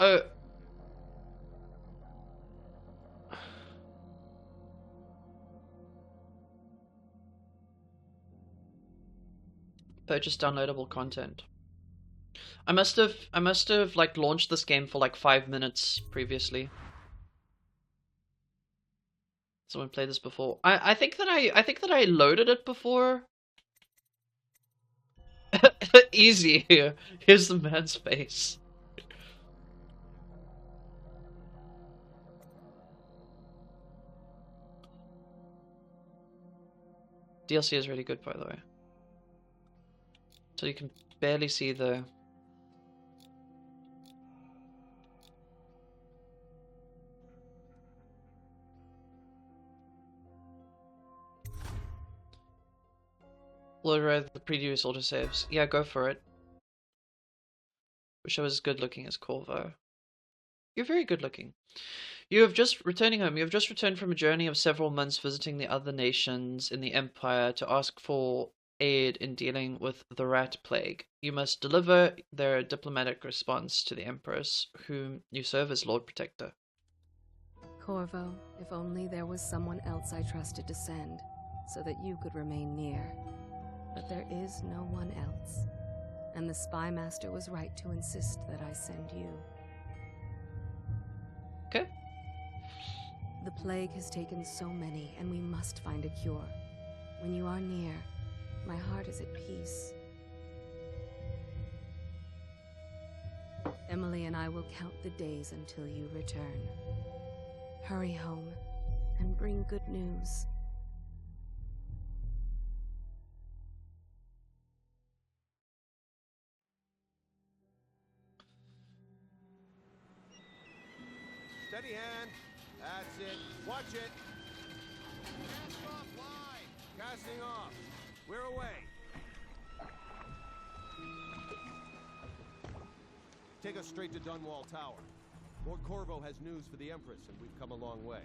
Oh. Purchase downloadable content. I must have like launched this game for like 5 minutes previously. Someone played this before. I think that I loaded it before. Easy here. Here's the man's face. DLC is really good, by the way. So you can barely see the... Load read the previous autosaves. Yeah, go for it. Wish I was as good looking as Corvo. You're very good looking. You have just returning home. You have just returned from a journey of several months visiting the other nations in the Empire to ask for aid in dealing with the rat plague. You must deliver their diplomatic response to the Empress, whom you serve as Lord Protector. Corvo, if only there was someone else I trusted to send, so that you could remain near. But there is no one else, and the Spy Master was right to insist that I send you. Okay. The plague has taken so many, and we must find a cure. When you are near, my heart is at peace. Emily and I will count the days until you return. Hurry home, and bring good news. Steady hand. That's it. Watch it. Cast off line. Casting off. We're away. Take us straight to Dunwall Tower. Lord Corvo has news for the Empress, and we've come a long way.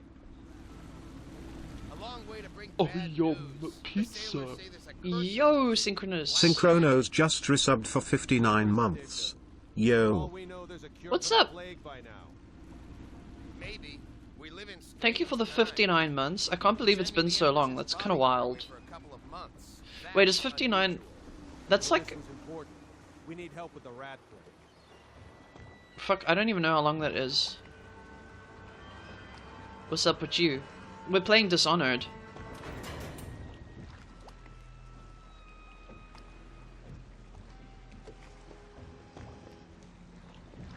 A long way to bring Oh, bad yo, news. pizza. The sailors say there's a curse. Yo, Synchronous. Synchronos just resubbed for 59 months. For all Yo. we know, there's a cure What's for the up? plague by now. Maybe. We live in Thank you for the strange 59 months. I can't believe it's been so long. That's kind of wild. For a couple of months. Wait, is That's 59... That's like... This is important. We need help with the rat plague. Fuck, I don't even know how long that is. What's up with you? We're playing Dishonored.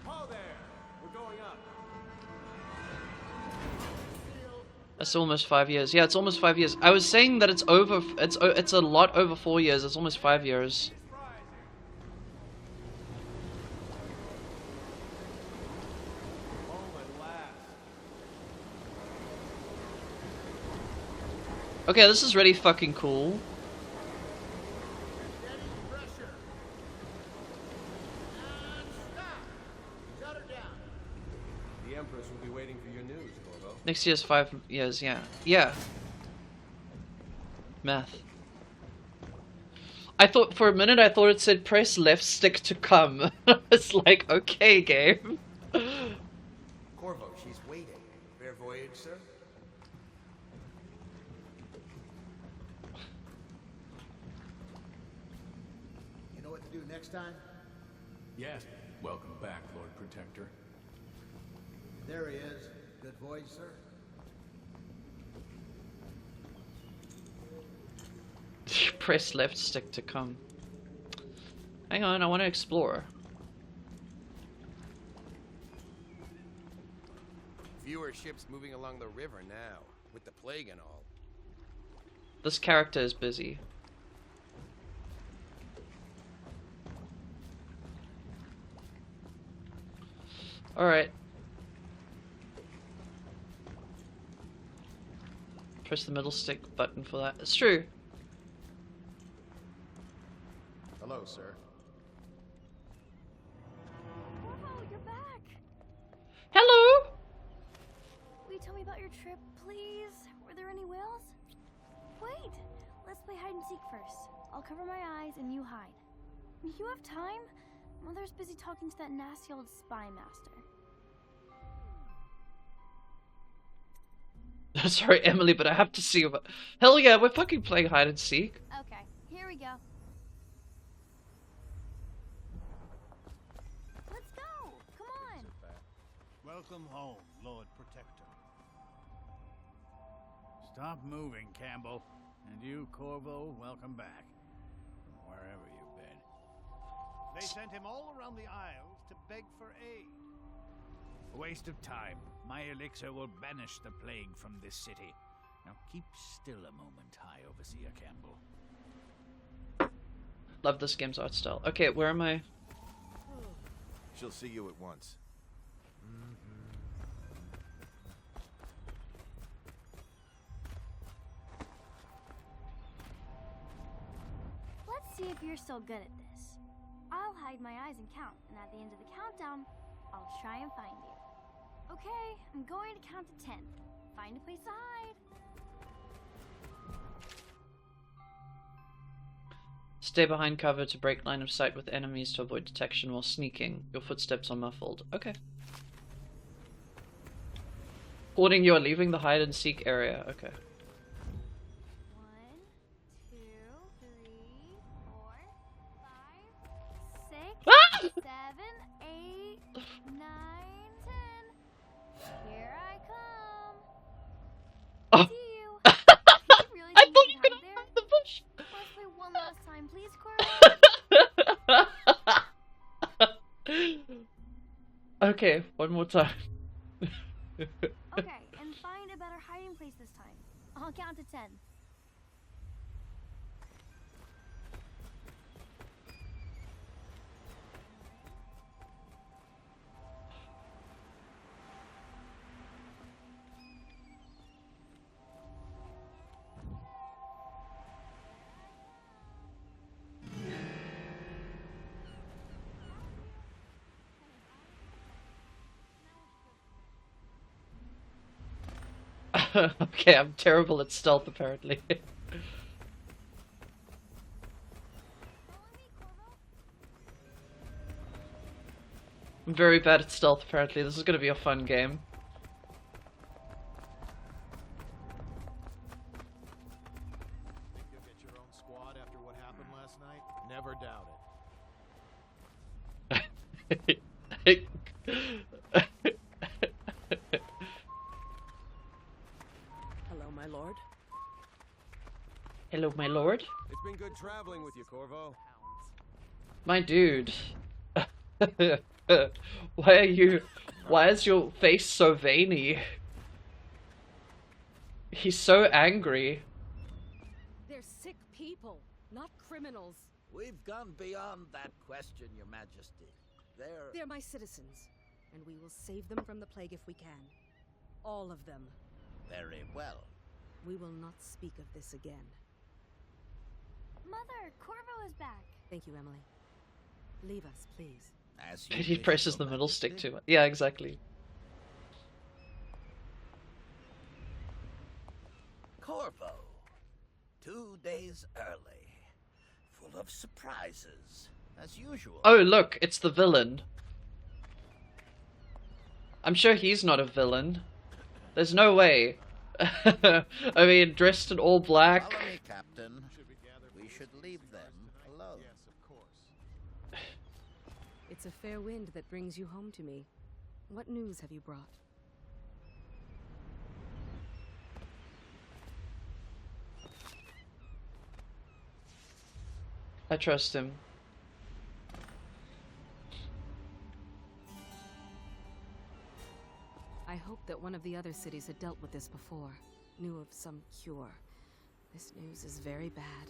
Ho there! We're going up. That's almost 5 years. Yeah, it's almost 5 years. I was saying that it's over... It's a lot over 4 years. It's almost 5 years. Home at last. Okay, this is really fucking cool. Steady pressure. And stop. Shut her down. The Empress will be waiting for your news, Corvo. Next year's 5 years, yeah. Yeah. Math. I thought, for a minute, I thought it said press left stick to come. It's like, okay, game. Corvo, she's waiting. Fair voyage, sir. You know what to do next time? Yes. Welcome back, Lord Protector. There he is. Good voyage, sir. Press left stick to come. Hang on, I want to explore. Fewer ships moving along the river now, with the plague and all. This character is busy. Alright. Press the middle stick button for that. It's true. Hello, sir. Corvo, you're back! Hello! Will you tell me about your trip, please? Were there any whales? Wait! Let's play hide and seek first. I'll cover my eyes and you hide. You have time? Mother's busy talking to that nasty old spy master. Sorry, Emily, but I have to see what. Hell yeah, we're fucking playing hide and seek. Okay, here we go. Let's go! Come on! Welcome home, Lord Protector. Stop moving, Campbell. And you, Corvo, welcome back. From wherever you've been. They sent him all around the Isles to beg for aid. A waste of time. My elixir will banish the plague from this city. Now keep still a moment, High Overseer Campbell. Love this game's art style. Okay, where am I? She'll see you at once. Let's see if you're still good at this. I'll hide my eyes and count, and at the end of the countdown, I'll try and find you. Okay, I'm going to count to 10. Find a place to hide. Stay behind cover to break line of sight with enemies to avoid detection while sneaking. Your footsteps are muffled. Okay. Warning, you are leaving the hide and seek area. Okay. 1, 2, 3, 4, 5, 6, 7, 8, 9, 10. Here I come. Oh. See you. You really I think thought you you could could hide there? hide the bush. Let's play one last time, please, Corvo. Okay, one more time. Okay, and find a better hiding place this time. I'll count to 10. Okay, I'm terrible at stealth apparently. Follow me, Corvo. I'm very bad at stealth apparently. This is gonna be a fun game. Think you'll get your own squad after what happened last night? Never doubt it. Hello, my lord. Hello, my lord. It's been good traveling with you, Corvo. My dude. Why are you... Why is your face so veiny? He's so angry. They're sick people, not criminals. We've gone beyond that question, Your Majesty. They're my citizens, and we will save them from the plague if we can. All of them. Very well. We will not speak of this again. Mother, Corvo is back. Thank you, Emily. Leave us, please. As you He wish, presses Your the middle stick Majesty. too much. Yeah, exactly. Corvo. 2 days early. Full of surprises, as usual. Oh, look, it's the villain. I'm sure he's not a villain. There's no way. I mean, dressed in all black. Follow me, Captain. We should leave them alone. Yes, of course. It's a fair wind that brings you home to me. What news have you brought? I trust him. I hoped that one of the other cities had dealt with this before, knew of some cure. This news is very bad.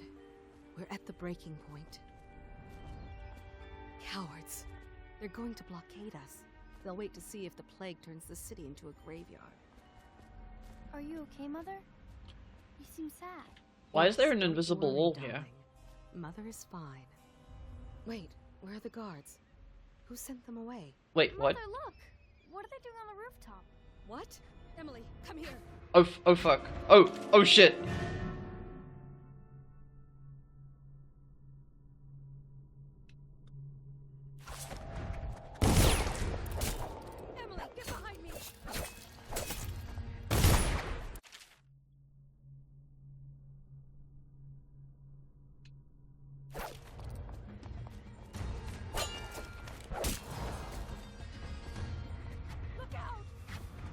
We're at the breaking point. Cowards. They're going to blockade us. They'll wait to see if the plague turns the city into a graveyard. Are you okay, Mother? You seem sad. Why is there an Don't invisible worry, wall here? darling. Mother is fine. Wait, where are the guards? Who sent them away? Wait, what? Mother, look! What are they doing on the rooftop? What? Emily, come here. Oh fuck. Oh shit. Emily, get behind me!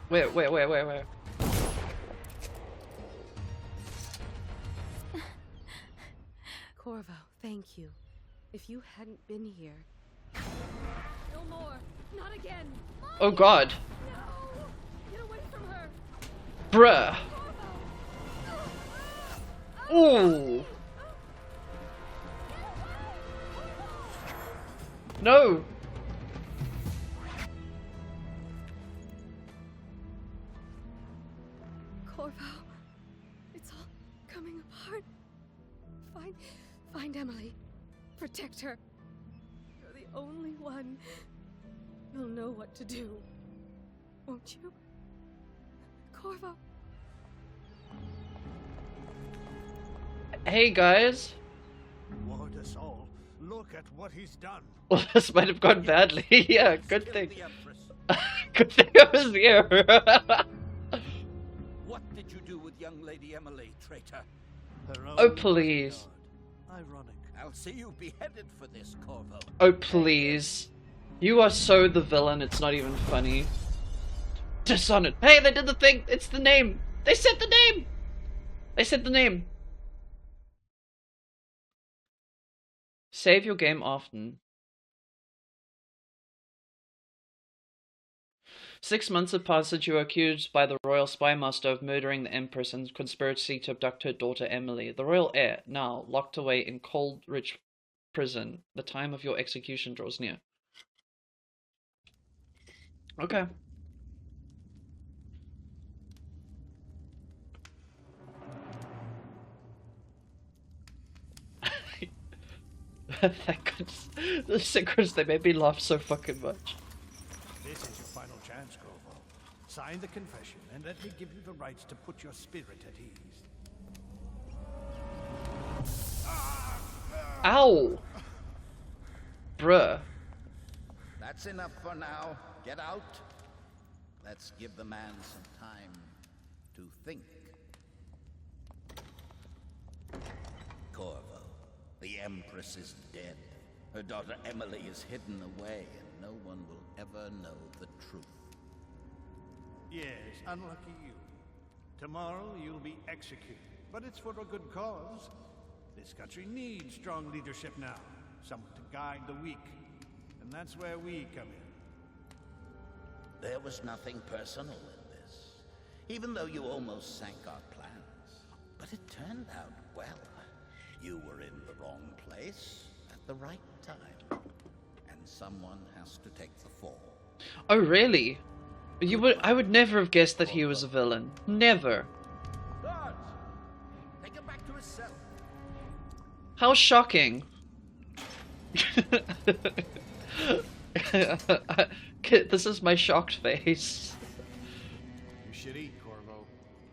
Where? Corvo, thank you. If you hadn't been here... No more! Not again! Oh god. No! Get away from her! Bruh. Ooh. No. Corvo, it's all coming apart. Find Emily. Protect her. You're the only one. You'll know what to do. Won't you? Corvo. Hey guys. Ward us all. Look at what he's done. Well, this might have gone badly. Yeah, good thing. Good thing I was here. What did you do with young Lady Emily, traitor? Oh please. Ironic. I'll see you beheaded for this, Corvo. Oh please. You are so the villain, it's not even funny. Dishonored. Hey, they did the thing! It's the name! They said the name! They said the name. Save your game often. 6 months have passed since you were accused by the royal spy master of murdering the Empress and conspiracy to abduct her daughter Emily. The royal heir, now locked away in Coldridge prison. The time of your execution draws near. Okay. Thank goodness. The synchros, they made me laugh so fucking much. This is your final chance, Corvo. Sign the confession and let me give you the rights to put your spirit at ease. Ow! Bruh. That's enough for now. Get out. Let's give the man some time to think. Corvo, the Empress is dead. Her daughter Emily is hidden away, and no one will ever know the truth. Yes, unlucky you. Tomorrow you'll be executed, but it's for a good cause. This country needs strong leadership now, someone to guide the weak, and that's where we come in. There was nothing personal in this, even though you almost sank our plans. But it turned out well. You were in the wrong place at the right time, and someone has to take the fall. Oh really? I would never have guessed that he was a villain. Never. Guards! Take him back to his cell. How shocking. This is my shocked face. You should eat, Corvo.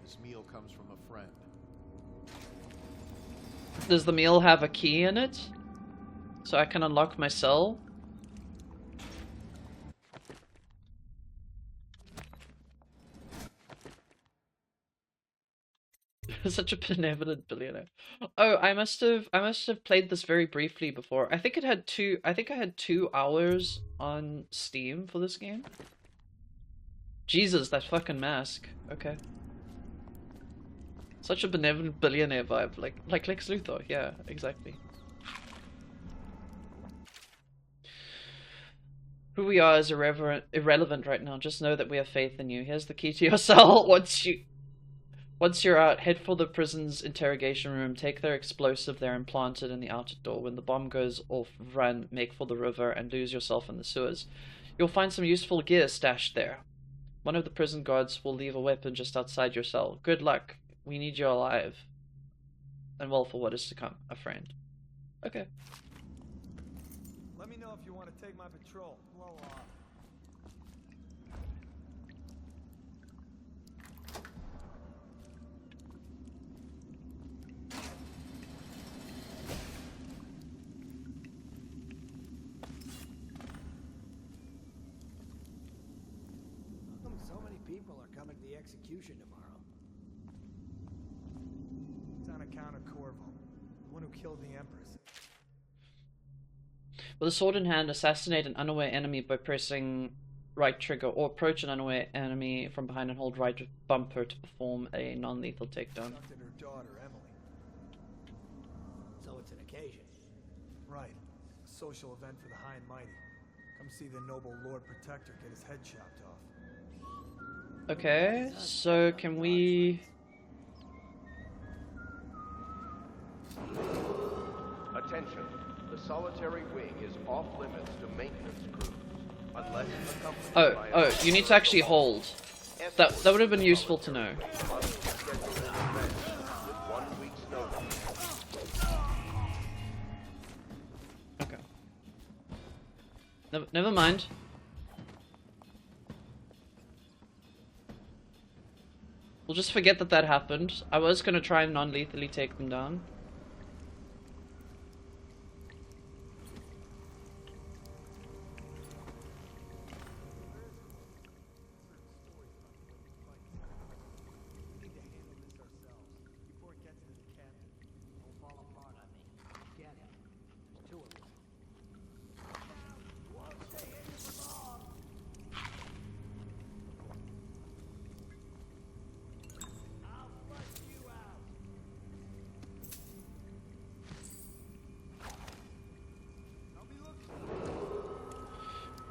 This meal comes from a friend. Does the meal have a key in it? So I can unlock my cell? Such a benevolent billionaire. Oh, I must have played this very briefly before. I think I had 2 hours on Steam for this game. Jesus, that fucking mask. Okay. Such a benevolent billionaire vibe, like Lex Luthor. Yeah, exactly. Who we are is irrelevant right now. Just know that we have faith in you. Here's the key to your cell. Once you're out, head for the prison's interrogation room. Take their explosive there and plant it in the outer door. When the bomb goes off, run, make for the river, and lose yourself in the sewers. You'll find some useful gear stashed there. One of the prison guards will leave a weapon just outside your cell. Good luck. We need you alive. And well for what is to come, a friend. Okay. Let me know if you want to take my patrol. Blow off. How come so many people are coming to the execution tomorrow? It's on account of Corvo, the one who killed the Empress. With a sword in hand, assassinate an unaware enemy by pressing right trigger or approach an unaware enemy from behind and hold right bumper to perform a non-lethal takedown. Abducted her daughter, Emily. So it's an occasion. Right. A social event for the high and mighty. Come see the noble Lord Protector get his head chopped off. Okay, so can we... Attention. The solitary wing is off limits to maintenance crews, unless accompanied by Oh, you need to actually hold. That would have been useful to know. must be scheduled in advance with 1 week's notice. Okay. Never mind. We'll just forget that happened. I was gonna try and non-lethally take them down.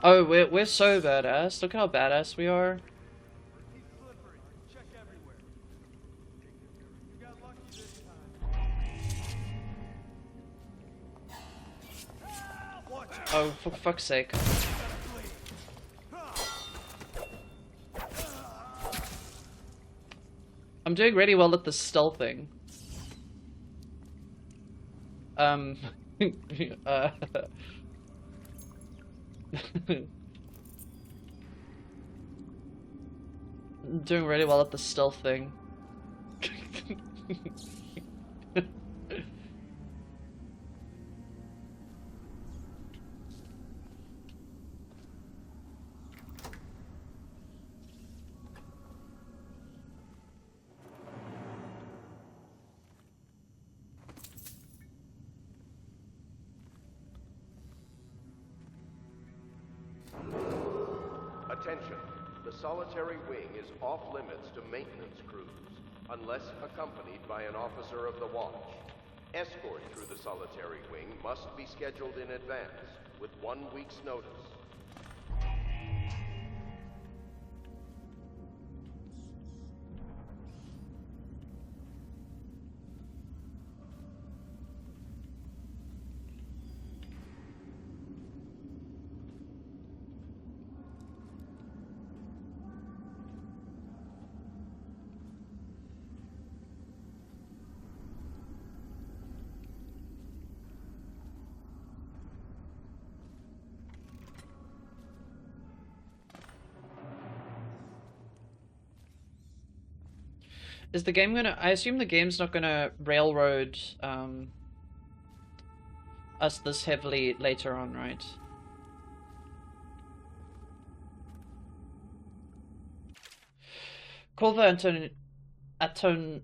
Oh, we're so badass. Look how badass we are. Oh, for fuck's sake. I'm doing really well at the stealthing. I'm doing really well at the stealth thing. Attention. The solitary wing is off limits to maintenance crews, unless accompanied by an officer of the watch. Escort through the solitary wing must be scheduled in advance, with 1 week's notice. Is the game gonna... I assume the game's not gonna railroad us this heavily later on, right? Corvo Atano,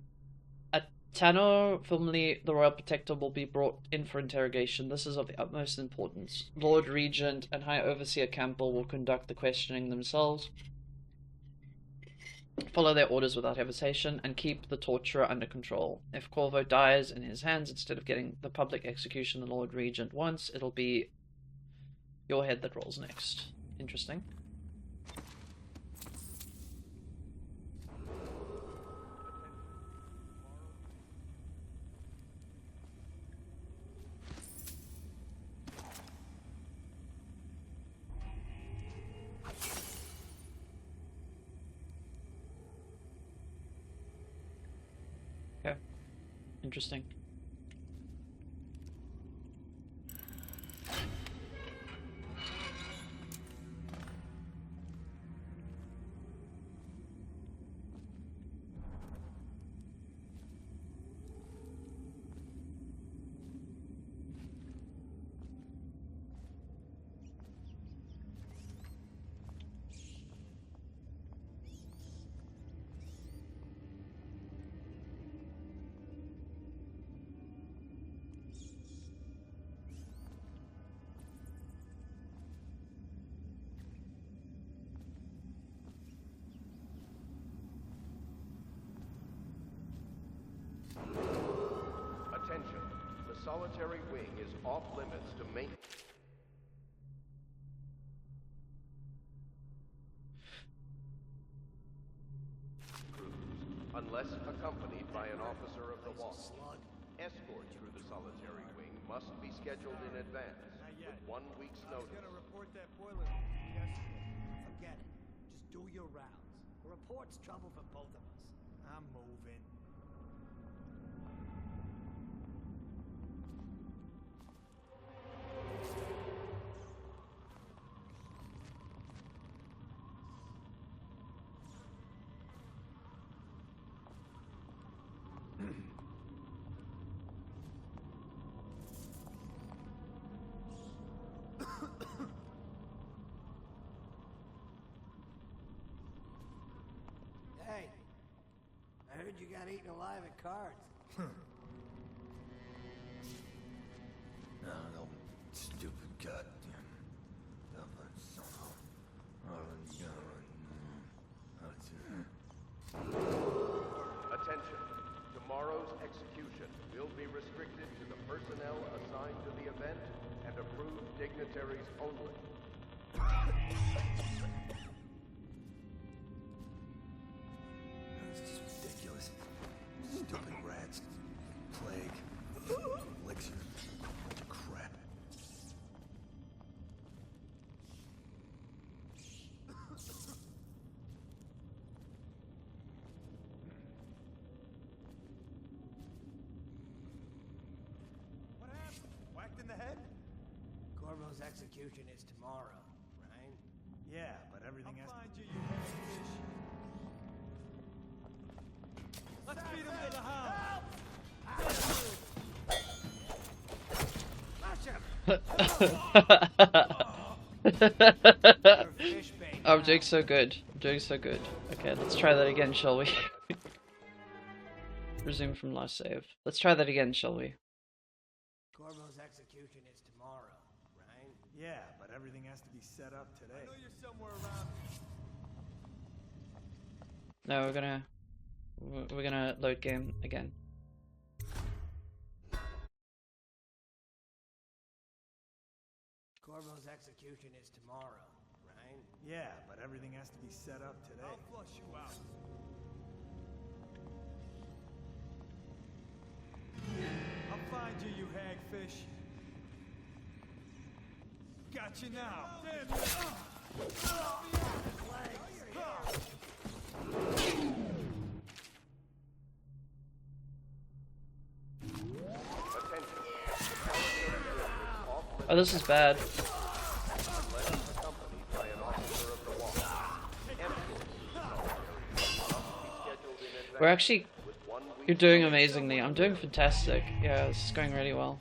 formerly the Royal Protector, will be brought in for interrogation. This is of the utmost importance. Lord Regent and High Overseer Campbell will conduct the questioning themselves. Follow their orders without hesitation, and keep the torturer under control. If Corvo dies in his hands instead of getting the public execution the Lord Regent wants, it'll be your head that rolls next. Interesting. Okay. Interesting. Attention. The solitary wing is off limits to maintenance crews, unless accompanied by an officer of the watch. Escorts through the solitary wing must be scheduled in advance, with 1 week's notice. Gonna report that boiler yesterday. Forget it. Just do your rounds. The report's trouble for both of us. I'm moving. Hey, I heard you got eaten alive at cards. No, stupid goddamn. Attention. Tomorrow's execution will be restricted to the personnel assigned to the event and approved dignitaries only. This is ridiculous. Stupid rats. Plague. Elixir. Bunch of crap. What happened? Whacked in the head? Corvo's execution is tomorrow, right? Yeah, but everything has to find you, you hairy fish. Let's beat him to the hound. I'm doing so good. I'm doing so good. Okay, let's try that again, shall we? Resume from last save. Let's try that again, shall we? Corvo's execution is tomorrow, right? Yeah, but everything has to be set up today. I know you're somewhere around. No, we're gonna load game again. Corvo's execution is tomorrow, right? Yeah, but everything has to be set up today. I'll flush you out. I'll find you, you hagfish. Got you now. Damn Oh, this is bad. We're actually... You're doing amazingly. I'm doing fantastic. Yeah, this is going really well.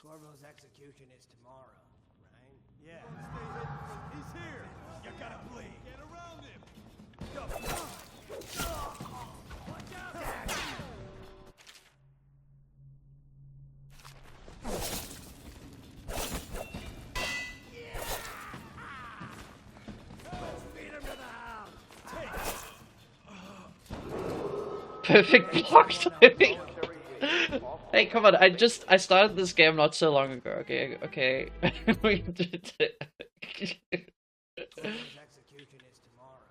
Corvo's execution is tomorrow, right? Yeah. Stay hidden. He's here. You gotta bleed. Get around him. Watch out! Let's beat him to the hound. Perfect block timing. Hey, come on! I started this game not so long ago. Okay, okay. We did it. Corvo's execution is tomorrow,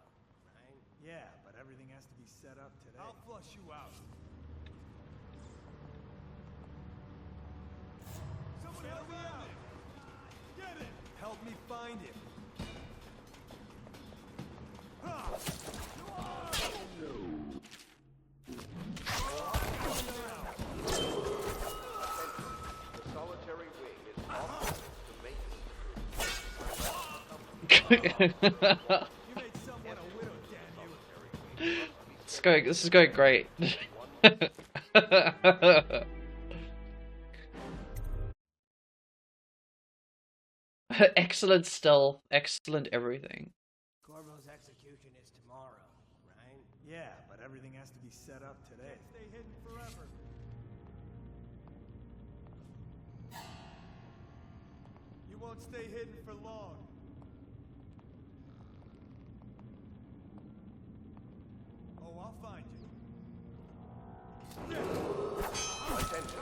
right? Yeah, but everything has to be set up today. I'll flush you out. Someone help me out! Get him! Help me find him. The solitary wing is off This is going great. Excellent stealth, excellent everything. Corvo's execution is tomorrow, right? Yeah, but everything has to be set up today. Can't stay hidden forever. You won't stay hidden for long. Oh, I'll find you. Attention.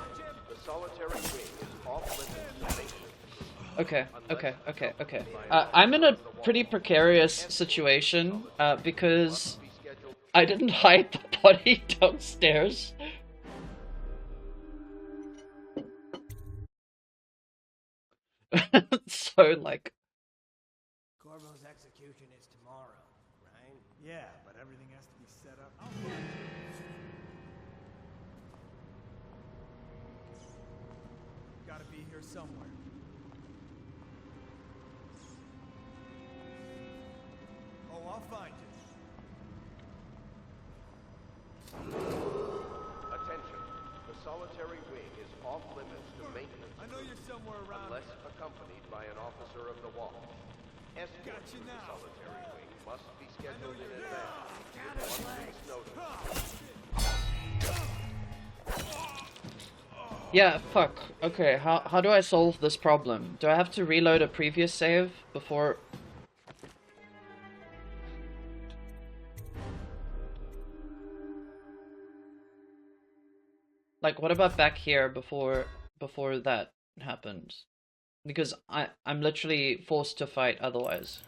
The solitary wing is off limits to maintenance. Okay. I'm in a pretty precarious situation because I didn't hide the body downstairs. So, like... Corvo's execution is tomorrow, right? Yeah, but everything has to be set up. Gotta be here somewhere. Oh, I'll find you. Attention. The solitary wing is off limits to maintenance. I know you're somewhere around. Unless accompanied by an officer of the watch. Escort Got you to the now. solitary wing must be scheduled in advance with 1 week's notice. Yeah, fuck. Okay, how do I solve this problem? Do I have to reload a previous save before... Like, what about back here before that happened? Because I'm literally forced to fight otherwise.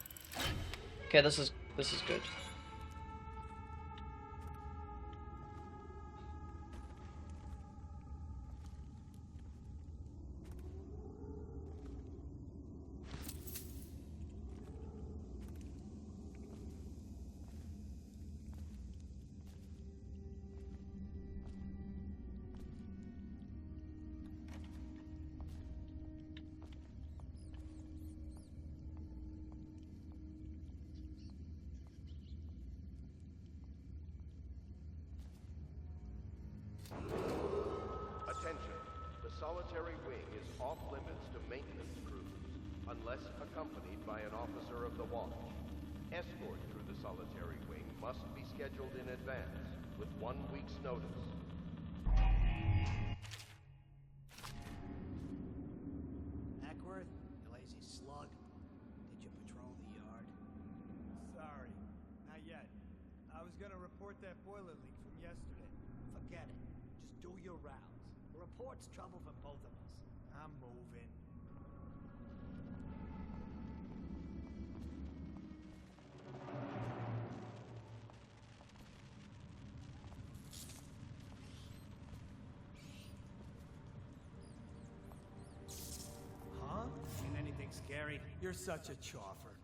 Okay, this is good. Attention. The solitary wing is off limits to maintenance crews unless accompanied by an officer of the watch. Escort through the solitary wing must be scheduled in advance with 1 week's notice. Ackworth, you lazy slug. Did you patrol the yard? Sorry, not yet. I was gonna report that boiler leak from yesterday. Forget it. Just do your rounds. A report's trouble for both of us. I'm moving. Huh? Seen anything scary? You're such a choffer.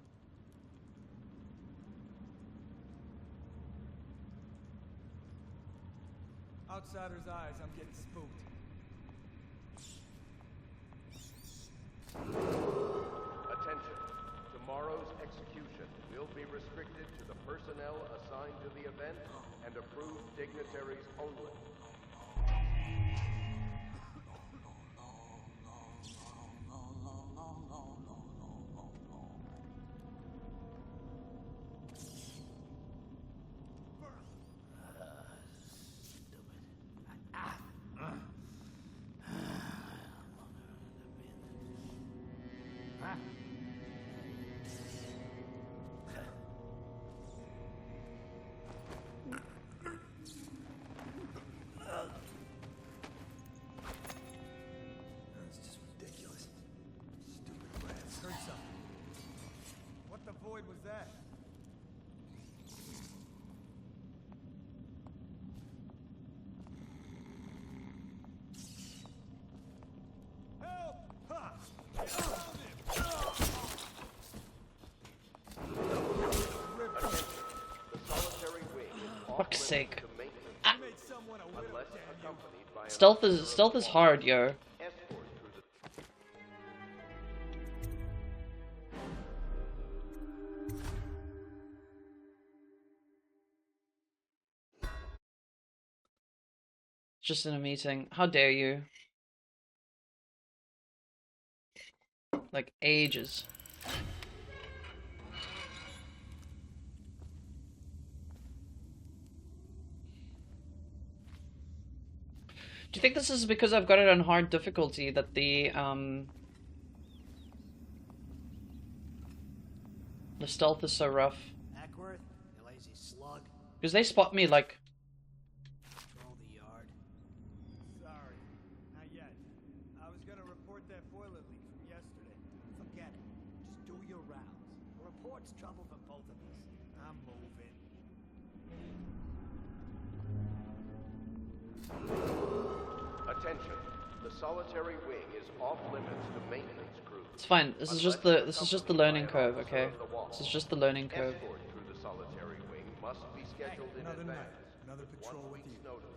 Outsider's eyes, I'm getting spooked. Attention. Tomorrow's execution will be restricted to the personnel assigned to the event and approved dignitaries only. That's just ridiculous. Stupid rats. Heard something. What the void was that? Help! Ha! The solitary wing is off Fuck's sake. limits to maintenance You made someone a widow, unless damn you. accompanied by an Stealth is hard, yo. escort through the Just in a meeting. How dare you? Like, ages. Do you think this is because I've got it on hard difficulty that the The stealth is so rough. Ackworth, you lazy slug. Because they spot me like... Patrol the yard. Sorry, not yet. I was gonna report that boiler leak from yesterday. Forget it. Just do your rounds. A report's trouble for both of us. I'm moving. Attention. The solitary wing is off limits to maintenance crews. It's fine. This is just the learning curve, okay? This is just the learning curve. Escort through the solitary wing must be scheduled in Another advance. night, another patrol with you. Notice.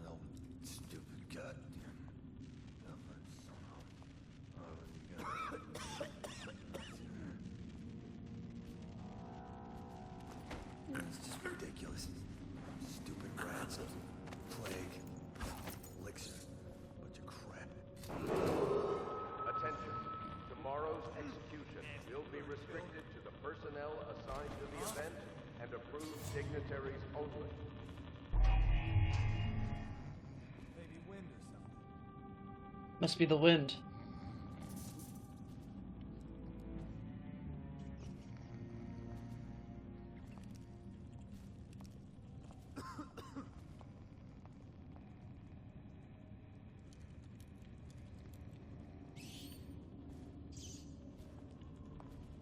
No, stupid goddamn. It's just ridiculous. Stupid rats, plague, elixir, bunch of crap. Attention. Tomorrow's execution will be restricted to the personnel assigned to the event and approved dignitaries only. Maybe wind or something. Must be the wind.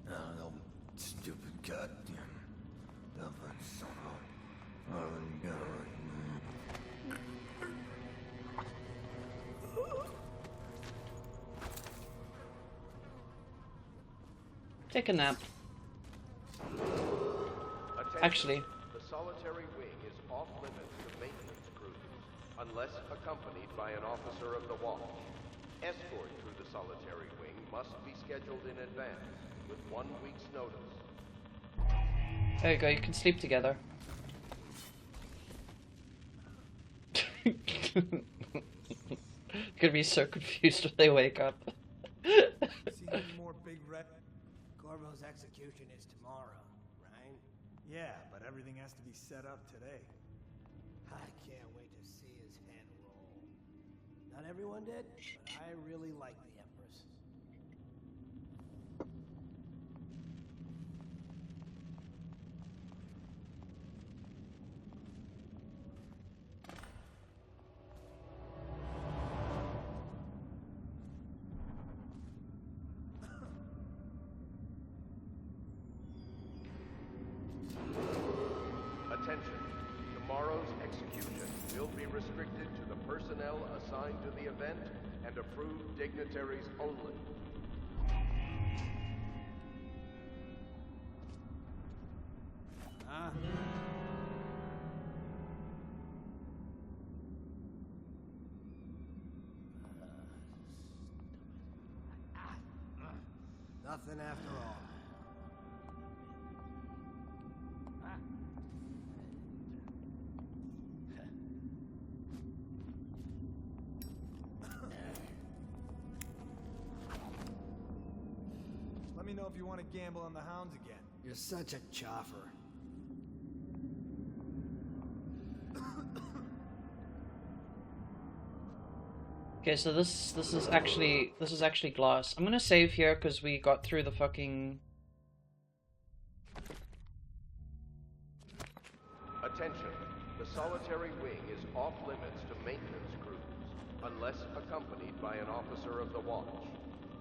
No, stupid goddamn. Dublin, son of a... Take a nap. Attention. Actually. The solitary wing is off limits to maintenance crews, unless accompanied by an officer of the watch. Escort through the solitary wing must be scheduled in advance, with 1 week's notice. There you go, you can sleep together. You're gonna be so confused when they wake up. See any more big red? Corvo's execution is tomorrow, right? Yeah, but everything has to be set up today. I can't wait to see his head roll. Not everyone did, but I really like the Empress. Attention. Tomorrow's execution will be restricted to the personnel assigned to the event and approved dignitaries only. Huh? Nothing after all. Let me know if you want to gamble on the hounds again. You're such a choffer. Okay, so this is actually glass. I'm gonna save here because we got through the fucking... Attention. The solitary wing is off limits to maintenance crews, unless accompanied by an officer of the watch.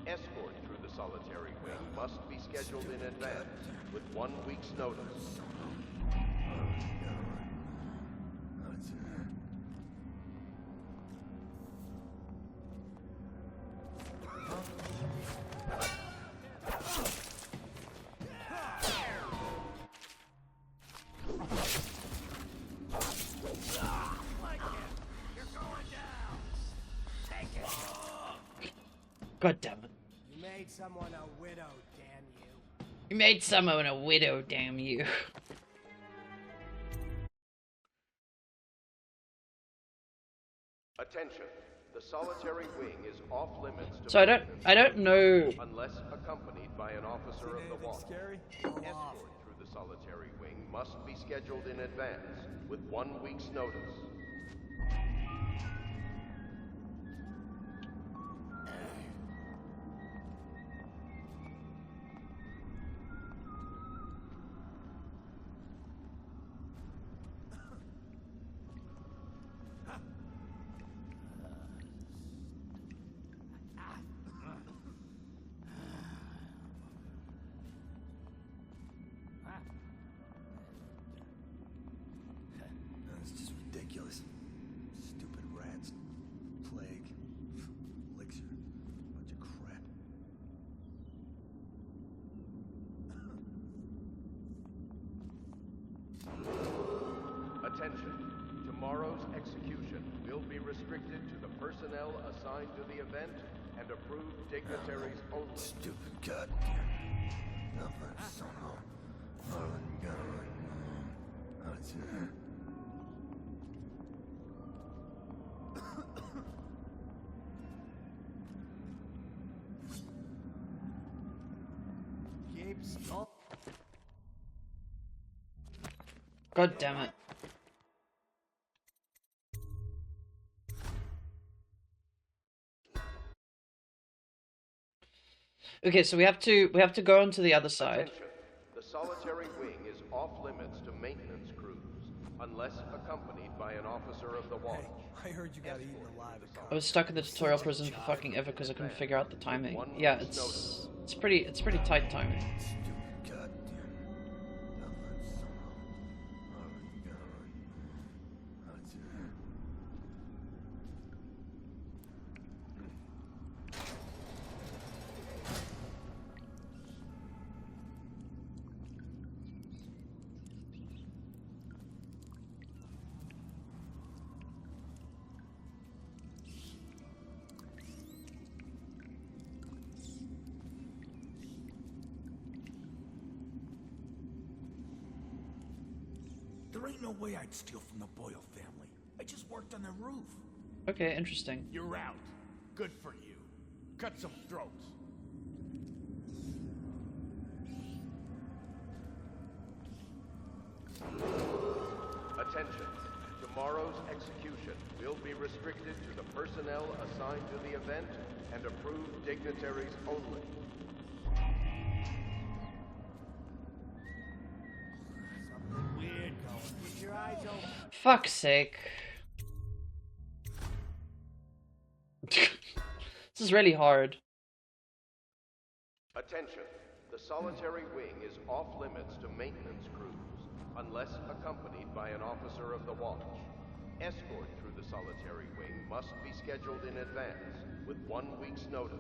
Escort through the solitary wing must be scheduled in advance, with 1 week's notice. God damn it. You made someone a widow, damn you. You made someone a widow, damn you. Attention. The solitary wing is off limits to So I don't know. unless accompanied by an officer of the watch. Scary? Escort through the solitary wing must be scheduled in advance with 1 week's notice. That's just ridiculous. Stupid rats. Plague. Elixir. Bunch of crap. Attention. Tomorrow's execution will be restricted to the personnel assigned to the event and approved dignitaries only. Stupid goddamn. Nothing, son of. Oh, God. That's it. Keep stop. God damn it. Okay, so we have to go onto the other side. Attention. The solitary wing is off limits to maintenance crews unless accompanied by an officer of the watch. Hey, I heard you got eaten alive. I was stuck in the tutorial prison for fucking ever because I couldn't figure out the timing. Yeah, it's pretty tight timing. Stupid goddamn. Nothing, son of. Oh, God. That's it. There ain't no way I'd steal from the Boyle family. I just worked on their roof. Okay, interesting. You're out. Good for you. Cut some throats. Attention. Tomorrow's execution will be restricted to the personnel assigned to the event and approved dignitaries only. Something weird going. Keep your eyes open. Fuck's sake. This is really hard. Attention. The solitary wing is off limits to maintenance crews unless accompanied by an officer of the watch. Escort through the solitary wing must be scheduled in advance with 1 week's notice.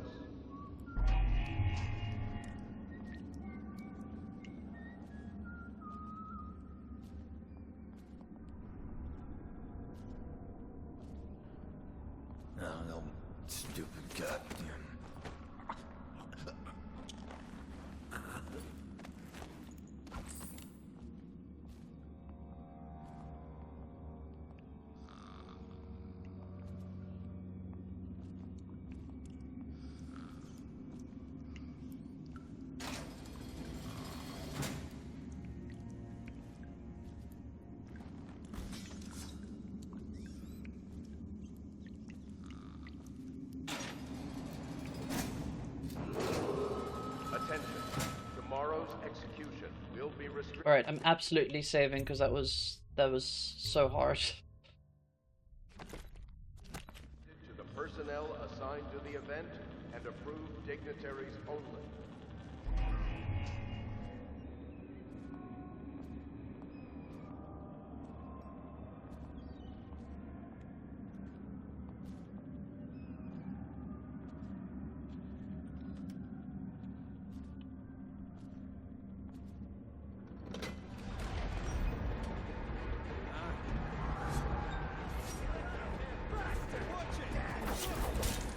No, stupid goddamn. Attention. Tomorrow's execution will be restricted. Alright, I'm absolutely saving because that was so hard. To the personnel assigned to the event and approved dignitaries only.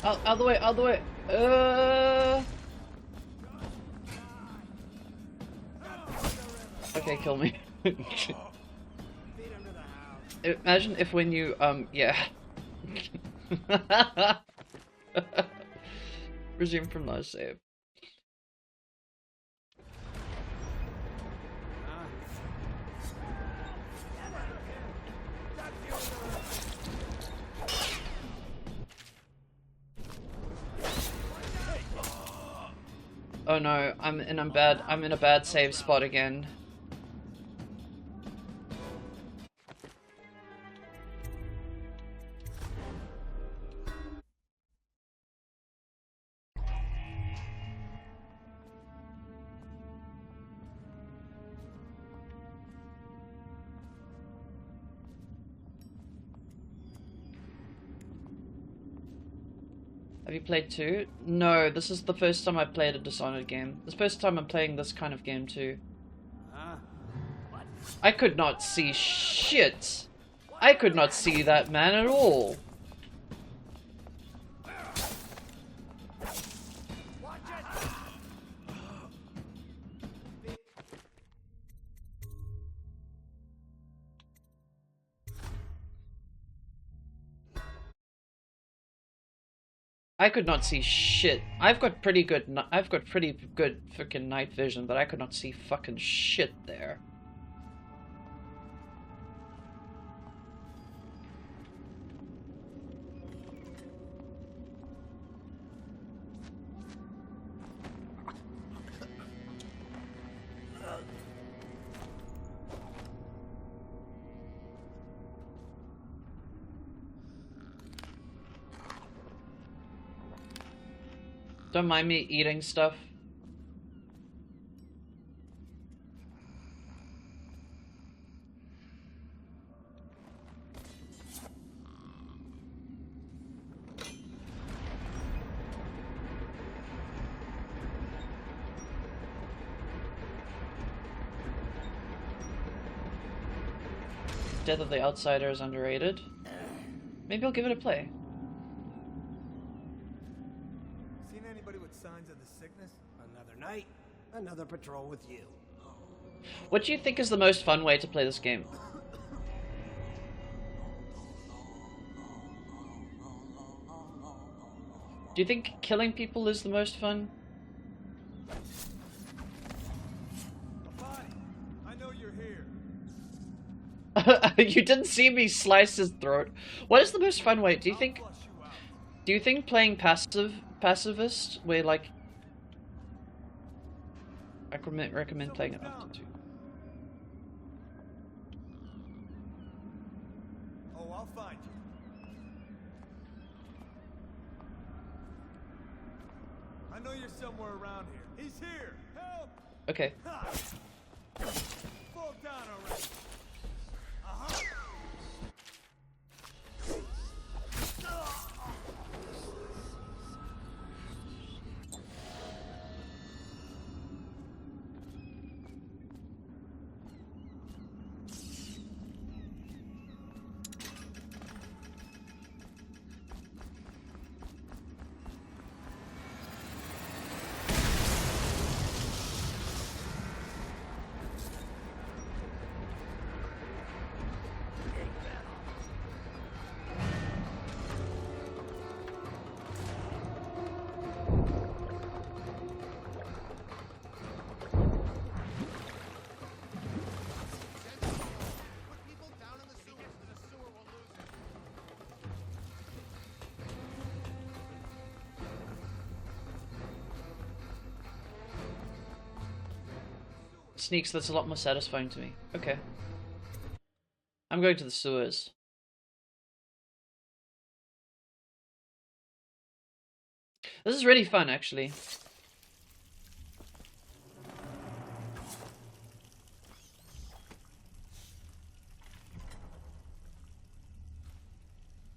Out the way, out the way. Okay, kill me. Feed him to the house. Imagine if when you, yeah. Resume from last save. Oh no, I'm in a bad save spot again. Have you played 2? No, this is the first time I've played a Dishonored game. This is the first time I'm playing this kind of game too. I could not see shit. I could not see that man at all. I could not see shit. I've got pretty good freaking night vision, but I could not see fucking shit there. Don't mind me eating stuff. Death of the Outsider is underrated. Maybe I'll give it a play. Seen anybody with signs of the sickness? Another night, another patrol with you. What do you think is the most fun way to play this game? Do you think killing people is the most fun? I know you're here. You didn't see me slice his throat. What is the most fun way? Do you think playing pacifist, where like I recommend playing it after 2. Oh, I'll find you. I know you're somewhere around here. He's here. Help! Okay. Fall down already. Sneaks, that's a lot more satisfying to me. Okay. I'm going to the sewers. This is really fun, actually.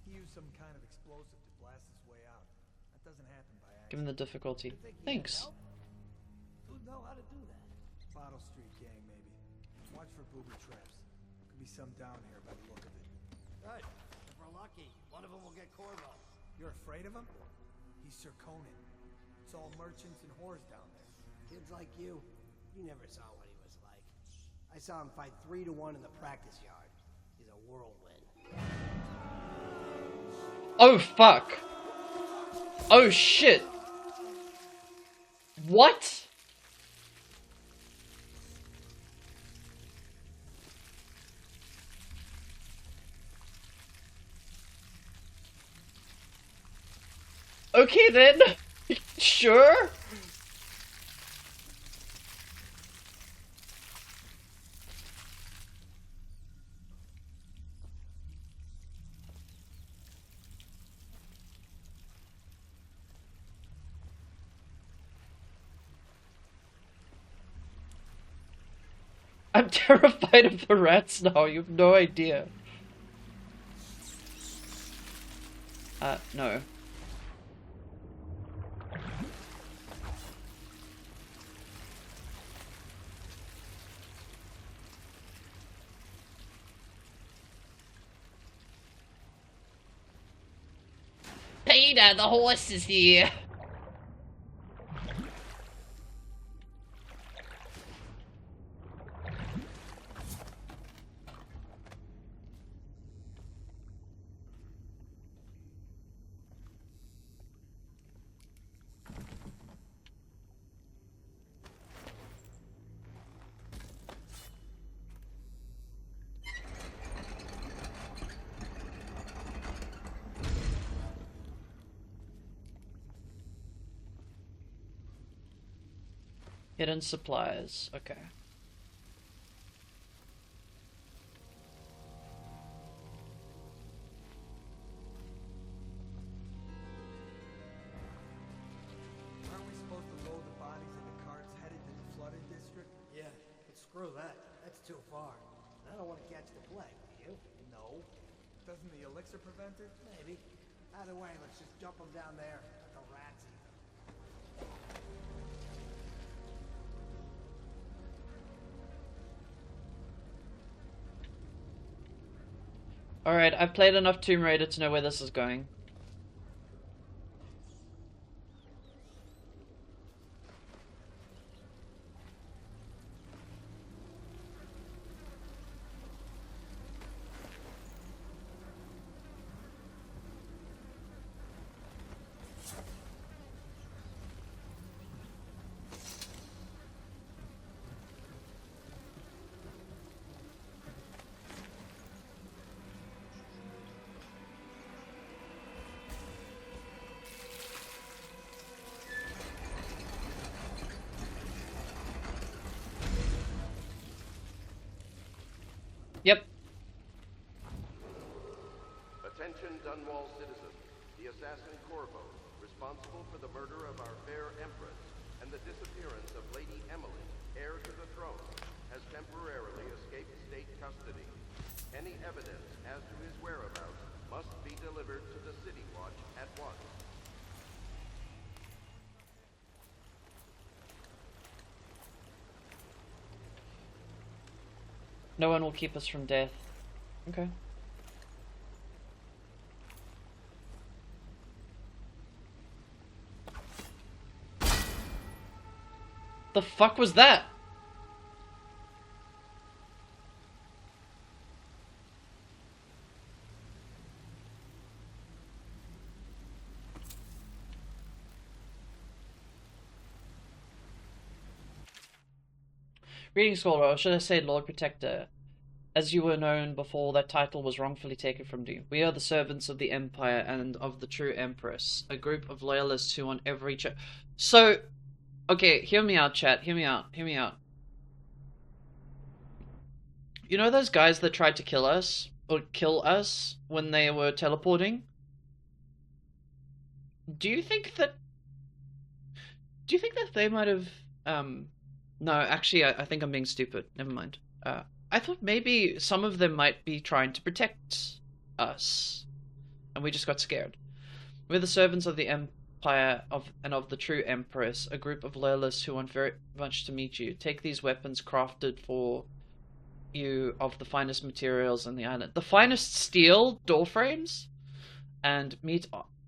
He used some kind of explosive to blast his way out. That doesn't happen by accident. Given the difficulty. Thanks. Who'd know how to do that? Bottle Street gang, maybe. Watch for booby traps. Could be some down here by the look of it. Good. If we're lucky, one of them will get Corvo. You're afraid of him? He's Sir Conan. It's all merchants and whores down there. Kids like you never saw what he was like. I saw him fight 3-1 in the practice yard. He's a whirlwind. Oh, fuck. Oh, shit. What? Okay then. Sure. I'm terrified of the rats now, you have no idea. No. Peter, the horse is here. Hidden supplies, okay. Aren't we supposed to load the bodies into carts headed to the flooded district? Yeah, but screw that. That's too far. I don't want to catch the plague, do you? No. Doesn't the elixir prevent it? Maybe. Either way, let's just jump them down there. Let the rats eat them. Alright, I've played enough Tomb Raider to know where this is going. Yep. Attention Dunwall citizens. The assassin Corvo, responsible for the murder of our fair empress and the disappearance of Lady Emily, heir to the throne, has temporarily escaped state custody. Any evidence as to his whereabouts must be delivered to the City Watch at once. No one will keep us from death. Okay. The fuck was that? Greetings, Scholar, or should I say Lord Protector? As you were known before, that title was wrongfully taken from you. We are the servants of the Empire and of the true Empress, a group of loyalists who on every So, okay, hear me out, chat. Hear me out. Hear me out. You know those guys that tried to kill us? Or kill us when they were teleporting? Do you think that they might have, no, actually, I think I'm being stupid. Never mind. I thought maybe some of them might be trying to protect us, and we just got scared. We're the servants of the Empire and of the true Empress, a group of loyalists who want very much to meet you. Take these weapons crafted for you of the finest materials on the island. The finest steel door frames? And meet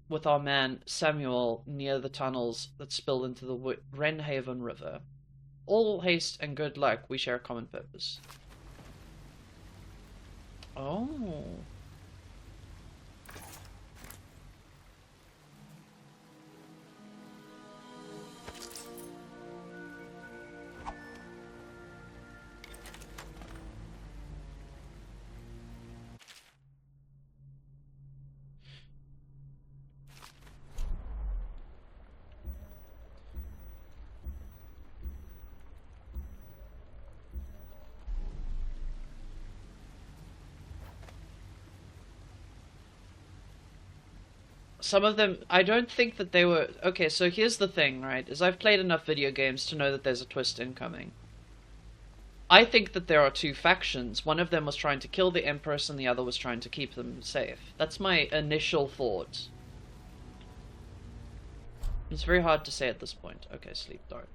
with our man Samuel near the tunnels that spill into the Wrenhaven River. all haste and good luck. We share a common purpose. Oh. Some of them, I don't think that they were... Okay, so here's the thing, right? Is I've played enough video games to know that there's a twist incoming. I think that there are two factions. One of them was trying to kill the Empress and the other was trying to keep them safe. That's my initial thought. It's very hard to say at this point. Okay, sleep, dark.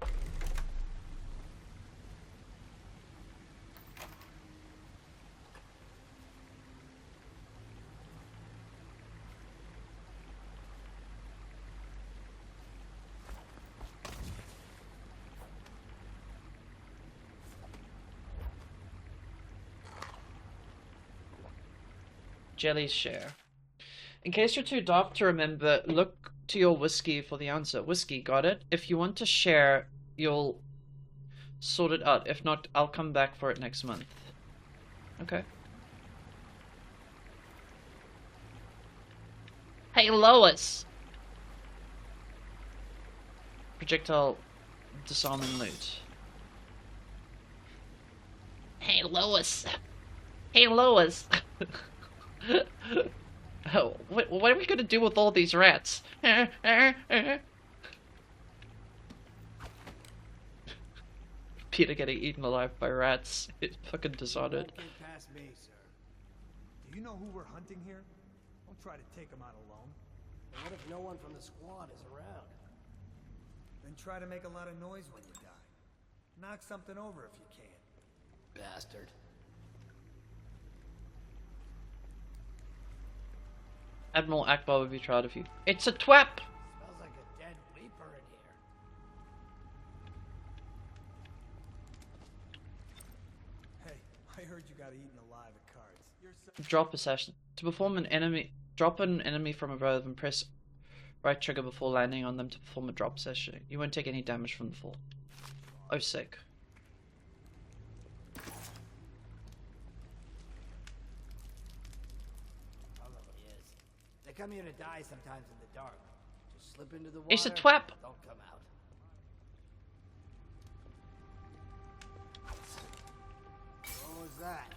Jelly's share. In case you're too dark to remember, look to your whiskey for the answer. Whiskey, got it? If you want to share, you'll sort it out. If not, I'll come back for it next month. Okay. Hey, Lois! Projectile disarming loot. Hey, Lois! Hey, Lois! Oh, what are we gonna do with all these rats? Peter getting eaten alive by rats. It's fucking Dishonored. Past me, sir. Do you know who we're hunting here? Don't try to take him out alone. And what if no one from the squad is around? Then try to make a lot of noise when you die. Knock something over if you can. Bastard. Admiral Akbar would be proud of you. It's a twap! Smells like a dead reaper in here. Hey, I heard you got eaten alive at cards. You're so Drop assassin. To perform an enemy... Drop an enemy from above and press right trigger before landing on them to perform a drop session. You won't take any damage from the fall. Oh, sick. They come here to die sometimes in the dark. Just slip into the water. It's a twap! Don't come out. What was that?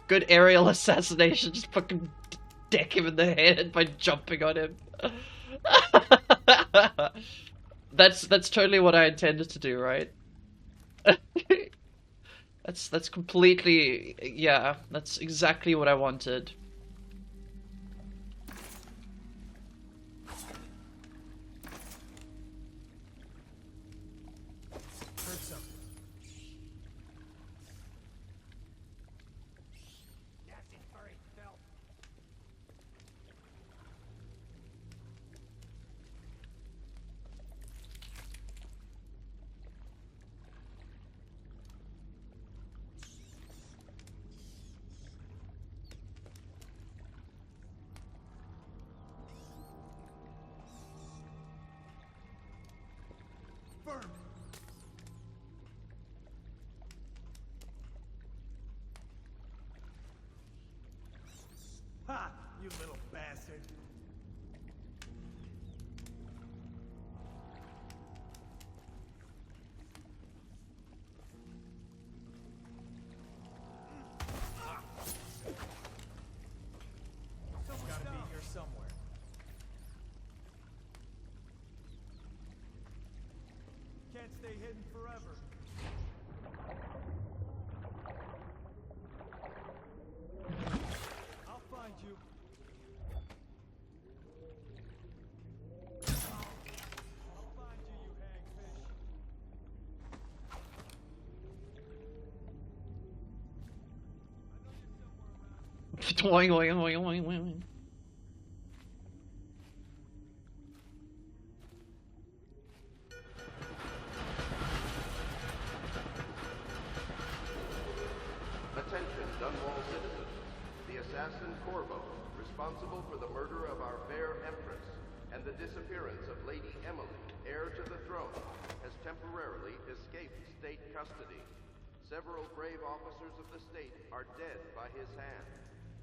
Good aerial assassination. Just fucking deck him in the head by jumping on him. That's totally what I intended to do, right? That's completely, yeah, that's exactly what I wanted. Heard something. Nasty furry filth. Burn! Ha! You little bastard. Someone's gotta be here somewhere. Can't stay hidden forever. I'll find you. I'll find you, you hagfish. I know you're somewhere around. Attention, Dunwall citizens. The assassin Corvo, responsible for the murder of our fair Empress and the disappearance of Lady Emily, heir to the throne, has temporarily escaped state custody. Several brave officers of the state are dead by his hand.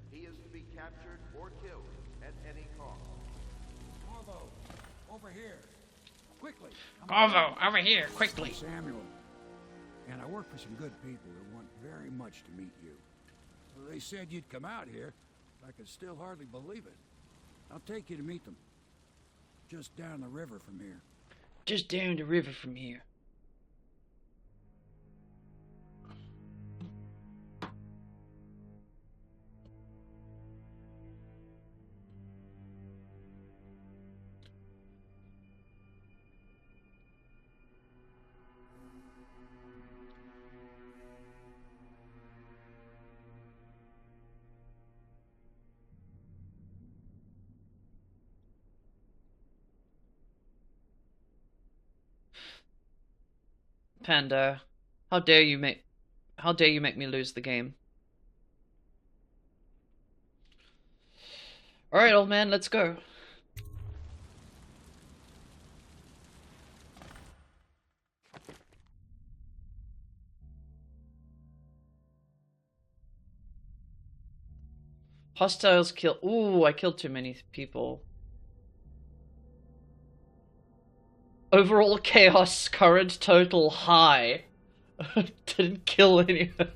He is to be captured or killed at any cost. Corvo, over here. Quickly. Corvo, over here, quickly. Samuel. And I work for some good people who want very much to meet you. Well, they said you'd come out here. I can still hardly believe it. I'll take you to meet them. Just down the river from here. Just down the river from here. Panda, how dare you make me lose the game? All right, old man, let's go. Hostiles kill. Ooh, I killed too many people. Overall chaos, current total high. Didn't kill anyone.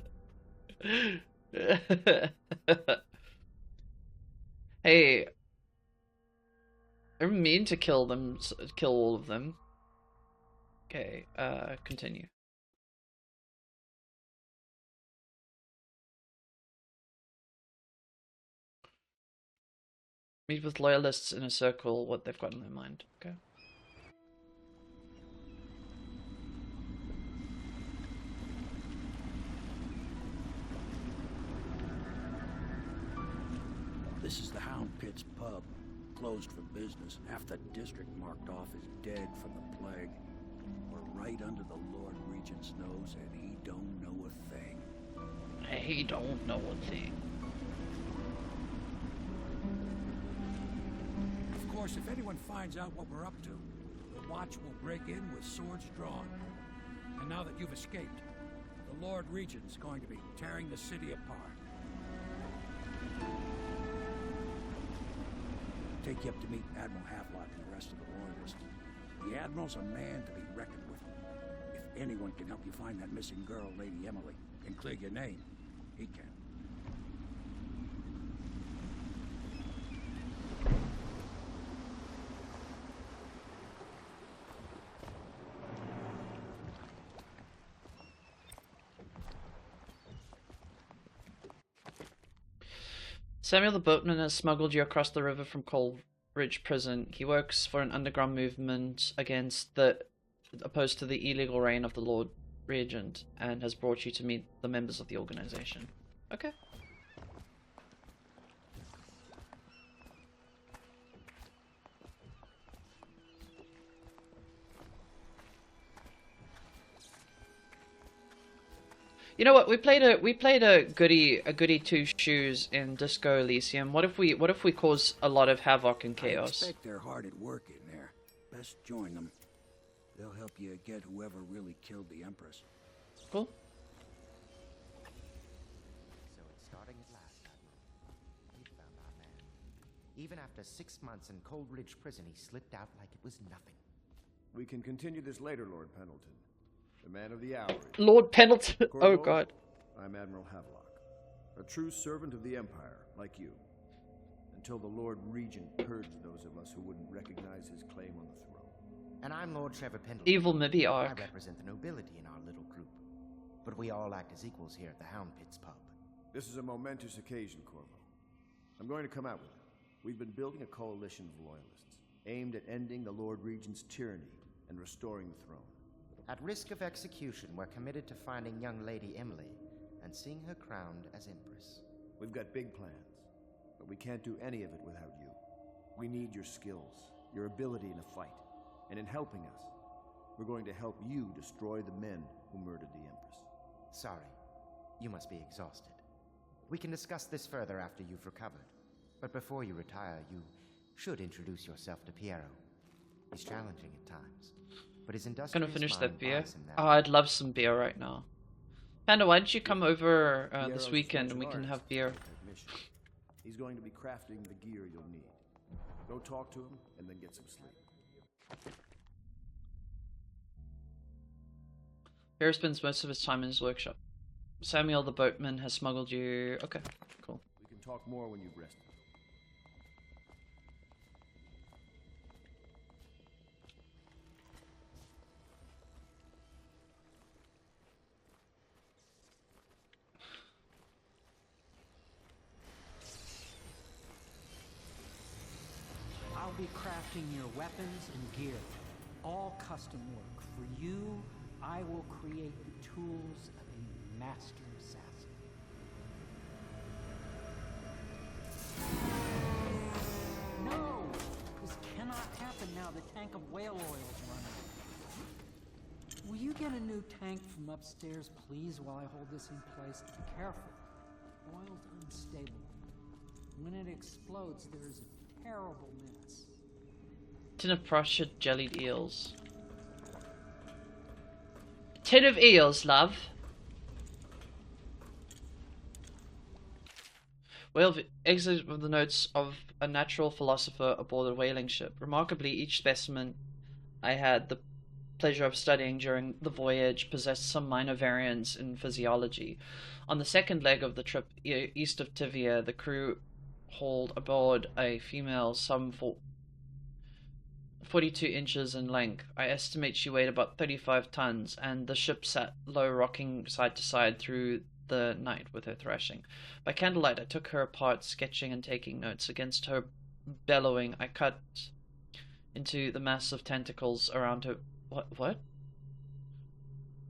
Hey, I didn't mean to kill them. Kill all of them. Okay, continue. Meet with loyalists in a circle. What they've got in their mind. Okay. This is the Hound Pit's pub. Closed for business. Half the district marked off as dead from the plague. We're right under the Lord Regent's nose, and he don't know a thing. He don't know a thing. Of course, if anyone finds out what we're up to, the Watch will break in with swords drawn. And now that you've escaped, the Lord Regent's going to be tearing the city apart. Take you up to meet Admiral Havelock and the rest of the Loyalists. The Admiral's a man to be reckoned with. If anyone can help you find that missing girl, Lady Emily, and clear your name, he can. Samuel the boatman has smuggled you across the river from Coleridge Prison. He works for an underground movement opposed to the illegal reign of the Lord Regent, and has brought you to meet the members of the organization. Okay. You know what? We played a goody two shoes in Disco Elysium. What if we cause a lot of havoc and chaos? I expect they're hard at work in there. Best join them. They'll help you get whoever really killed the Empress. Cool. So it's starting at last, Admiral. We found our man. Even after 6 months in Coleridge Prison, he slipped out like it was nothing. We can continue this later, Lord Pendleton. The man of the hour. Lord Pendleton. Corvo, Oh God. I'm Admiral Havelock, a true servant of the Empire, like you. Until the Lord Regent purged those of us who wouldn't recognize his claim on the throne. And I'm Lord Trevor Pendleton. Evil Mibby I arc. represent the nobility in our little group. But we all act as equals here at the Hound Pit's pub. This is a momentous occasion, Corvo. I'm going to come out with it. We've been building a coalition of loyalists, aimed at ending the Lord Regent's tyranny and restoring the throne. At risk of execution, we're committed to finding young Lady Emily and seeing her crowned as Empress. We've got big plans. but we can't do any of it without you. We need your skills, your ability in a fight, and in helping us, we're going to help you destroy the men who murdered the Empress. Sorry. You must be exhausted. We can discuss this further after you've recovered. But before you retire, you should introduce yourself to Piero. He's challenging at times, but his industrious Gonna finish that mind beer. buys him that Oh, way. I'd love some beer right now. Panda, why don't you come over this Piero's weekend and we forged can arts have beer? technician. He's going to be crafting the gear you'll need. Go talk to him and then get some sleep. Piero spends most of his time in his workshop. Samuel the boatman has smuggled you. Okay, cool. We can talk more when you've rested. I'll be crafting your weapons and gear. All custom work. For you, I will create the tools of a master assassin. No! This cannot happen now. The tank of whale oil is running. Will you get a new tank from upstairs, please, while I hold this in place? Be careful. Oil's unstable. When it explodes, there is a terrible mess. Tin of Prussia jellied eels. Tin of eels, love. Whale excerpt of the notes of a natural philosopher aboard a whaling ship. Remarkably, each specimen I had the pleasure of studying during the voyage possessed some minor variance in physiology. On the second leg of the trip east of Tivia, the crew hauled aboard a female some 42 inches in length. I estimate she weighed about 35 tons, and the ship sat low, rocking side to side through the night with her thrashing. By candlelight, I took her apart, sketching and taking notes. Against her bellowing, I cut into the mass of tentacles around her. What?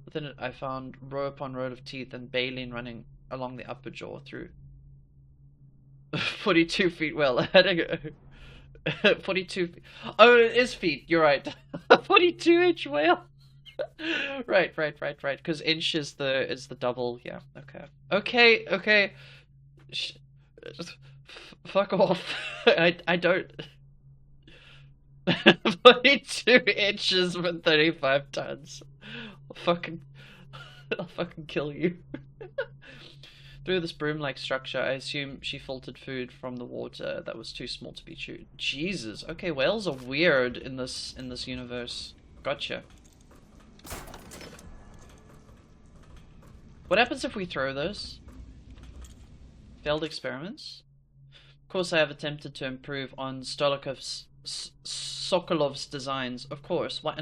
Within it, I found row upon row of teeth and baleen running along the upper jaw through 42 feet. Well, 42 feet. Oh, it is feet. You're right. 42-inch whale. Right. Because inch is the double. Yeah. Okay. Fuck off. I don't. 42 inches for 35 tons. I'll fucking kill you. Through this broom-like structure, I assume she filtered food from the water that was too small to be chewed. Jesus. Okay, whales are weird in this universe. Gotcha. What happens if we throw this? Failed experiments? Of course, I have attempted to improve on Sokolov's designs. Of course. Why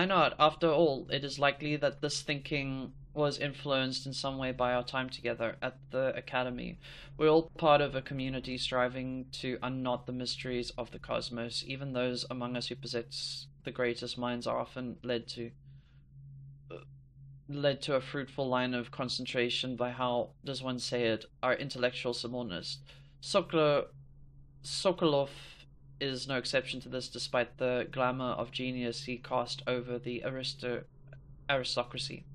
not? After all, it is likely that this thinking was influenced in some way by our time together at the Academy. We're all part of a community striving to unknot the mysteries of the cosmos. Even those among us who possess the greatest minds are often led to a fruitful line of concentration by, how does one say it, our intellectual subordinates. Sokolov is no exception to this, despite the glamour of genius he cast over the aristocracy.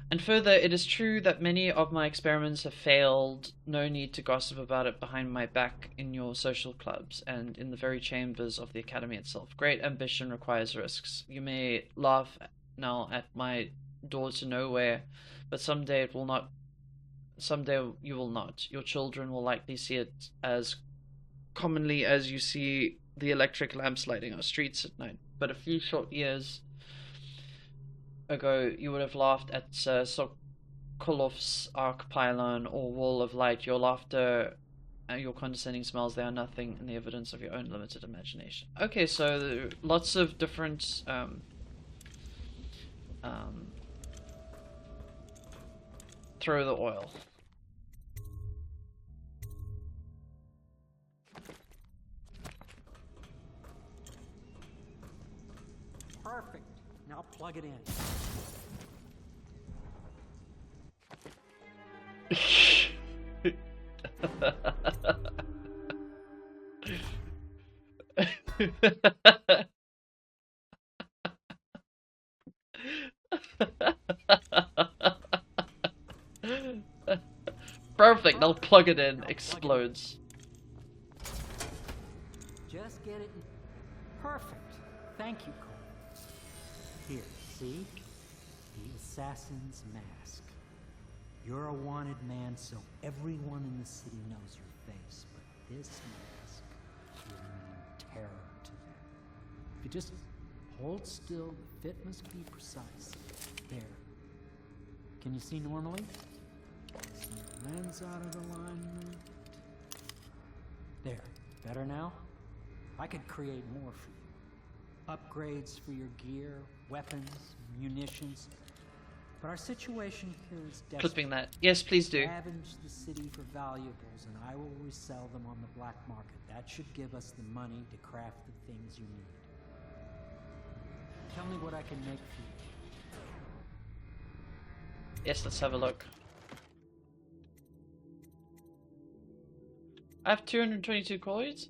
And further, it is true that many of my experiments have failed. No need to gossip about it behind my back in your social clubs and in the very chambers of the Academy itself. Great ambition requires risks. You may laugh now at my door to nowhere, but someday it will not. Someday you will not. Your children will likely see it as commonly as you see the electric lamps lighting our streets at night. But a few short years ago, you would have laughed at Sokolov's arc pylon or wall of light. Your laughter and your condescending smiles, they are nothing in the evidence of your own limited imagination. Okay, so lots of different throw the oil. Perfect. Now plug it in. Perfect, they'll plug it in, explodes. Just get it. Perfect. Thank you, Cole. Here, see? The assassin's mask. You're a wanted man, so everyone in the city knows your face, but this mask will mean terror to them. If you just hold still, the fit must be precise. There. Can you see normally? Some lens out of alignment. There. Better now? I could create more for you. Upgrades for your gear, weapons, munitions. But our situation here is desperate. Clipping that. Yes, please do. Ravage the city for valuables, and I will resell them on the black market. That should give us the money to craft the things you need. Tell me what I can make for you. Yes, let's have a look. I have 222 coins.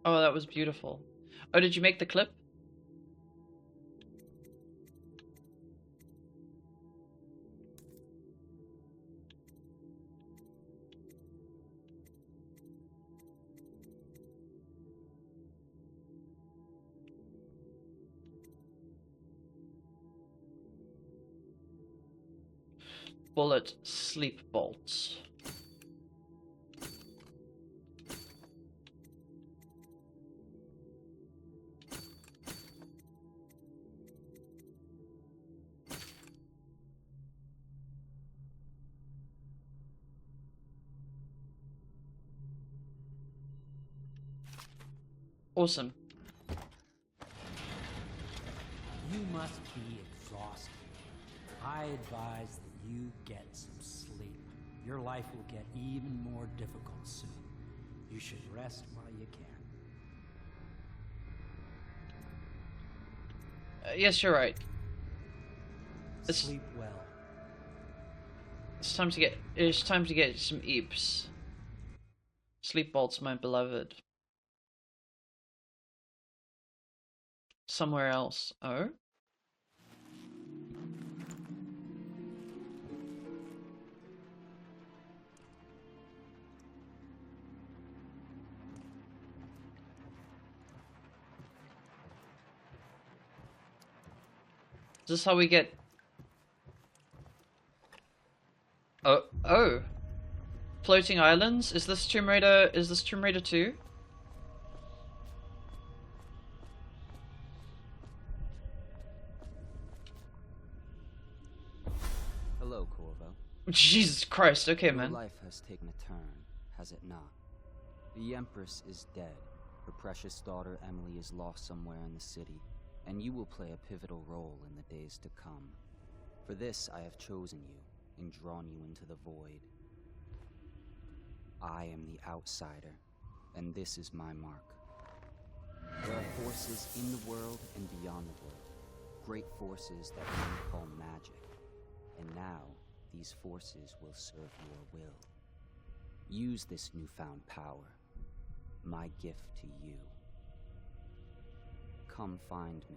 Oh, that was beautiful. Oh, did you make the clip? Bullet sleep bolts. Awesome. You must be exhausted. I advise that you get some sleep. Your life will get even more difficult soon. You should rest while you can. Yes, you're right. Sleep well. It's time to get some eeps. Sleep bolts, my beloved. Somewhere else. Oh? Is this how we get... Oh. Floating islands? Is this Tomb Raider 2? Hello, Corvo. Jesus Christ, okay, man. Your life has taken a turn, has it not? The Empress is dead. Her precious daughter Emily is lost somewhere in the city, and you will play a pivotal role in the days to come. For this, I have chosen you and drawn you into the void. I am the outsider, and this is my mark. There are forces in the world and beyond the world, great forces that men call magic. And now, these forces will serve your will. Use this newfound power, my gift to you. Come find me.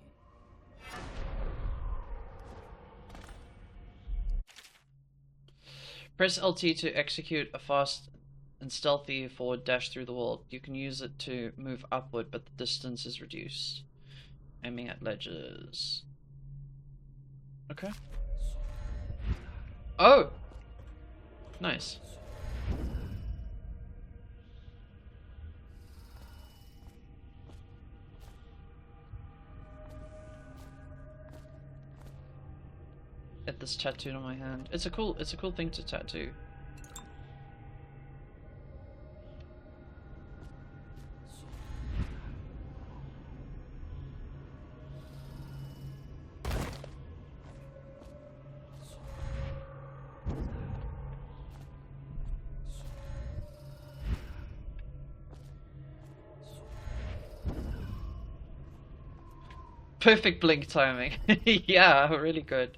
Press LT to execute a fast and stealthy forward dash through the world. You can use it to move upward, but the distance is reduced. Aiming at ledges. Okay. Oh! Nice. get this tattooed on my hand. It's a cool thing to tattoo. Perfect blink timing. Yeah, really good.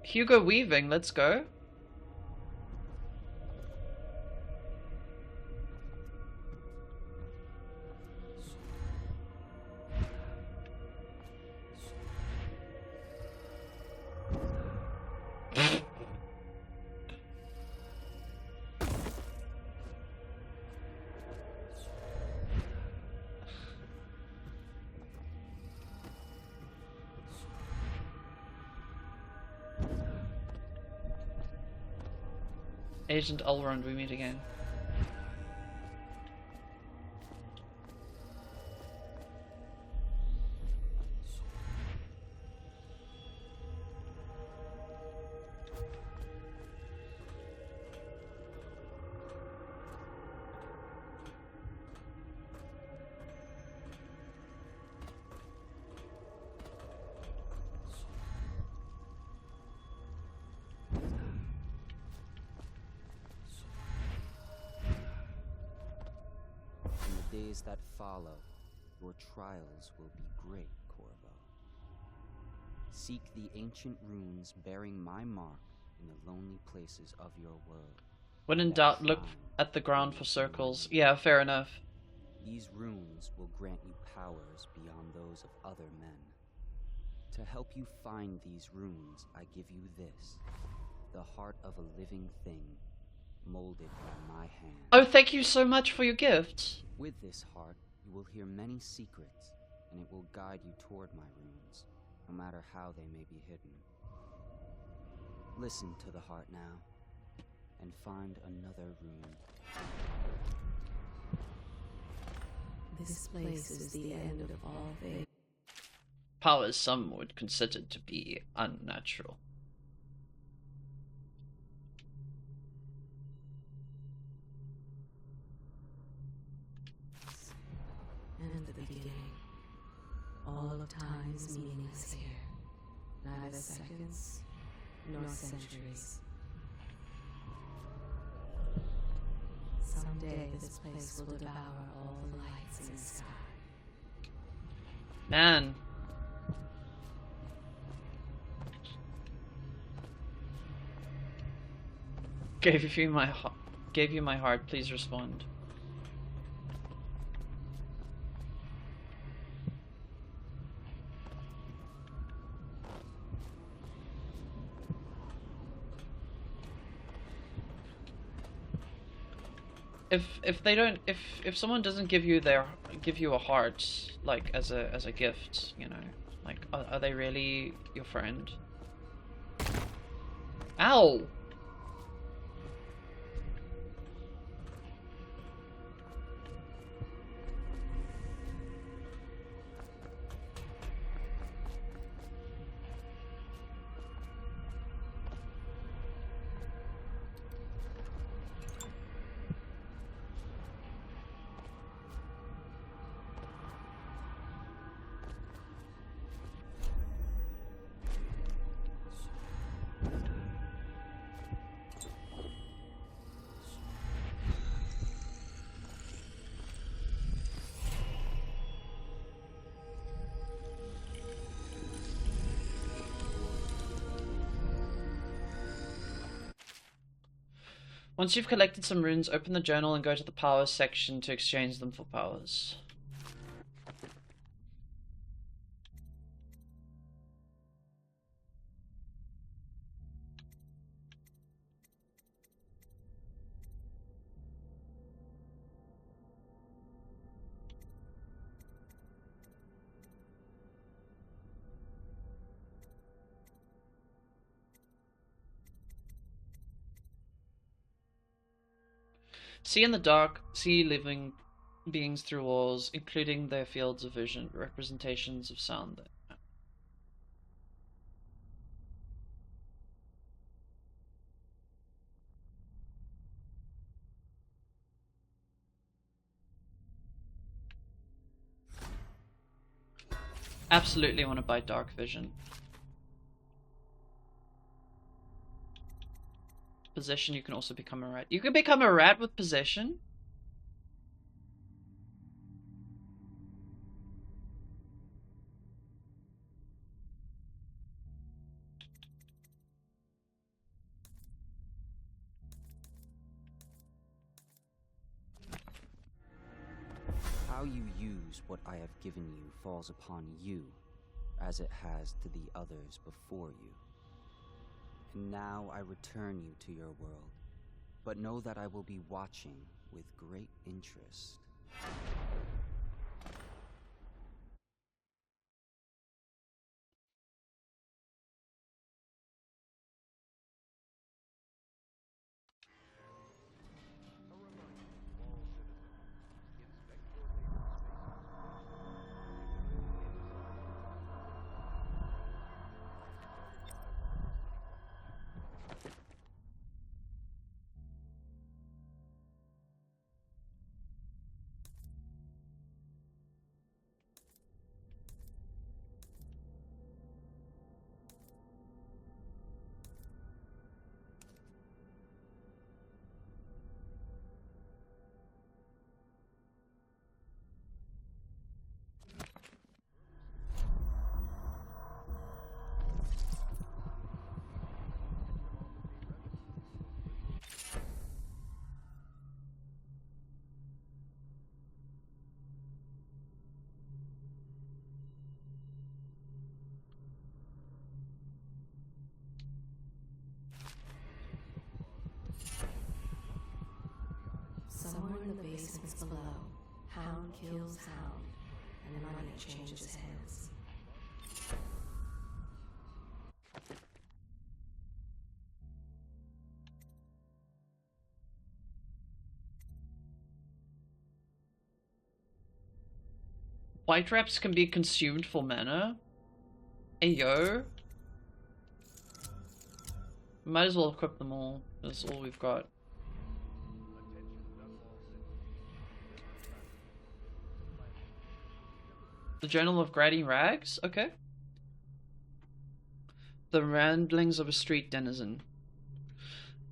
Hugo Weaving, let's go. Agent Elrond, we meet again. Days that follow, your trials will be great, Corvo. Seek the ancient runes bearing my mark in the lonely places of your world. When in doubt, look at the ground for circles. Yeah, fair enough. These runes will grant you powers beyond those of other men. To help you find these runes, I give you this, the heart of a living thing, molded by my hand. Oh, thank you so much for your gift. With this heart, you will hear many secrets, and it will guide you toward my runes, no matter how they may be hidden. Listen to the heart now, and find another rune. This place is the end of all things. Powers some would consider to be unnatural. And the beginning. All of time is meaningless here. Neither seconds nor centuries. Someday this place will devour all the lights in the sky. Man. Gave you my heart, please respond. If someone doesn't give you a heart, like as a gift, you know, like are they really your friend? Ow! Once you've collected some runes, open the journal and go to the powers section to exchange them for powers. See in the dark, see living beings through walls, including their fields of vision, representations of sound. Absolutely want to buy dark vision. Possession, you can also become a rat. You can become a rat with possession? How you use what I have given you falls upon you, as it has to the others before you. And now I return you to your world, but know that I will be watching with great interest. Somewhere in the basements below, hound kills hound, and money changes hands. White wraps can be consumed for mana? Ayo. Might as well equip them all. That's all we've got. The Journal of Grady Rags? Okay. The Ramblings of a Street Denizen.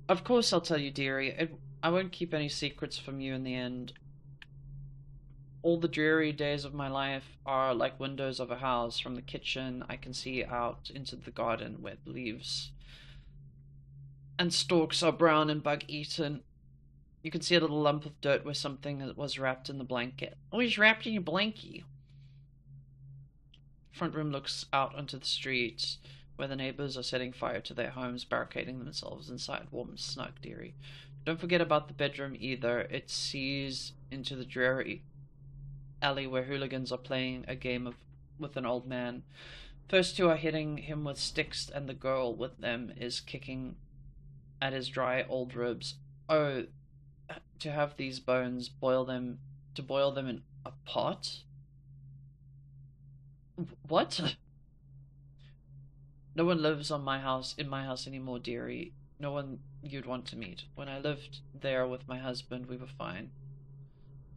Of course I'll tell you, dearie. I won't keep any secrets from you in the end. All the dreary days of my life are like windows of a house. From the kitchen, I can see out into the garden where the leaves and stalks are brown and bug-eaten. You can see a little lump of dirt where something was wrapped in the blanket. Oh, he's wrapped in your blankie. Front room looks out onto the street, where the neighbors are setting fire to their homes, barricading themselves inside warm, snug dairy. Don't forget about the bedroom either. It sees into the dreary alley where hooligans are playing a game with an old man. First two are hitting him with sticks, and the girl with them is kicking at his dry old ribs. Oh, to have these bones, boil them in a pot? What? No one lives in my house anymore, dearie. No one you'd want to meet. When I lived there with my husband, we were fine.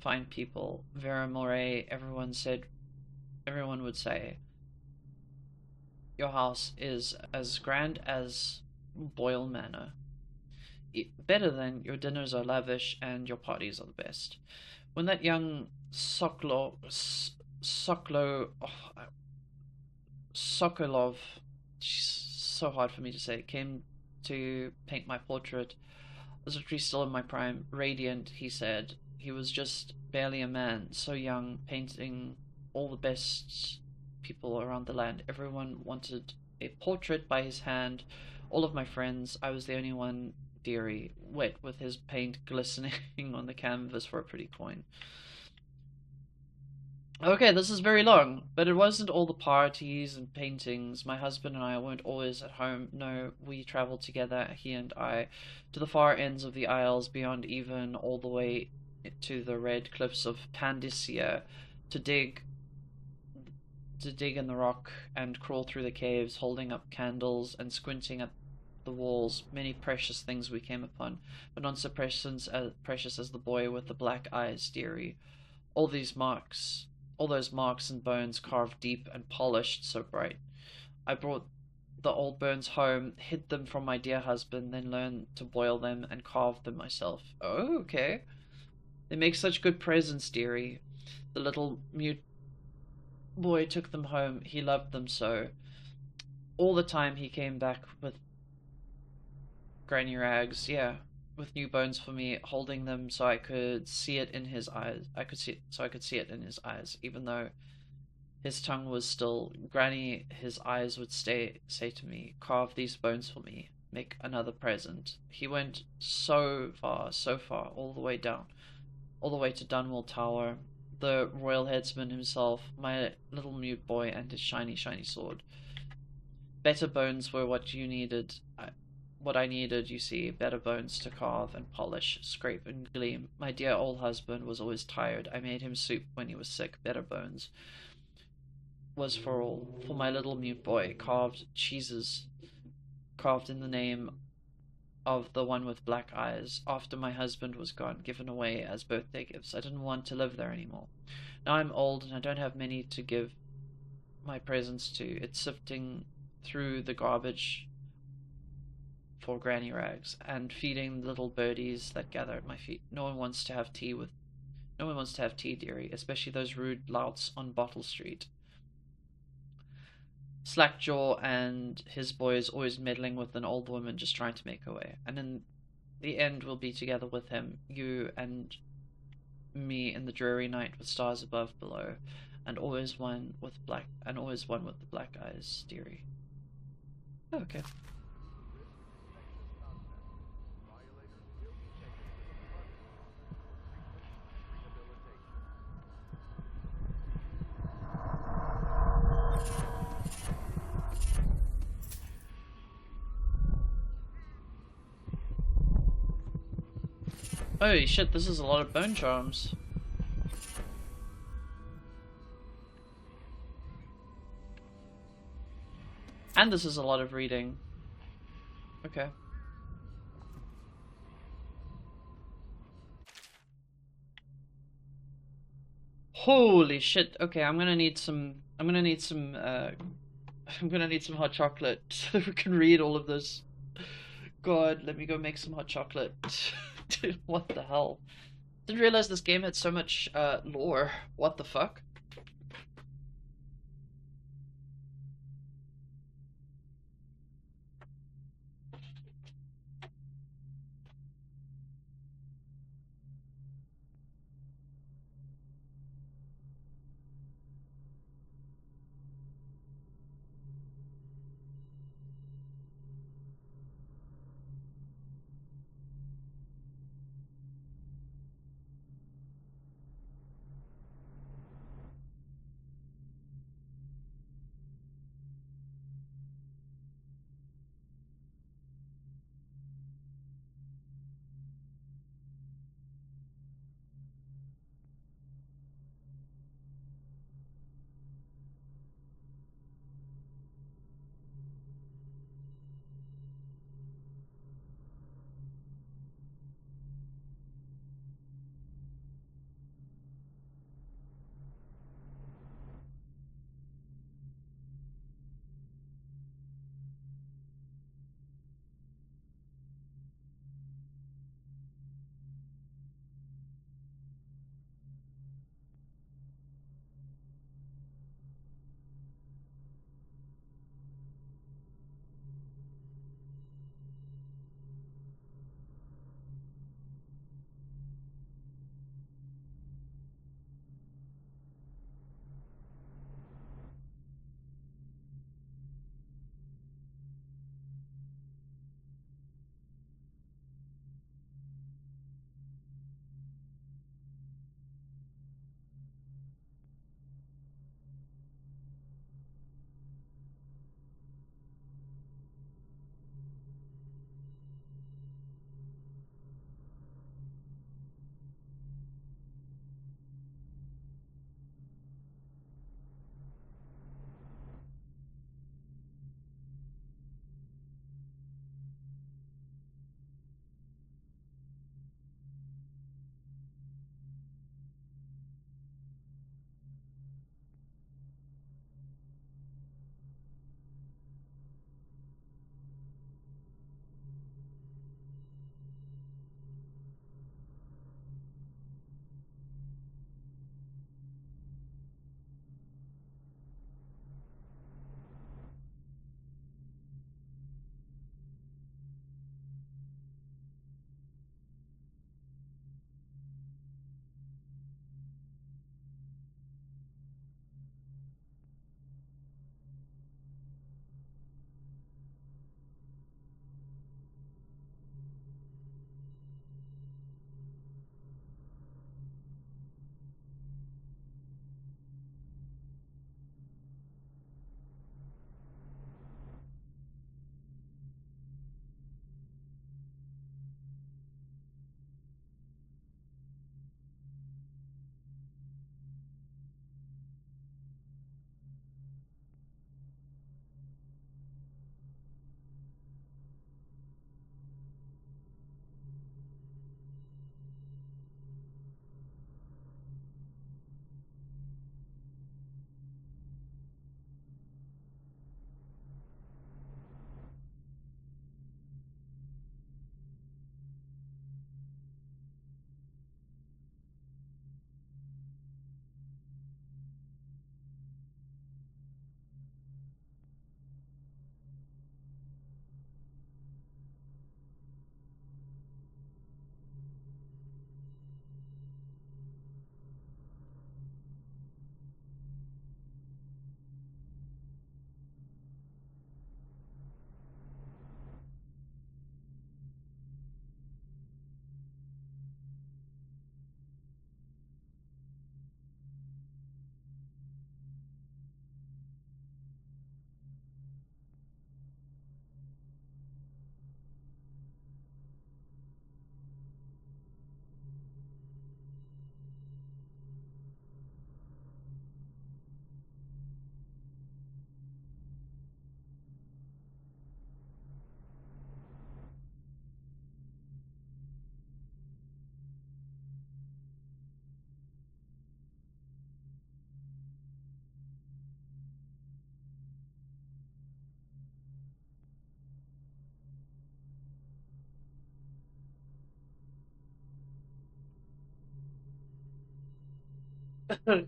Fine people. Vera Moray, everyone would say, your house is as grand as Boyle Manor. Better than your dinners are lavish and your parties are the best. When that young Sokolov, so hard for me to say, came to paint my portrait, I was literally still in my prime. Radiant, he said. He was just barely a man, so young, painting all the best people around the land. Everyone wanted a portrait by his hand. All of my friends, I was the only one, dearie, wet with his paint glistening on the canvas for a pretty coin. Okay, this is very long, but it wasn't all the parties and paintings. My husband and I weren't always at home. No, we traveled together, he and I, to the far ends of the Isles, beyond even, all the way to the red cliffs of Pandysia to dig in the rock and crawl through the caves, holding up candles and squinting at the walls. Many precious things we came upon, but none so precious as the boy with the black eyes, dearie. All those marks and bones carved deep and polished so bright. I brought the old bones home, hid them from my dear husband, then learned to boil them and carve them myself. Oh, okay. They make such good presents, dearie. The little mute boy took them home. He loved them so. All the time he came back with granny rags, yeah, with new bones for me, holding them so I could see it in his eyes. I could see it in his eyes, even though his tongue was still granny. His eyes would say to me, "Carve these bones for me. Make another present." He went so far, all the way down, all the way to Dunwall Tower. The royal headsman himself, my little mute boy, and his shiny, shiny sword. Better bones were what you needed. What I needed, you see, better bones to carve and polish, scrape and gleam. My dear old husband was always tired. I made him soup when he was sick. Better bones was for my little mute boy. Carved cheeses, carved in the name of the one with black eyes. After my husband was gone, given away as birthday gifts. I didn't want to live there anymore. Now I'm old and I don't have many to give my presents to. It's sifting through the garbage for granny rags and feeding the little birdies that gather at my feet. No one wants to have tea, dearie, especially those rude louts on Bottle Street. Slackjaw and his boys always meddling with an old woman just trying to make her way. And in the end we'll be together with him, you and me, in the dreary night with stars above, below, and always one with the black eyes, dearie. Oh, okay. Holy shit, this is a lot of bone charms. And this is a lot of reading. Okay. Holy shit. Okay, I'm gonna need some hot chocolate so we can read all of this. God, let me go make some hot chocolate. Dude, what the hell? Didn't realize this game had so much lore. What the fuck?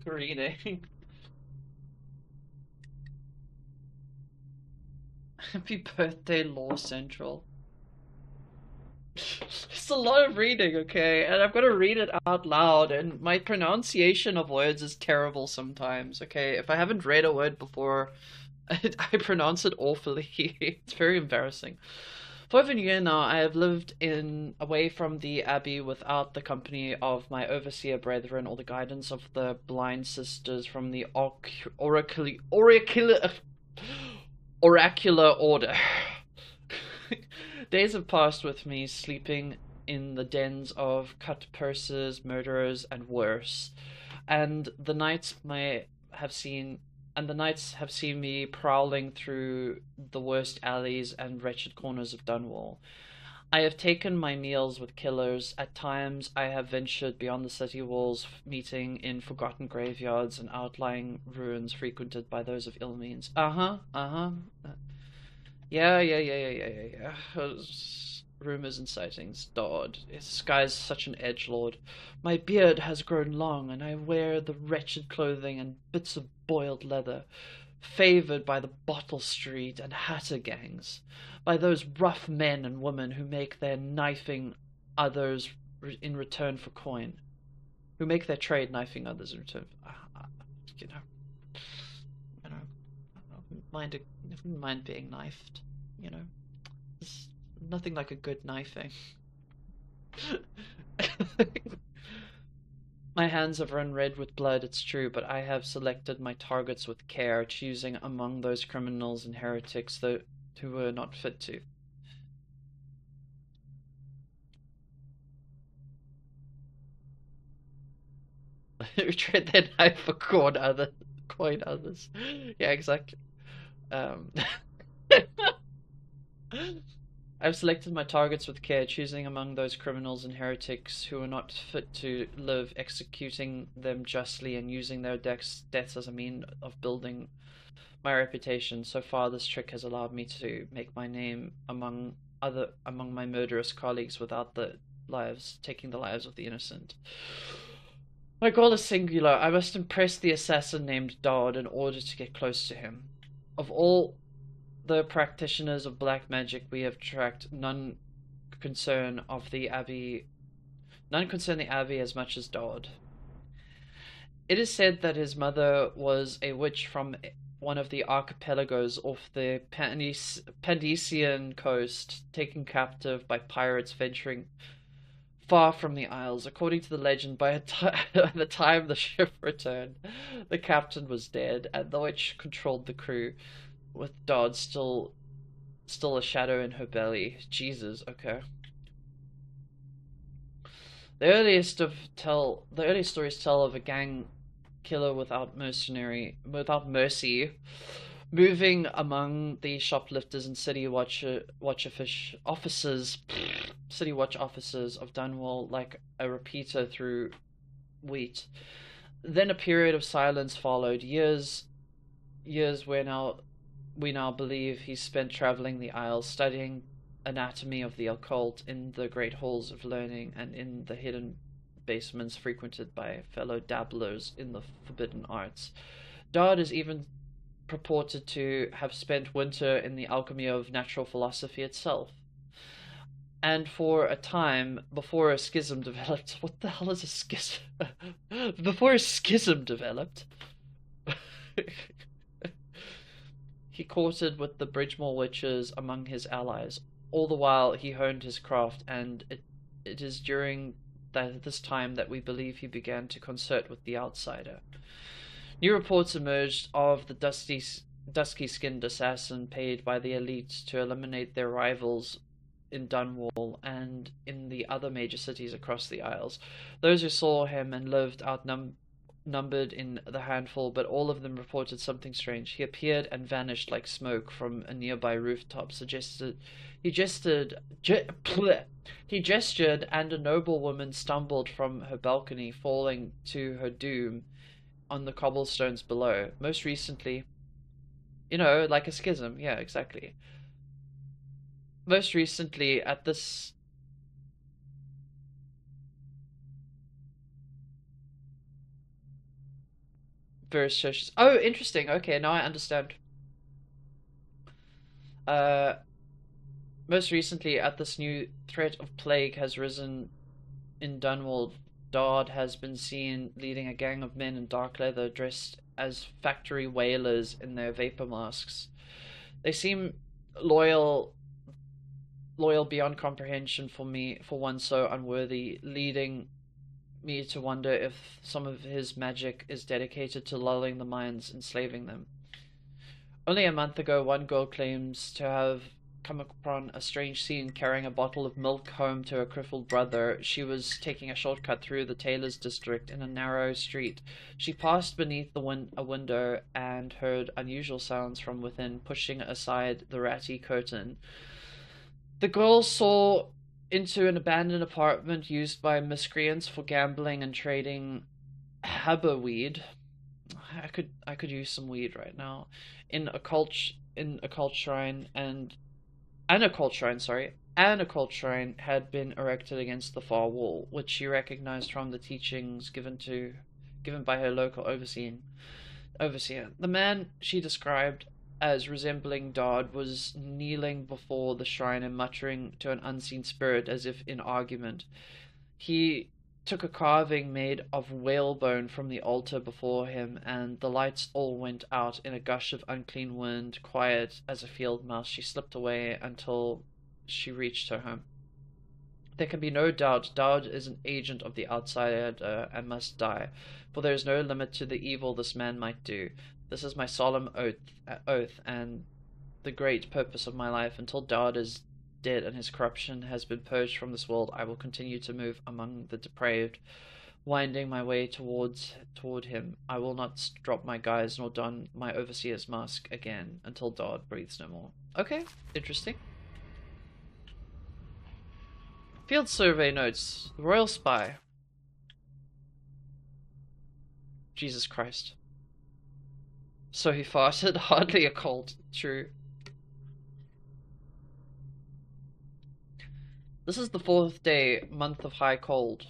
Reading. Happy birthday, Law Central. It's a lot of reading, okay? And I've got to read it out loud, and my pronunciation of words is terrible sometimes, okay? If I haven't read a word before, I pronounce it awfully. It's very embarrassing. For over a year now, I have lived away from the abbey without the company of my overseer brethren or the guidance of the blind sisters from the oracular order. Days have passed with me sleeping in the dens of cut purses, murderers, and worse, and the nights have seen me prowling through the worst alleys and wretched corners of Dunwall. I have taken my meals with killers. At times I have ventured beyond the city walls, meeting in forgotten graveyards and outlying ruins frequented by those of ill means. Yeah. Rumors and sightings. Dodd. This guy's such an edgelord. My beard has grown long, and I wear the wretched clothing and bits of boiled leather, favoured by the Bottle Street and Hatter gangs, by those rough men and women who make their knifing others in return for coin, who make their trade knifing others in return for, I don't mind being knifed, There's nothing like a good knifing. My hands have run red with blood, it's true, but I have selected my targets with care, choosing among those criminals and heretics who were not fit to. Trade their knife for coin others. Yeah, exactly. I've selected my targets with care, choosing among those criminals and heretics who are not fit to live, executing them justly, and using their deaths as a mean of building my reputation. So far, this trick has allowed me to make my name among my murderous colleagues without taking the lives of the innocent. My goal is singular. I must impress the assassin named Dodd in order to get close to him. Of all the practitioners of black magic we have tracked, none concern the abbey as much as Dodd. It is said that his mother was a witch from one of the archipelagos off the Pandesian coast, taken captive by pirates venturing far from the Isles. According to the legend, by the time the ship returned, the captain was dead, and the witch controlled the crew, with Dodd still a shadow in her belly. Jesus, okay. The earliest stories tell of a gang killer without mercy, moving among the shoplifters and city watch officers of Dunwall like a repeater through wheat. Then a period of silence followed. Years we now believe he spent traveling the Isles, studying anatomy of the occult in the great halls of learning and in the hidden basements frequented by fellow dabblers in the forbidden arts. Dodd is even purported to have spent winter in the alchemy of natural philosophy itself. And for a time, before a schism developed... What the hell is a schism? Before a schism developed... He courted with the Bridgemore witches among his allies. All the while he honed his craft, and it is during this time that we believe he began to concert with the outsider. New reports emerged of the dusky-skinned assassin paid by the elites to eliminate their rivals in Dunwall and in the other major cities across the Isles. Those who saw him and lived outnumbered in the handful, but all of them reported something strange. He appeared and vanished like smoke from a nearby rooftop. He gestured, and a noble woman stumbled from her balcony, falling to her doom on the cobblestones below. Most recently, like a schism. Yeah, exactly. Most recently, at this... various churches. Oh, interesting. Okay, now I understand. Most recently, at this new threat of plague has risen in Dunwall, Dodd has been seen leading a gang of men in dark leather dressed as factory whalers in their vapor masks. They seem loyal beyond comprehension for one so unworthy, leading me to wonder if some of his magic is dedicated to lulling the minds, enslaving them. Only a month ago, one girl claims to have come upon a strange scene carrying a bottle of milk home to her crippled brother. She was taking a shortcut through the tailor's district in a narrow street. She passed beneath a window and heard unusual sounds from within, pushing aside the ratty curtain. The girl saw into an abandoned apartment used by miscreants for gambling and trading habberweed. I could use some weed right now. An occult shrine had been erected against the far wall, which she recognized from the teachings given by her local overseer. The man she described as resembling Dodd was kneeling before the shrine and muttering to an unseen spirit as if in argument. He took a carving made of whalebone from the altar before him, and the lights all went out in a gush of unclean wind. Quiet as a field mouse, she slipped away until she reached her home. There can be no doubt Dowd is an agent of the outsider and must die, for there is no limit to the evil this man might do. This is my solemn oath and the great purpose of my life. Until Dowd is dead and his corruption has been purged from this world, I will continue to move among the depraved, winding my way toward him. I will not drop my guise nor don my overseer's mask again until Dowd breathes no more. Okay, interesting. Field survey notes. The Royal Spy. Jesus Christ. So he farted? Hardly a cold. True. This is the 4th day, month of high cold.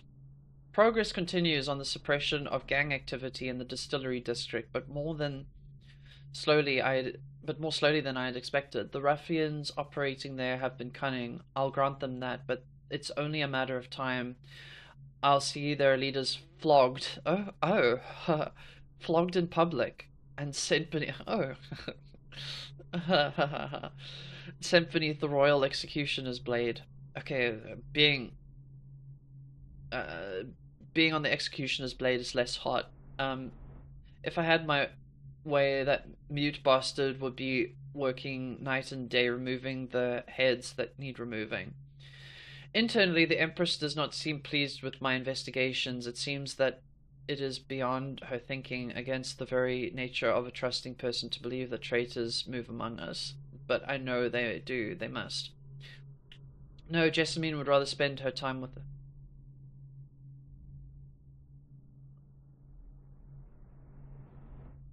Progress continues on the suppression of gang activity in the distillery district, but more slowly than I had expected. The ruffians operating there have been cunning. I'll grant them that, but it's only a matter of time. I'll see their leaders flogged. Flogged in public and sent beneath. Sent beneath the royal executioner's blade. Okay, being on the executioner's blade is less hot. If I had my way, that mute bastard would be working night and day removing the heads that need removing. Internally, the Empress does not seem pleased with my investigations. It seems that it is beyond her thinking, against the very nature of a trusting person, to believe that traitors move among us. But I know they do. They must. No, Jessamine would rather spend her time with her.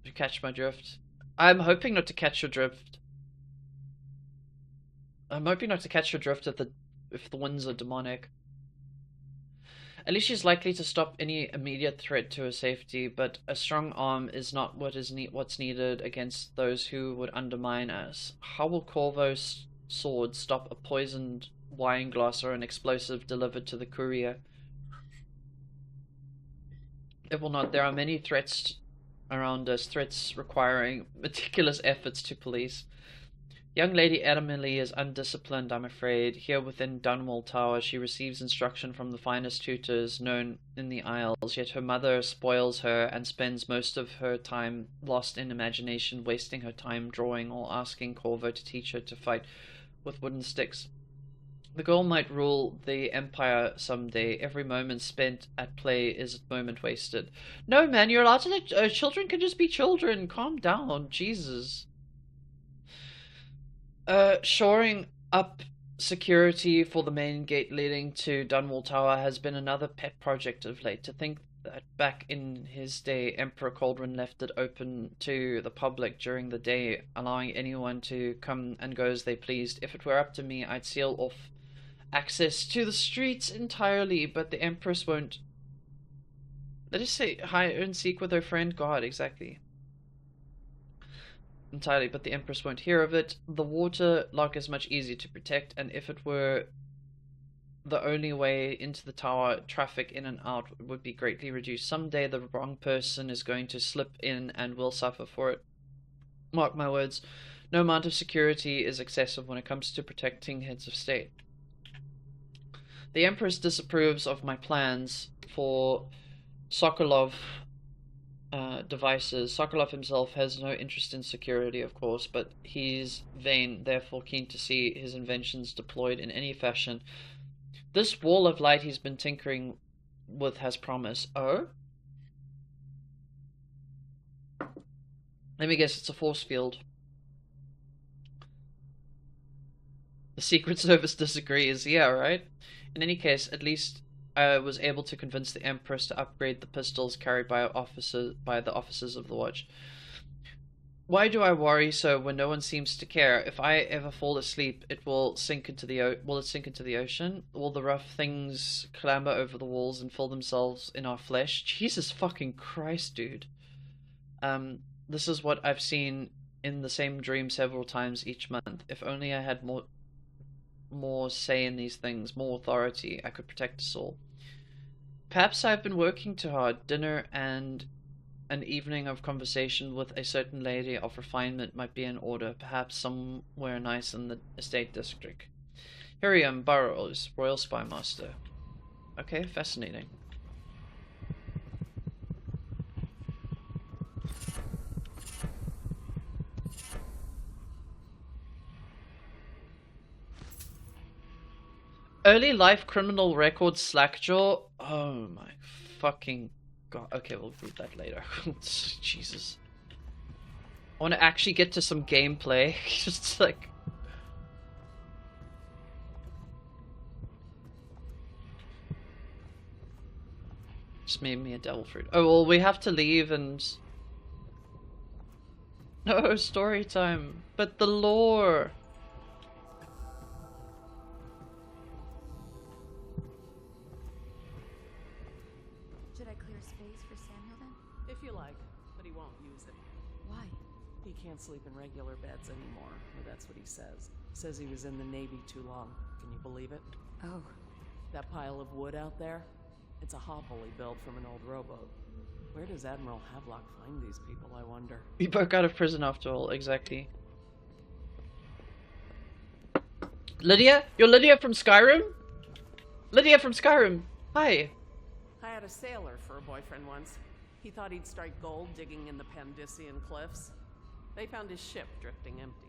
Did you catch my drift? I'm hoping not to catch your drift. I'm hoping not to catch your drift if the winds are demonic. At least she's likely to stop any immediate threat to her safety, but a strong arm is not what's needed against those who would undermine us. How will Corvo's sword stop a poisoned wine glass or an explosive delivered to the courier? It will not. There are many threats around us, threats requiring meticulous efforts to police. Young Lady Emily is undisciplined, I'm afraid. Here within Dunwall Tower, she receives instruction from the finest tutors known in the Isles, yet her mother spoils her and spends most of her time lost in imagination, wasting her time drawing or asking Corvo to teach her to fight with wooden sticks. The girl might rule the Empire someday. Every moment spent at play is a moment wasted. No, man, you're allowed to let... children can just be children. Calm down. Jesus. Shoring up security for the main gate leading to Dunwall Tower has been another pet project of late. To think that back in his day, Emperor Cauldron left it open to the public during the day, allowing anyone to come and go as they pleased. If it were up to me, I'd seal off access to the streets entirely, but the Empress won't They just say hide and seek with her friend God, exactly. Entirely, but the Empress won't hear of it. The water lock is much easier to protect, and if it were the only way into the tower, traffic in and out would be greatly reduced. Someday the wrong person is going to slip in and will suffer for it. Mark my words, no amount of security is excessive when it comes to protecting heads of state. The Empress disapproves of my plans for Sokolov devices. Sokolov himself has no interest in security, of course, but he's vain, therefore keen to see his inventions deployed in any fashion. This wall of light he's been tinkering with has promise. Oh? Let me guess, it's a force field. The Secret Service disagrees. Yeah, right? In any case, at least I was able to convince the Empress to upgrade the pistols carried by the officers of the Watch. Why do I worry so when no one seems to care? If I ever fall asleep, it will sink into the will it sink into the ocean? Will the rough things clamber over the walls and fill themselves in our flesh? Jesus fucking Christ, dude. This is what I've seen in the same dream several times each month. If only I had more say in these things, more authority, I could protect us all. Perhaps I've been working too hard. Dinner and an evening of conversation with a certain lady of refinement might be in order, perhaps somewhere nice in the estate district. Hiriam Burrows, Royal Spy Master. Okay, fascinating. Early life criminal record Slackjaw. Oh my fucking god. Okay, we'll read that later. Jesus. I want to actually get to some gameplay. Just like... Just made me a devil fruit. Oh, well, we have to leave and... No, story time. But the lore... Should I clear space for Samuel then? If you like, but he won't use it. Why? He can't sleep in regular beds anymore, or that's what he says. Says he was in the Navy too long. Can you believe it? Oh. That pile of wood out there? It's a hovel he built from an old rowboat. Where does Admiral Havelock find these people, I wonder? We broke out of prison after all, exactly. Lydia? You're Lydia from Skyrim? Lydia from Skyrim! Hi! I had a sailor for a boyfriend once. He thought he'd strike gold digging in the Pandician cliffs. They found his ship drifting empty.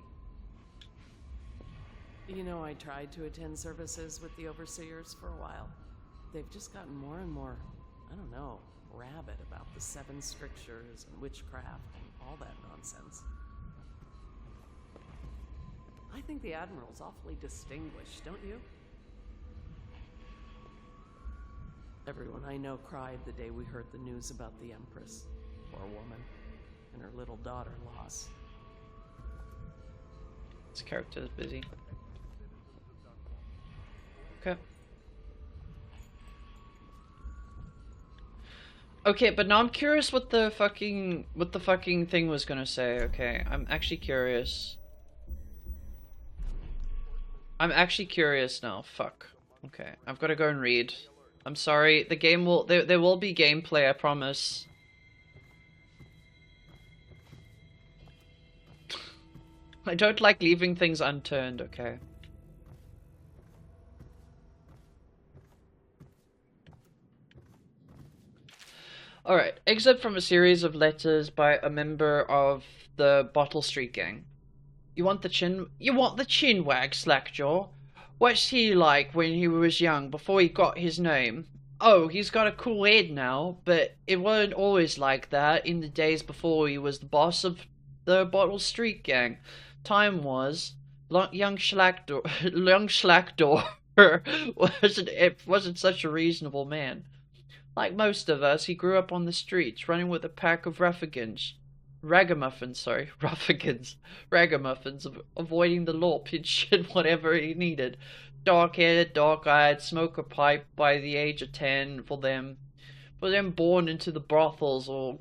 You know, I tried to attend services with the overseers for a while. They've just gotten more and more, I don't know, rabid about the 7 strictures and witchcraft and all that nonsense. I think the Admiral's awfully distinguished, don't you? Everyone I know cried the day we heard the news about the Empress. Poor woman. And her little daughter lost. This character is busy. Okay. Okay, but now I'm curious what the fucking thing was gonna say. Okay, I'm actually curious. I'm actually curious now. Fuck. Okay, I've got to go and read. I'm sorry. The game will there will be gameplay, I promise. I don't like leaving things unturned, okay? Alright, excerpt from a series of letters by a member of the Bottle Street Gang. You want the chin wag, Slackjaw? What's he like when he was young, before he got his name? Oh, he's got a cool head now, but it wasn't always like that in the days before he was the boss of the Bottle Street Gang. Time was, young Slackjaw wasn't such a reasonable man. Like most of us, he grew up on the streets, running with a pack of ragamuffins, avoiding the law, pinch and whatever he needed. Dark-headed, dark-eyed, smoke a pipe by the age of 10 for them. for them born into the brothels or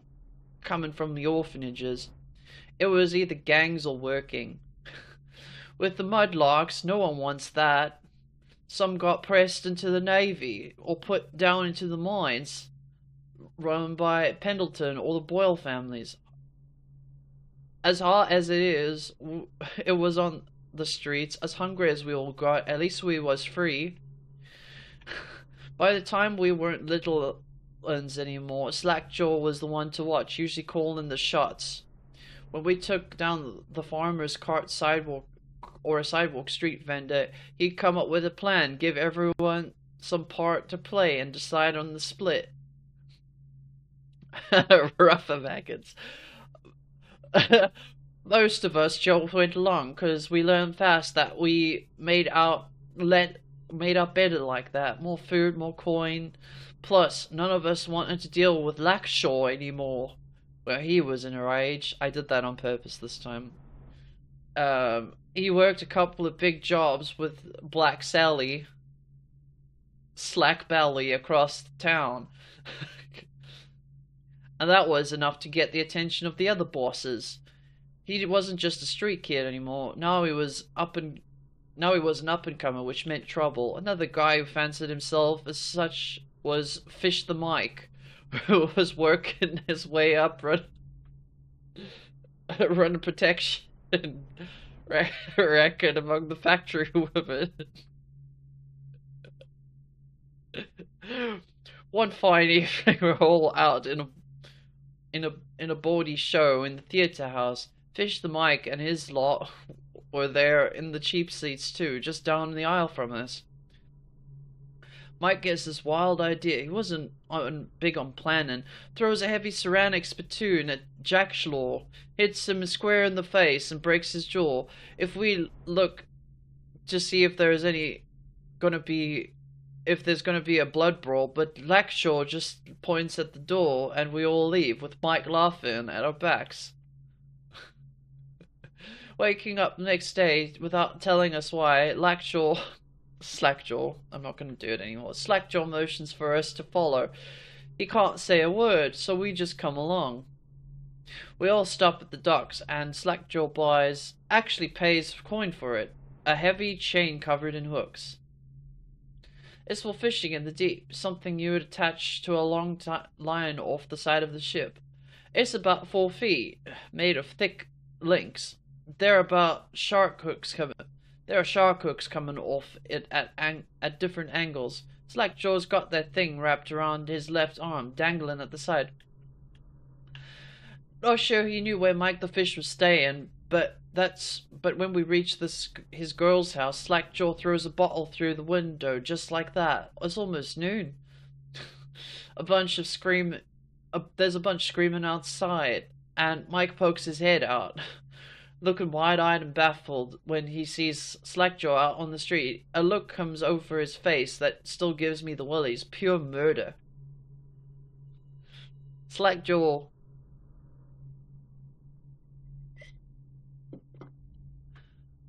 coming from the orphanages. It was either gangs or working. With the mudlarks, no one wants that. Some got pressed into the Navy or put down into the mines run by Pendleton or the Boyle families. As hard as it is, it was on the streets, as hungry as we all got, at least we was free. By the time we weren't little uns anymore, Slackjaw was the one to watch, usually calling the shots. When we took down the farmer's cart sidewalk or a sidewalk street vendor, he'd come up with a plan, give everyone some part to play, and decide on the split. Rougher maggots. Most of us just went along, because we learned fast that we made out better like that. More food, more coin. Plus, none of us wanted to deal with Lackshaw anymore. Well, he was in a rage. I did that on purpose this time. He worked a couple of big jobs with Black Sally, Slack Belly, across the town. And that was enough to get the attention of the other bosses. He wasn't just a street kid anymore. Now he was an up-and-comer, which meant trouble. Another guy who fancied himself as such was Fish the Mike, who was working his way up, run protection record among the factory women. One fine evening, we were all out in a bawdy show in the theatre house. Fish the Mike and his lot were there in the cheap seats too, just down the aisle from us. Mike gets this wild idea. He wasn't big on planning. Throws a heavy ceramic spittoon at Jack Schlaw, hits him square in the face, and breaks his jaw. If we look to see if there's gonna be a blood brawl, but Lackshaw just points at the door, and we all leave, with Mike laughing at our backs. Waking up the next day without telling us why, Slackjaw, I'm not going to do it anymore. Slackjaw motions for us to follow. He can't say a word, so we just come along. We all stop at the docks, and Slackjaw pays coin for it. A heavy chain covered in hooks. It's for fishing in the deep, something you would attach to a long line off the side of the ship. It's about 4 feet, made of thick links. There are shark hooks coming off it at different angles. Slackjaw's got that thing wrapped around his left arm, dangling at the side. Not sure he knew where Mike the Fish was staying, but when we reach his girl's house, Slackjaw throws a bottle through the window just like that. It's almost noon. There's a bunch screaming outside, and Mike pokes his head out, looking wide-eyed and baffled when he sees Slackjaw out on the street. A look comes over his face that still gives me the willies. Pure murder. Slackjaw.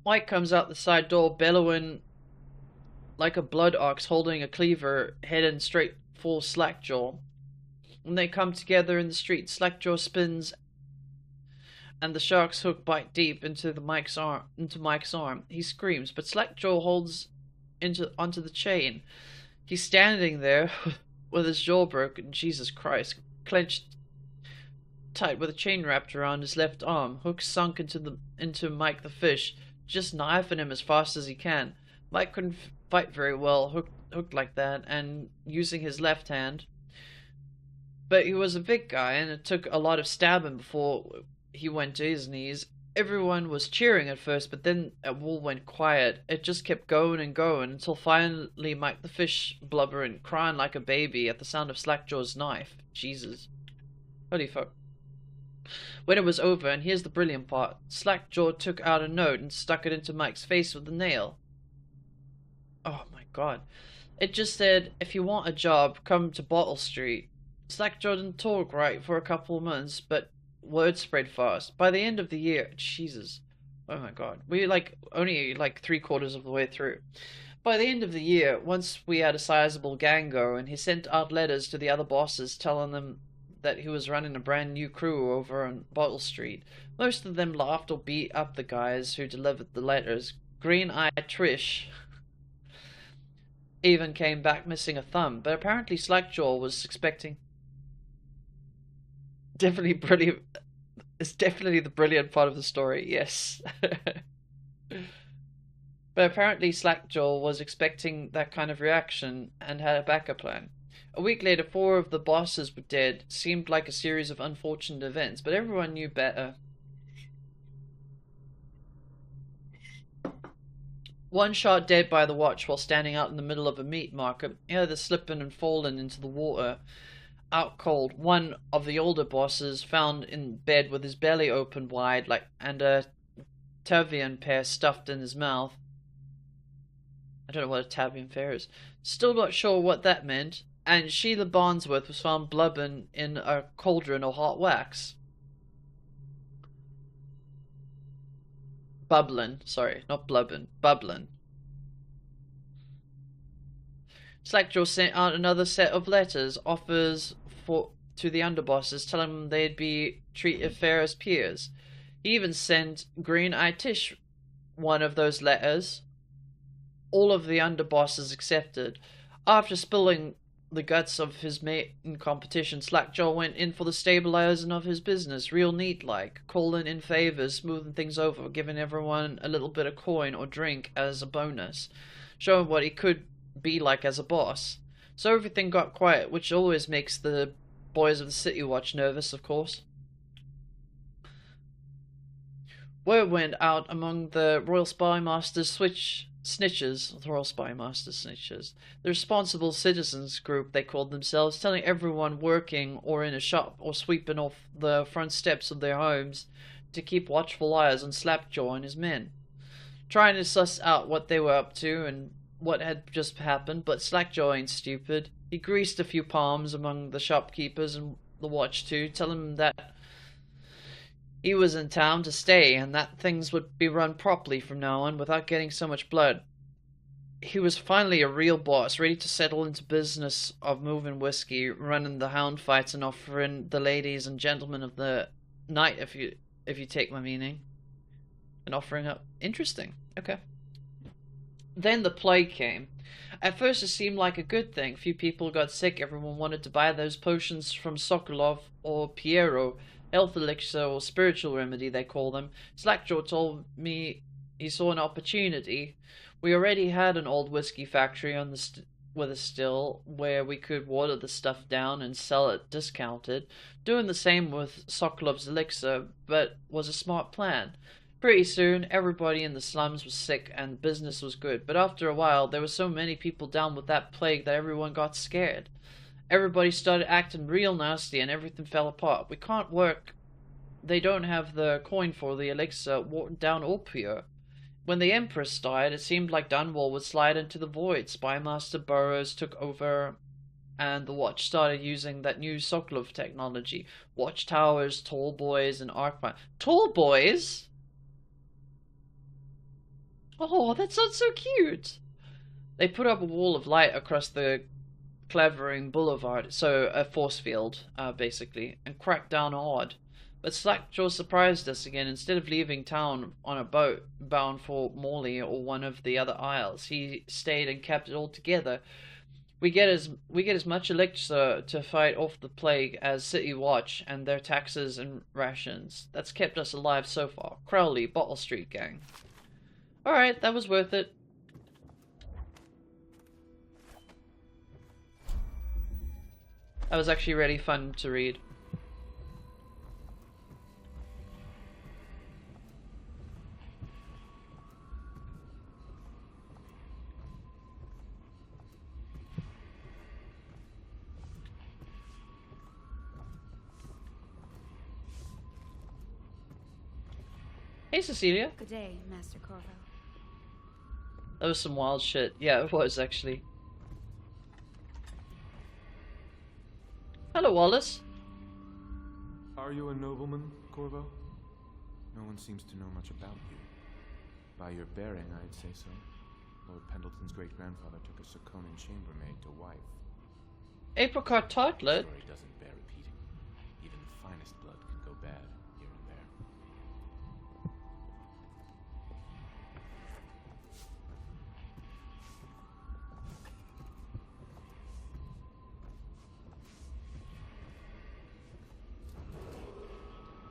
Mike comes out the side door, bellowing like a blood ox holding a cleaver, heading straight for Slackjaw. When they come together in the street, Slackjaw spins, and the shark's hook bite deep into Mike's arm. He screams, but Slackjaw holds onto the chain. He's standing there with his jaw broken, Jesus Christ, clenched tight with a chain wrapped around his left arm, hook sunk into Mike the Fish, just knifing him as fast as he can. Mike couldn't fight very well, hooked like that, and using his left hand. But he was a big guy, and it took a lot of stabbing before he went to his knees. Everyone was cheering at first, but then it all went quiet. It just kept going and going until finally Mike the Fish blubbering, crying like a baby at the sound of Slackjaw's knife. Jesus. Holy fuck. When it was over, and here's the brilliant part, Slackjaw took out a note and stuck it into Mike's face with a nail. Oh my god. It just said, if you want a job, come to Bottle Street. Slackjaw didn't talk right for a couple of months, but word spread fast. By the end of the year, Jesus, oh my god, we only 3/4 of the way through. By the end of the year, once we had a sizable gang going, he sent out letters to the other bosses telling them that he was running a brand new crew over on Bottle Street. Most of them laughed or beat up the guys who delivered the letters. Green-eyed Trish even came back missing a thumb, but apparently Slackjaw was expecting... Definitely brilliant. It's definitely the brilliant part of the story, yes. But apparently Slackjaw was expecting that kind of reaction and had a backup plan. A week later, 4 of the bosses were dead. Seemed like a series of unfortunate events, but everyone knew better. One shot dead by the watch while standing out in the middle of a meat market. The other slipping and falling into the water, out cold. One of the older bosses found in bed with his belly open wide, and a Tavian pear stuffed in his mouth. I don't know what a Tavian pear is. Still not sure what that meant. And Sheila Barnsworth was found blubbing in a cauldron of hot wax. Bubbling, sorry, not blubbing, bubbling. Slackjaw sent out another set of letters, offers to the underbosses, telling them they'd be treated fair as peers. He even sent Green-eyed Tish one of those letters. All of the underbosses accepted. After spilling the guts of his mate in competition, Slackjaw went in for the stabilizing of his business, real neat-like, calling in favors, smoothing things over, giving everyone a little bit of coin or drink as a bonus, showing what he could be like as a boss. So everything got quiet, which always makes the boys of the City Watch nervous, of course. Word went out among the Royal Spymasters Snitches, the Royal Spymasters Snitches, the responsible citizens group they called themselves, telling everyone working or in a shop or sweeping off the front steps of their homes to keep watchful eyes on Slackjaw and his men, trying to suss out what they were up to and what had just happened. But Slackjaw ain't stupid. He greased a few palms among the shopkeepers and the watch too, telling them that he was in town to stay and that things would be run properly from now on without getting so much blood. He was finally a real boss, ready to settle into business of moving whiskey, running the hound fights and offering the ladies and gentlemen of the night, if you take my meaning. And offering up. Interesting. Okay. Then the plague came. At first it seemed like a good thing. Few people got sick. Everyone wanted to buy those potions from Sokolov or Piero. Health elixir or spiritual remedy they call them. Slackjaw told me he saw an opportunity. We already had an old whiskey factory on the with a still where we could water the stuff down and sell it discounted. Doing the same with Sokolov's elixir, but was a smart plan. Pretty soon everybody in the slums was sick and the business was good, but after a while there were so many people down with that plague that everyone got scared. Everybody started acting real nasty and everything fell apart. We can't work. They don't have the coin for the elixir watered down or pure. When the Empress died, it seemed like Dunwall would slide into the void. Spymaster Burroughs took over and the watch started using that new Sokolov technology. Watchtowers, tall boys, and arc... Tall boys? Oh, that sounds so cute! They put up a wall of light across the Clavering Boulevard, so a force field, basically, and cracked down hard. But Slackjaw surprised us again. Instead of leaving town on a boat bound for Morley or one of the other isles, he stayed and kept it all together. We get as much elixir to fight off the plague as City Watch and their taxes and rations. That's kept us alive so far. Crowley, Bottle Street gang. Alright, that was worth it. That was actually really fun to read. Hey, Cecilia. Good day, Master Corvo. That was some wild shit. Yeah, it was actually. Hello, Wallace. Are you a nobleman, Corvo? No one seems to know much about you. By your bearing, I'd say so. Lord Pendleton's great-grandfather took a Serkonan chambermaid to wife. Apricot tartlet? The story doesn't bear repeating. Even the finest blood can go bad here and there.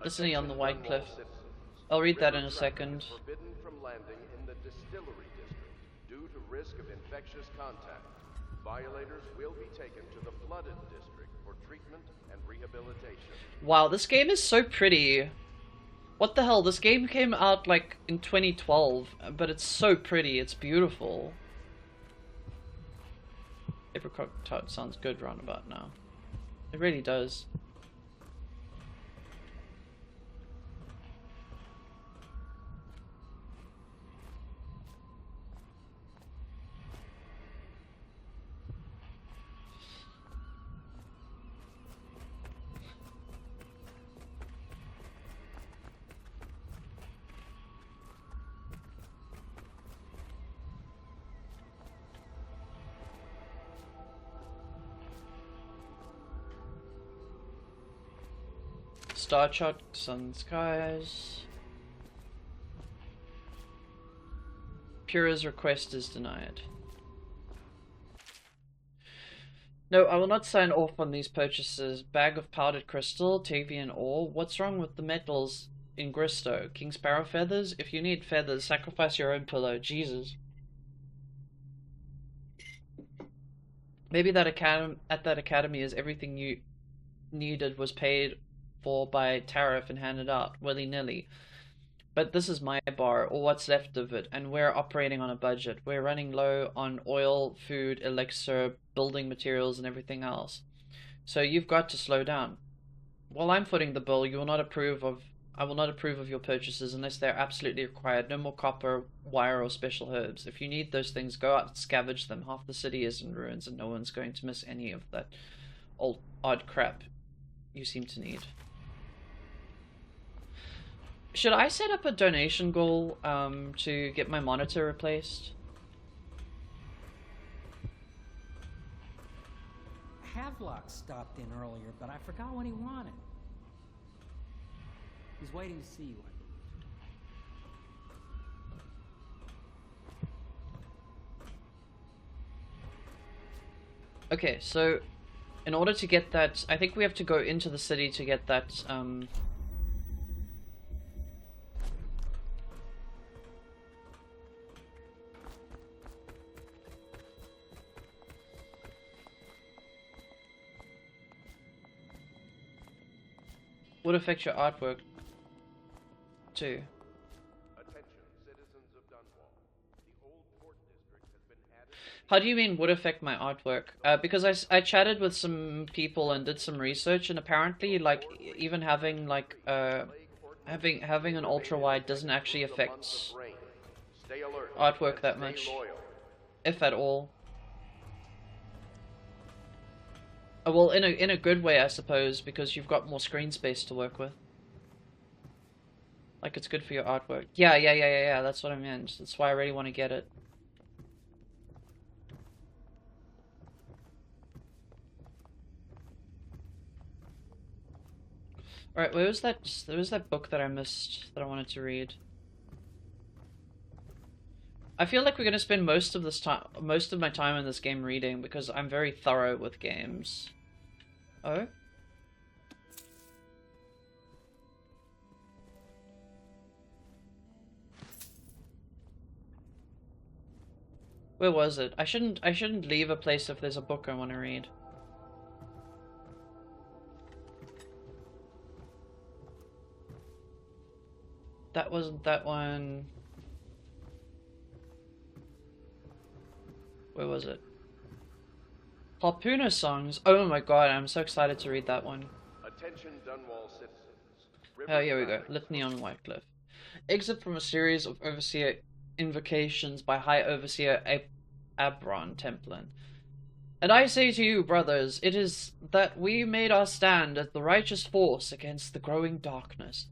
Listening on the White Cliff. I'll read that in a second. Forbidden from landing in the distillery district due to risk of infectious contact. Violators will be taken to the flooded district for treatment and rehabilitation. Wow, this game is so pretty. What the hell? This game came out like in 2012, but it's so pretty. It's beautiful. Apricot tart sounds good roundabout now. It really does. Star Shot, Sun Skies. Pura's request is denied. No, I will not sign off on these purchases. Bag of powdered crystal, Tavian ore. What's wrong with the metals in Gristo? King Sparrow feathers? If you need feathers, sacrifice your own pillow. Jesus. Maybe that at that academy is everything you needed was paid for by tariff and handed out willy-nilly. But this is my bar, or what's left of it, and we're operating on a budget. We're running low on oil, food, elixir, building materials, and everything else. So you've got to slow down. While I'm footing the bill, I will not approve of your purchases unless they're absolutely required. No more copper, wire, or special herbs. If you need those things, go out and scavenge them. Half the city is in ruins, and no one's going to miss any of that odd crap you seem to need. Should I set up a donation goal to get my monitor replaced? Havelock stopped in earlier, but I forgot what he wanted. He's waiting to see you, I believe. Okay, so in order to get that, I think we have to go into the city to get that, would affect your artwork too. How do you mean would affect my artwork? Because I chatted with some people and did some research, and apparently, like, even having like having an ultra wide doesn't actually affect artwork that much, if at all. Well, in a good way, I suppose, because you've got more screen space to work with. Like, it's good for your artwork. Yeah, that's what I meant. That's why I really want to get it. Alright, where was that book that I missed that I wanted to read? I feel like we're gonna spend most of my time in this game reading, because I'm very thorough with games. Oh? Where was it? I shouldn't leave a place if there's a book I want to read. That wasn't that one. Where was it? Harpooner songs. Oh my god, I'm so excited to read that one. Attention Dunwall citizens. Oh, here we go. Litany on Whitecliff. Exit from a series of Overseer invocations by High Overseer Abron Templin. And I say to you, brothers, it is that we made our stand as the righteous force against the growing darkness.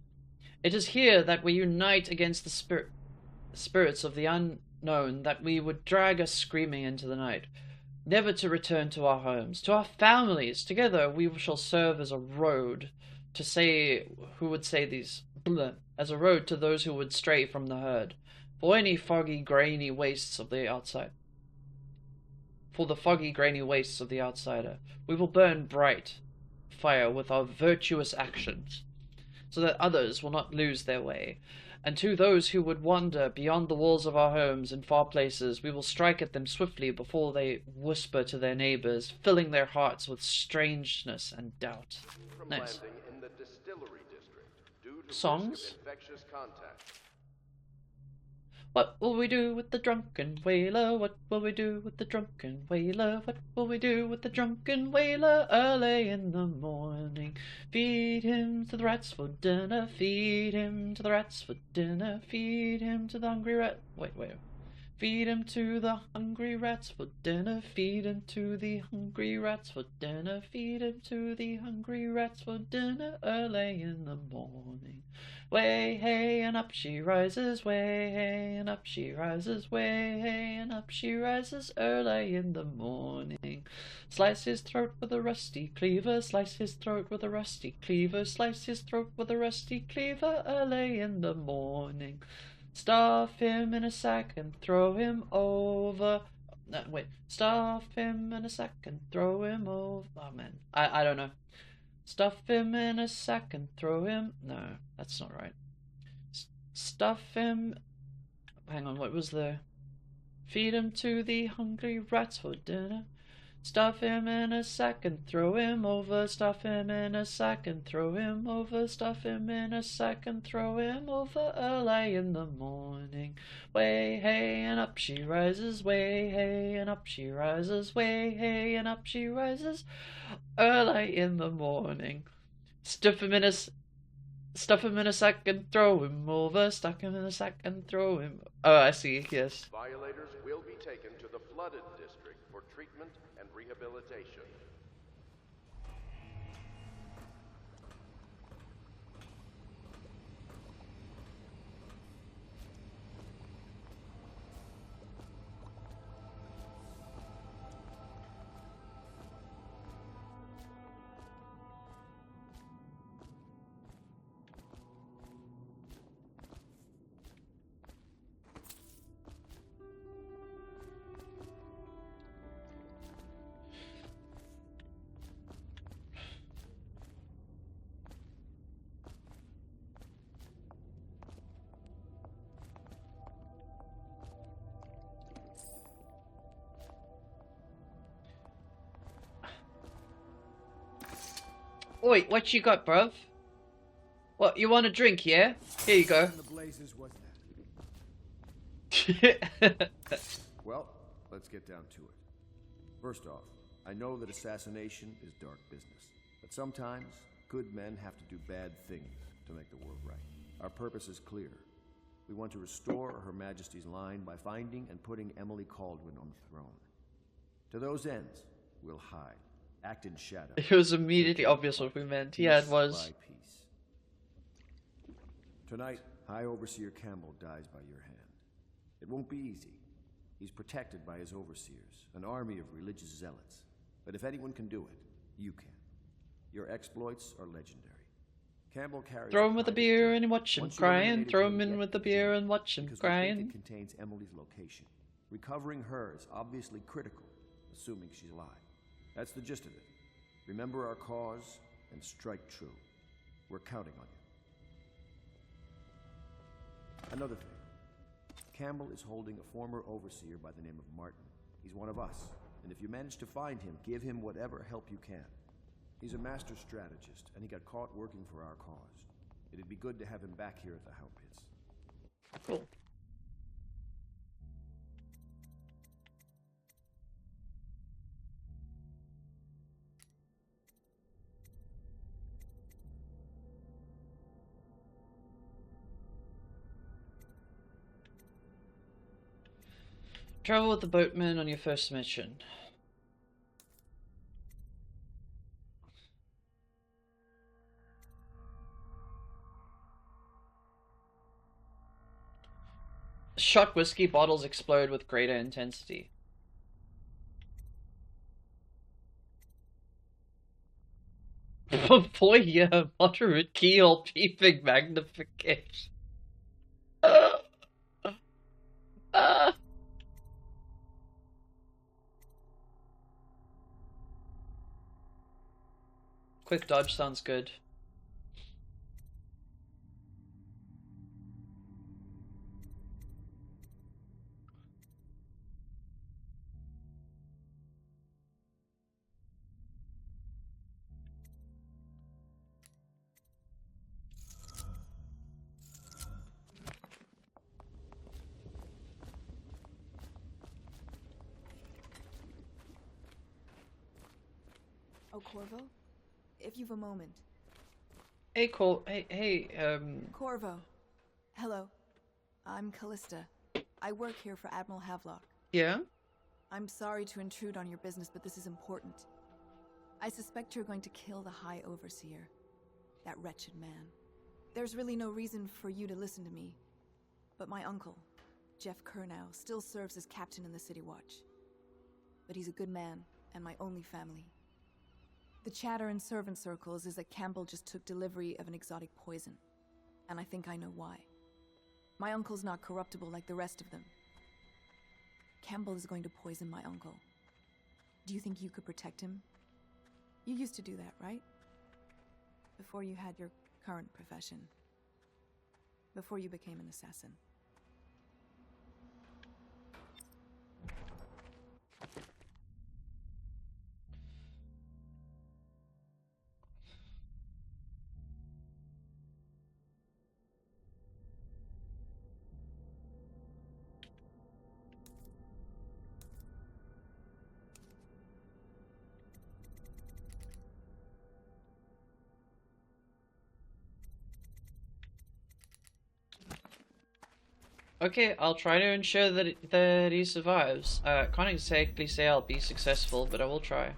It is here that we unite against the spirits of the known that we would drag us screaming into the night, never to return to our homes, to our families. Together we shall serve as a road to say who would say these as a road to those who would stray from the herd, for any foggy, grainy wastes of the outside. For the foggy, grainy wastes of the outsider, we will burn bright fire with our virtuous actions, so that others will not lose their way. And to those who would wander beyond the walls of our homes in far places, we will strike at them swiftly before they whisper to their neighbors, filling their hearts with strangeness and doubt. From Nice. landing in the distillery district due to Songs? risk of infectious contact. What will we do with the drunken whaler? What will we do with the drunken whaler? What will we do with the drunken whaler? Early in the morning, feed him to the rats for dinner. Feed him to the rats for dinner. Feed him to the hungry rat. Wait. Feed him to the hungry rats for dinner. Feed him to the hungry rats for dinner. Feed him to the hungry rats for dinner. Early in the morning. Way, hey, and up she rises. Way, hey, and up she rises. Way, hey, and up she rises. Early in the morning. Slice his throat with a rusty cleaver. Slice his throat with a rusty cleaver. Slice his throat with a rusty cleaver. Early in the morning. Stuff him in a sack and throw him over. No, wait. Stuff him in a sack and throw him over. Oh man, I don't know. Stuff him in a sack and throw him. No, that's not right. Stuff him. Hang on, what was the? Feed him to the hungry rats for dinner. Stuff him in a sack and throw him over. Stuff him in a sack and throw him over. Stuff him in a sack and throw him over. Early in the morning. Way, hey, and up she rises. Way, hey, and up she rises. Way, hey, and up she rises. Early in the morning. Stuff him in a sack and throw him over. Stuck him in a sack and throw him. Oh, I see. Yes. Violators will be taken to the flooded district for treatment and rehabilitation. Oi, what you got, bruv? What, you want a drink, yeah? Here you go. The blazes was Well, let's get down to it. First off, I know that assassination is dark business, but sometimes good men have to do bad things to make the world right. Our purpose is clear. We want to restore Her Majesty's line by finding and putting Emily Caldwin on the throne. To those ends, we'll hide, act in shadow. It was immediately obvious what we meant. Yeah, it was. By piece. Tonight, High Overseer Campbell dies by your hand. It won't be easy. He's protected by his overseers, an army of religious zealots. But if anyone can do it, you can. Your exploits are legendary. Campbell carries. Throw him with a beer and watch him crying. Throw him in with the beer and watch him crying. It contains Emily's location. Recovering her is obviously critical, assuming she's alive. That's the gist of it. Remember our cause and strike true. We're counting on you. Another thing. Campbell is holding a former overseer by the name of Martin. He's one of us, and if you manage to find him, give him whatever help you can. He's a master strategist, and he got caught working for our cause. It'd be good to have him back here at the How Pits. Cool. Travel with the boatman on your first mission. Shot whiskey bottles explode with greater intensity. For yeah, moderate key or peeping magnification. Quick dodge sounds good. Oh, Corvo? If you've a moment. Hey, hey, Corvo. Hello. I'm Callista. I work here for Admiral Havelock. Yeah? I'm sorry to intrude on your business, but this is important. I suspect you're going to kill the High Overseer. That wretched man. There's really no reason for you to listen to me. But my uncle, Jeff Kernow, still serves as captain in the City Watch. But he's a good man, and my only family. The chatter in servant circles is that Campbell just took delivery of an exotic poison. And I think I know why. My uncle's not corruptible like the rest of them. Campbell is going to poison my uncle. Do you think you could protect him? You used to do that, right? Before you had your current profession. Before you became an assassin. Okay, I'll try to ensure that he survives. Can't exactly say I'll be successful, but I will try.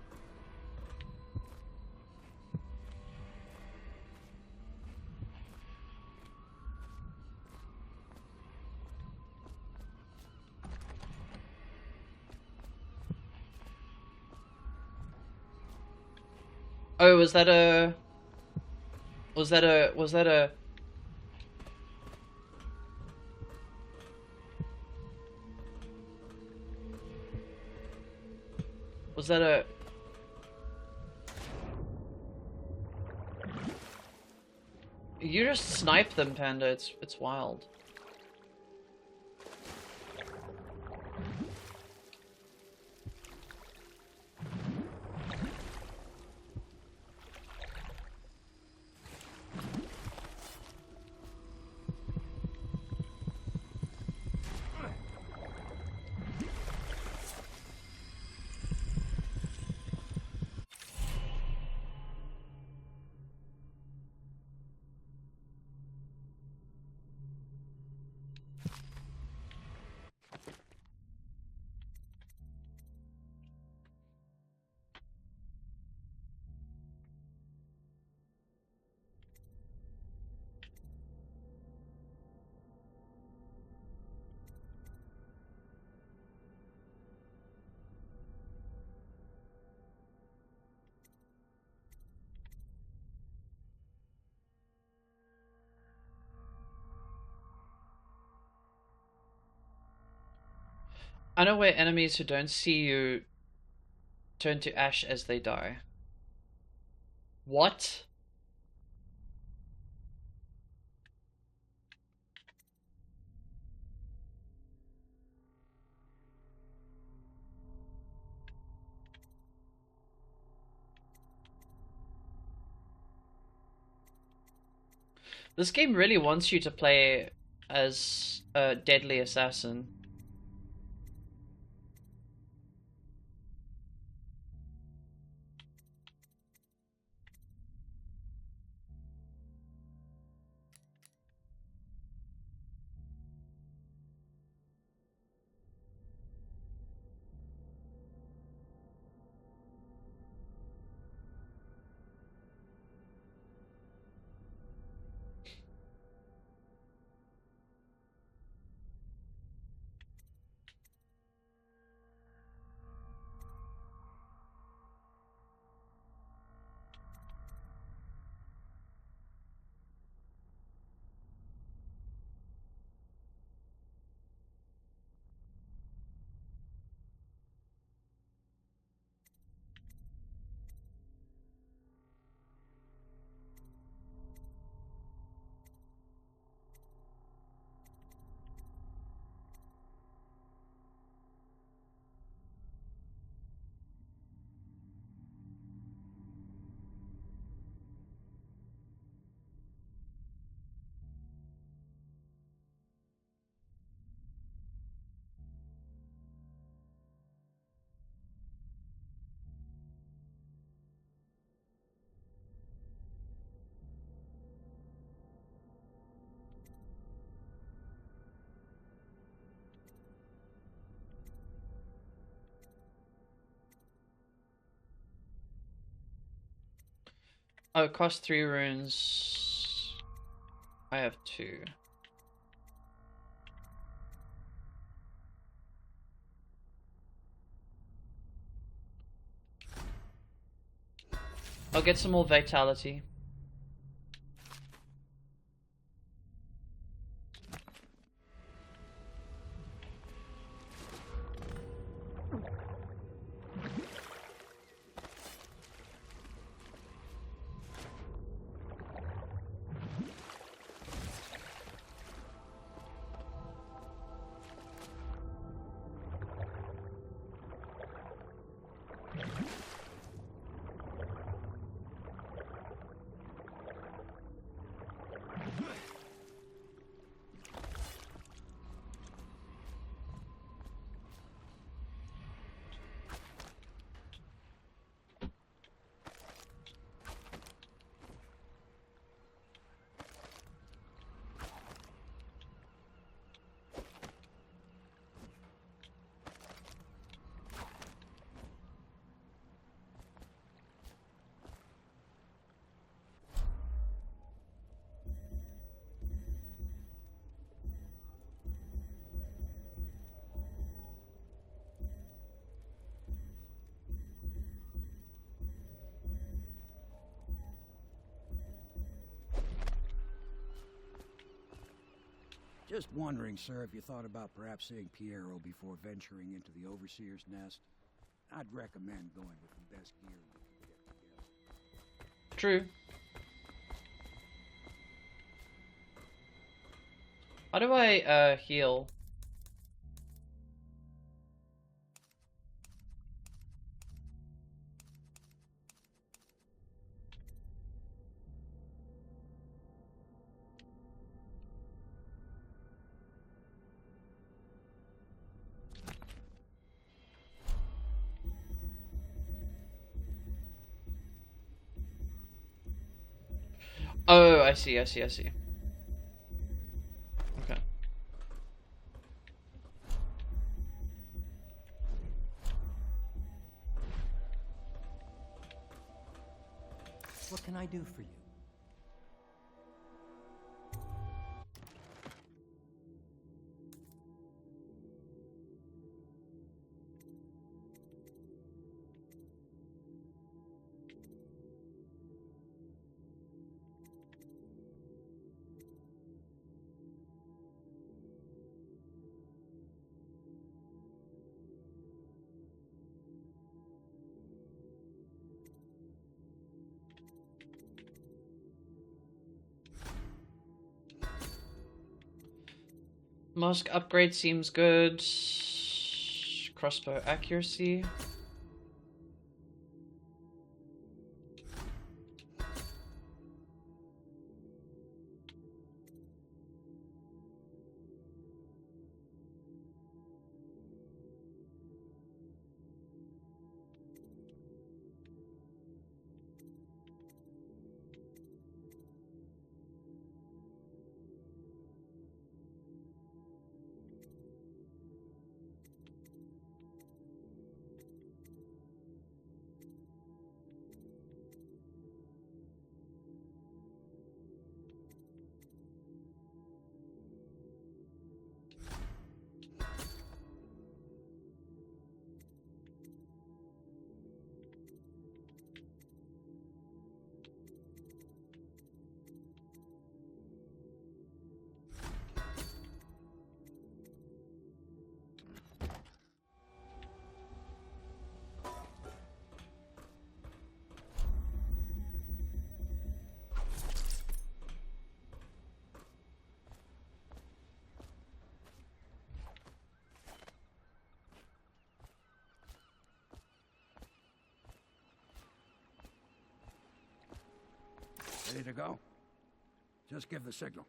Oh, was that a... Was that a... Was that a... Was that a... You just snipe them, Panda. It's wild. I know where enemies who don't see you turn to ash as they die. What? This game really wants you to play as a deadly assassin. Oh, it costs 3 runes. I have 2. I'll get some more vitality. Just wondering, sir, if you thought about perhaps seeing Piero before venturing into the Overseer's nest. I'd recommend going with the best gear you can get together. True. How do I heal? Oh, I see. Okay. What can I do for you? Mask upgrade seems good. Crossbow accuracy. Ready to go? Just give the signal.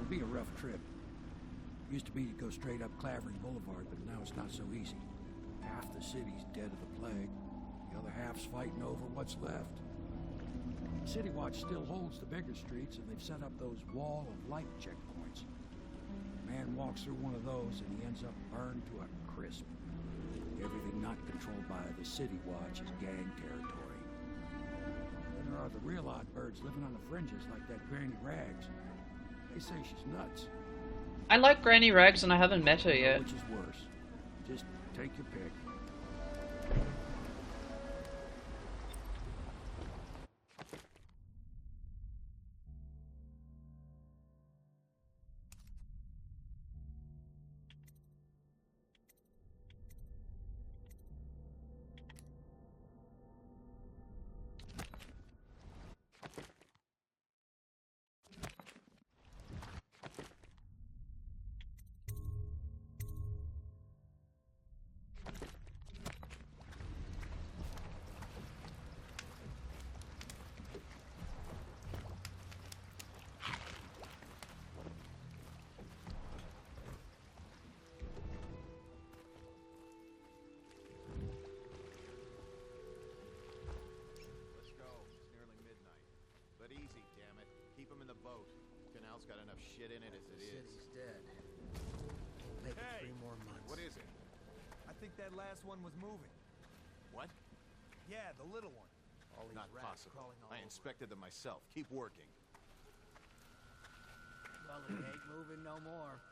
It'll be a rough trip. Used to be to go straight up Clavering Boulevard, but now it's not so easy. Half the city's dead of the plague. The other half's fighting over what's left. City Watch still holds the bigger streets, and they've set up those wall of light checkpoints. A man walks through one of those, and he ends up burned to a crisp. Everything not controlled by the City Watch is gang territory. Then there are the real odd birds living on the fringes, like that Granny Rags. They say she's nuts. I like Granny Rags, and I haven't met her yet. Which is worse? Just take your pick. Got enough shit in it as it is. The city's dead. Make it 3 more months. What is it? I think that last one was moving. What? Yeah, the little one. All these Not rats possible. crawling all I over inspected them myself. Keep working. Well, it ain't moving no more.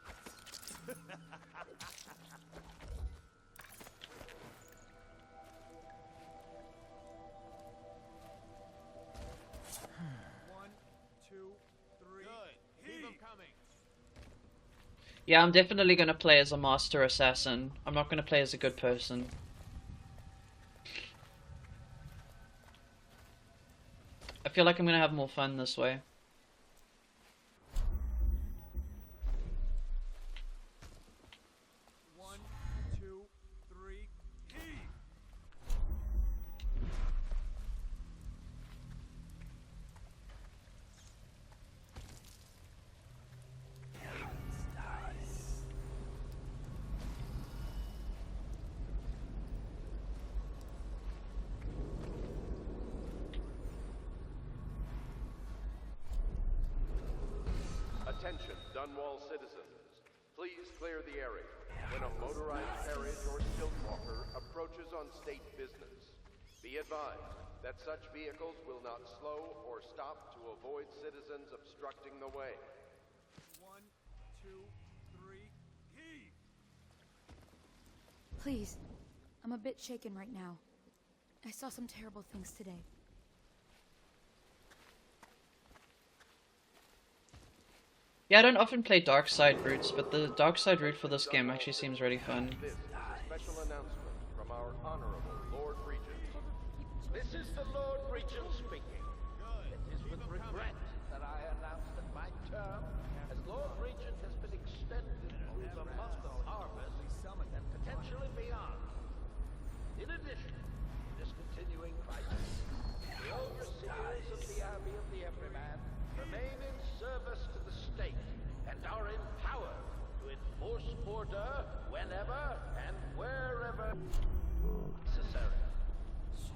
One, two, three. Good. Keep them coming. Yeah, I'm definitely gonna play as a master assassin. I'm not gonna play as a good person. I feel like I'm gonna have more fun this way. One, two, three. Heave. Attention, Dunwall citizens. Please clear the area when a motorized carriage or stilt walker approaches on state business. Be advised that such vehicles will not slow or stop to avoid citizens obstructing the way. One, two, three. Heave. Please. I'm a bit shaken right now. I saw some terrible things today. Yeah, I don't often play dark side routes, but the dark side route for this game actually seems really fun. This is a special announcement from our honorable Lord Regent. This is the Lord Regent speaking. It is with regret that I announce that my term as Lord Regent has been extended through the month of harvest and potentially beyond. In addition to this continuing crisis, the overseers of the Army of the Everyman remain in service to the state and are empowered to enforce order whenever and wherever necessary.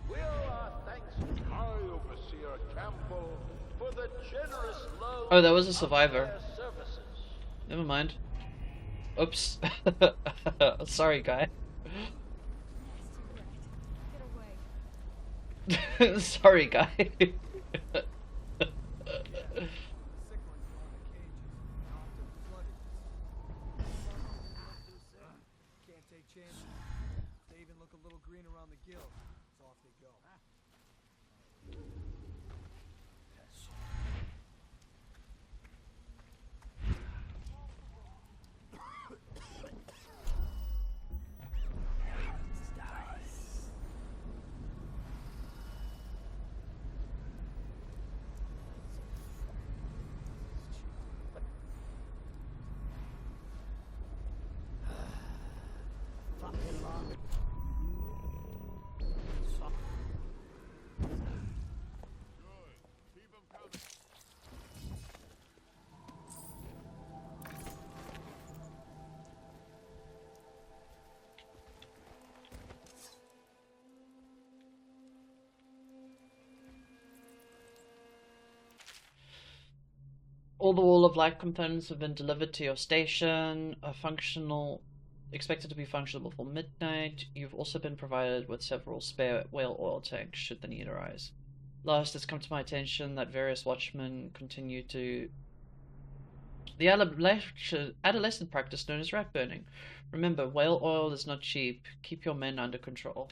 We owe our thanks to High Overseer Campbell for the generous loan Oh, that was a of survivor. their services. Never mind. Oops. Sorry, guy. Sorry, guy. Can't take chances. They even look a little green around the gills. So off they go. Fucking long. All the wall of life components have been delivered to your station. Expected to be functional before midnight. You've also been provided with several spare whale oil tanks should the need arise. Last, it's come to my attention that various watchmen continue to the adolescent practice known as rat burning. Remember, whale oil is not cheap. Keep your men under control.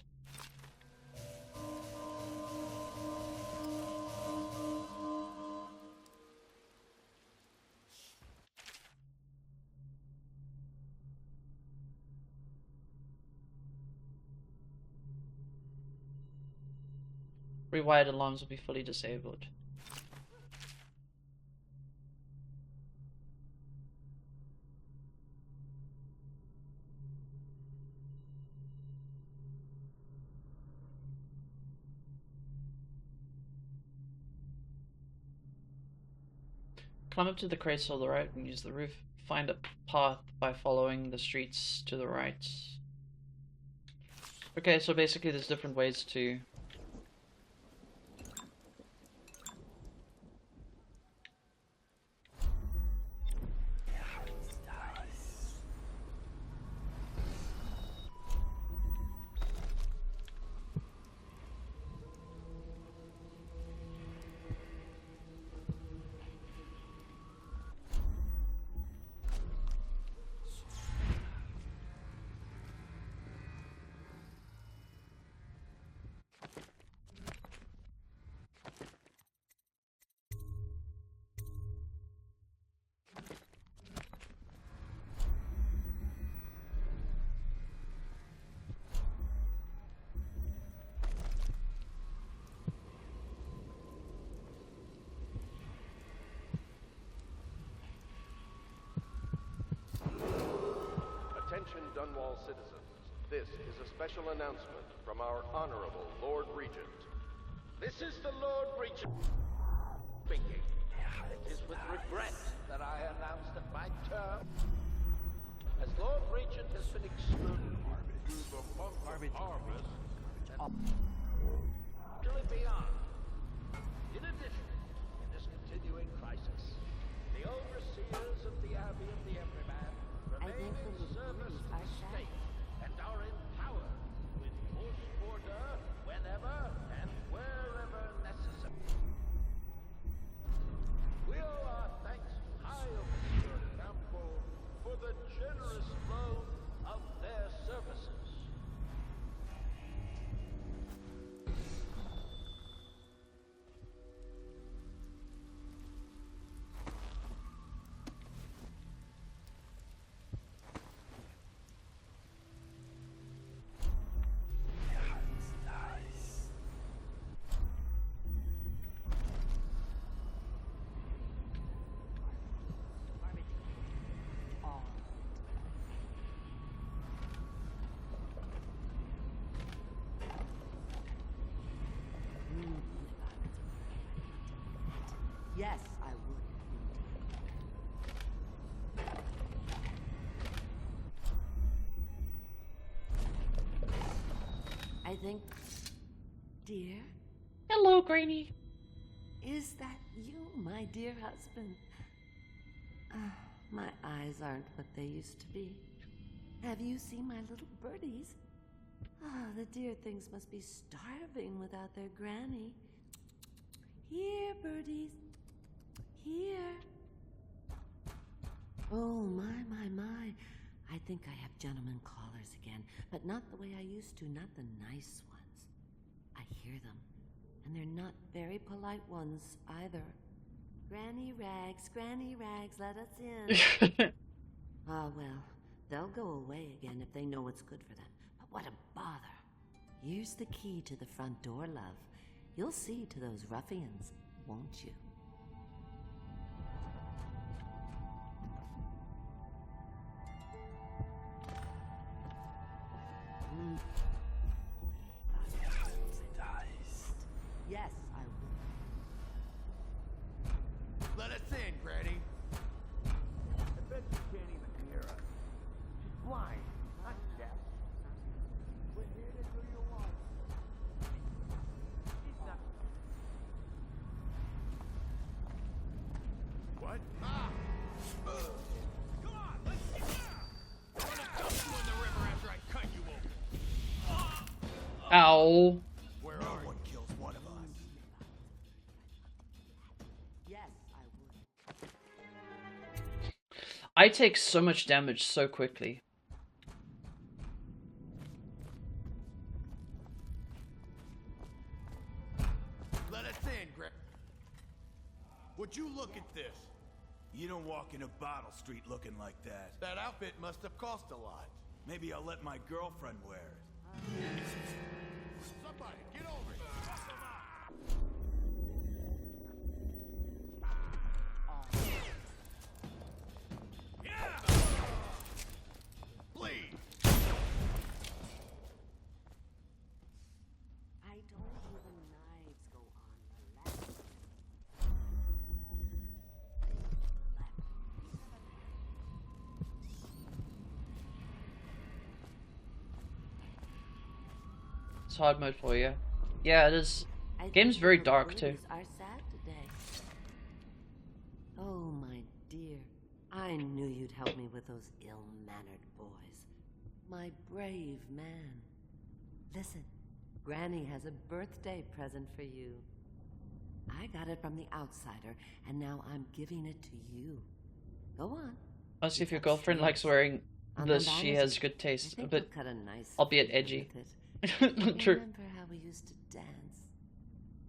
Rewired alarms will be fully disabled. Climb up to the crates on the right and use the roof. Find a path by following the streets to the right. Okay, so basically there's different ways to... Attention Dunwall citizens. This is a special announcement from our Honorable Lord Regent. This is the Lord Regent speaking. It is with regret that I announce that my term as Lord Regent has been excluded through the month of harvest and beyond. In addition, in this continuing crisis, the overseers of the Abbey of the Everyman remain in service to the state and are empowered to enforce order whenever and wherever necessary. We owe our thanks to High Overseer Campbell for the generous loan of their services. Yes, I would. I think, dear. Hello, Granny. Is that you, my dear husband? My eyes aren't what they used to be. Have you seen my little birdies? The dear things must be starving without their granny. Here, birdies. Here. Oh, my. I think I have gentlemen callers again, but not the way I used to, not the nice ones. I hear them, and they're not very polite ones either. Granny Rags, let us in. Ah, well, they'll go away again if they know what's good for them. But what a bother. Here's the key to the front door, love. You'll see to those ruffians, won't you? Yes, I will. Let us in, Granny. I bet you can't even hear us. She's blind, not deaf. We're here to do your want. She's not. What? Ow. Where no one kills one of us. Yes, I would. I take so much damage so quickly. Let us in, Greg. Would you look at this? You don't walk into Bottle Street looking like that. That outfit must have cost a lot. Maybe I'll let my girlfriend wear it. Somebody, get over it. Fuck them up. Yeah! Please. I told you the knives go on the left. It's hard mode for you. Yeah, it is. Game's very dark too. Are sad today. Oh, my dear. I knew you'd help me with those ill-mannered boys. My brave man. Listen, Granny has a birthday present for you. I got it from the outsider, and now I'm giving it to you. Go on. I'll see if your girlfriend likes wearing this. She has good taste, a bit, albeit edgy. True. Remember how we used to dance?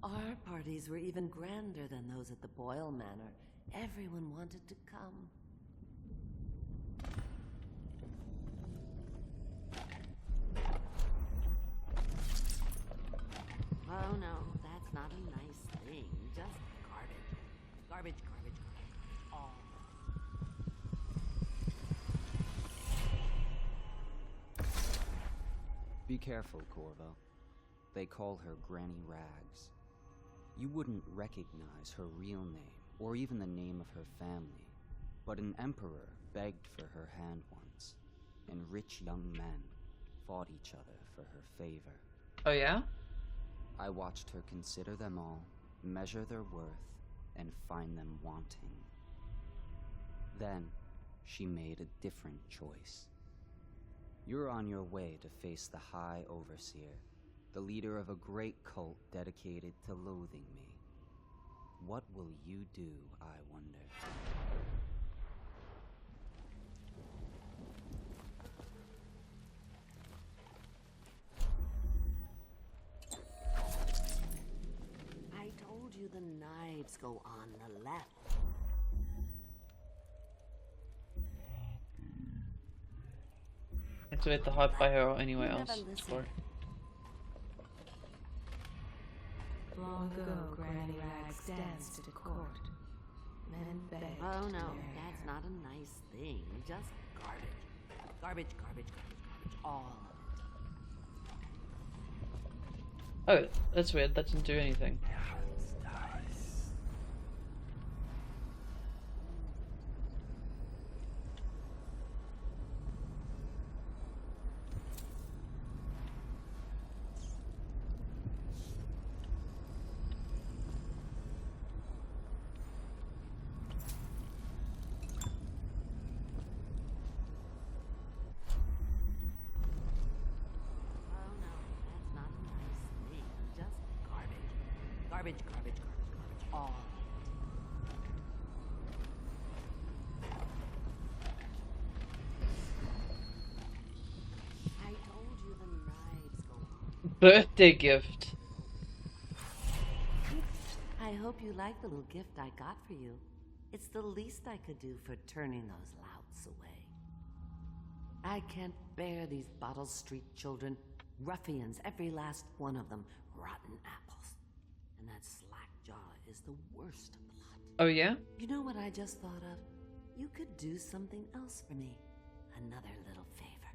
Our parties were even grander than those at the Boyle Manor. Everyone wanted to come. Oh no, that's not a nice thing. Just garbage. Garbage, garbage, garbage. All. Be careful, Corvo. They call her Granny Rags. You wouldn't recognize her real name, or even the name of her family, but an emperor begged for her hand once, and rich young men fought each other for her favor. Oh yeah? I watched her consider them all, measure their worth, and find them wanting. Then, she made a different choice. You're on your way to face the High Overseer, the leader of a great cult dedicated to loathing me. What will you do, I wonder? I told you the knives go on the left. Activate the hot by her or anywhere else. Or... Long ago, Granny Rags danced at court. Men begged. Oh no, that's not a nice thing. Just garbage. Garbage, garbage, garbage, garbage. All of it. Oh, that's weird. That didn't do anything. Garbage, garbage, garbage, garbage. All. I told you the knives go on. Birthday gift. I hope you like the little gift I got for you. It's the least I could do for turning those louts away. I can't bear these Bottle Street children. Ruffians, every last one of them. Rotten apples. And that slack jaw is the worst of the lot. Oh yeah? You know what I just thought of? You could do something else for me. Another little favor.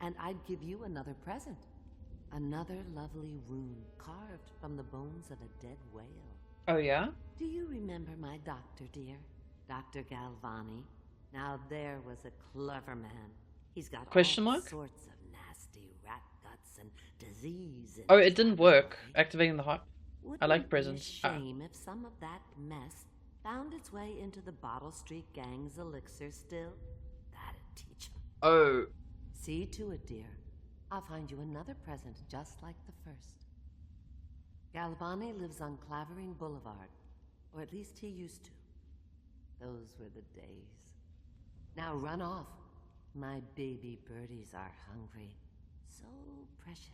And I'd give you another present. Another lovely rune carved from the bones of a dead whale. Oh yeah? Do you remember my doctor, dear? Dr. Galvani? Now there was a clever man. He's got Question all mark? sorts of nasty rat guts and disease. In Oh, it didn't work. Activating the hot. Wouldn't I like it presents. be a shame if some of that mess found its way into the Bottle Street Gang's elixir still? That'd teach 'em. Oh. See to it, dear. I'll find you another present just like the first. Galvani lives on Clavering Boulevard, or at least he used to. Those were the days. Now run off. My baby birdies are hungry. So precious.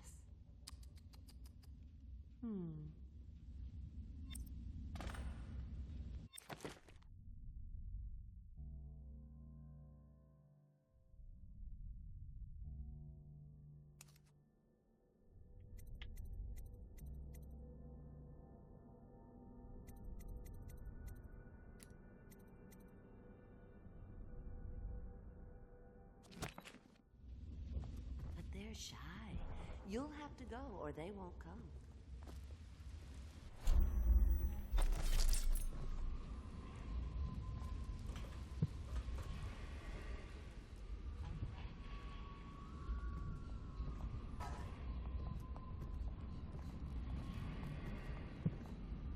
But they're shy. You'll have to go, or they won't come.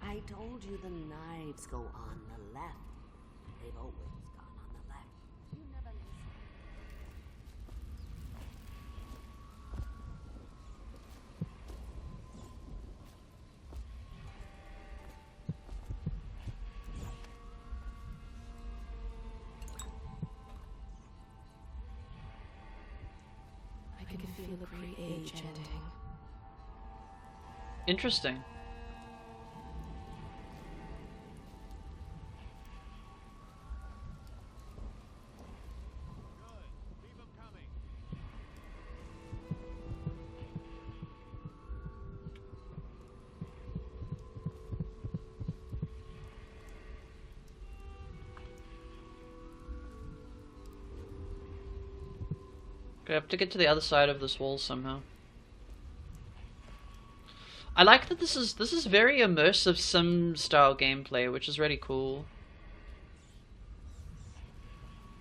I told you the knives go on the left. They've always gone on the left. You never listen. I can feel the pre-age ending. Interesting. I have to get to the other side of this wall somehow. I like that this is very immersive sim style gameplay, which is really cool.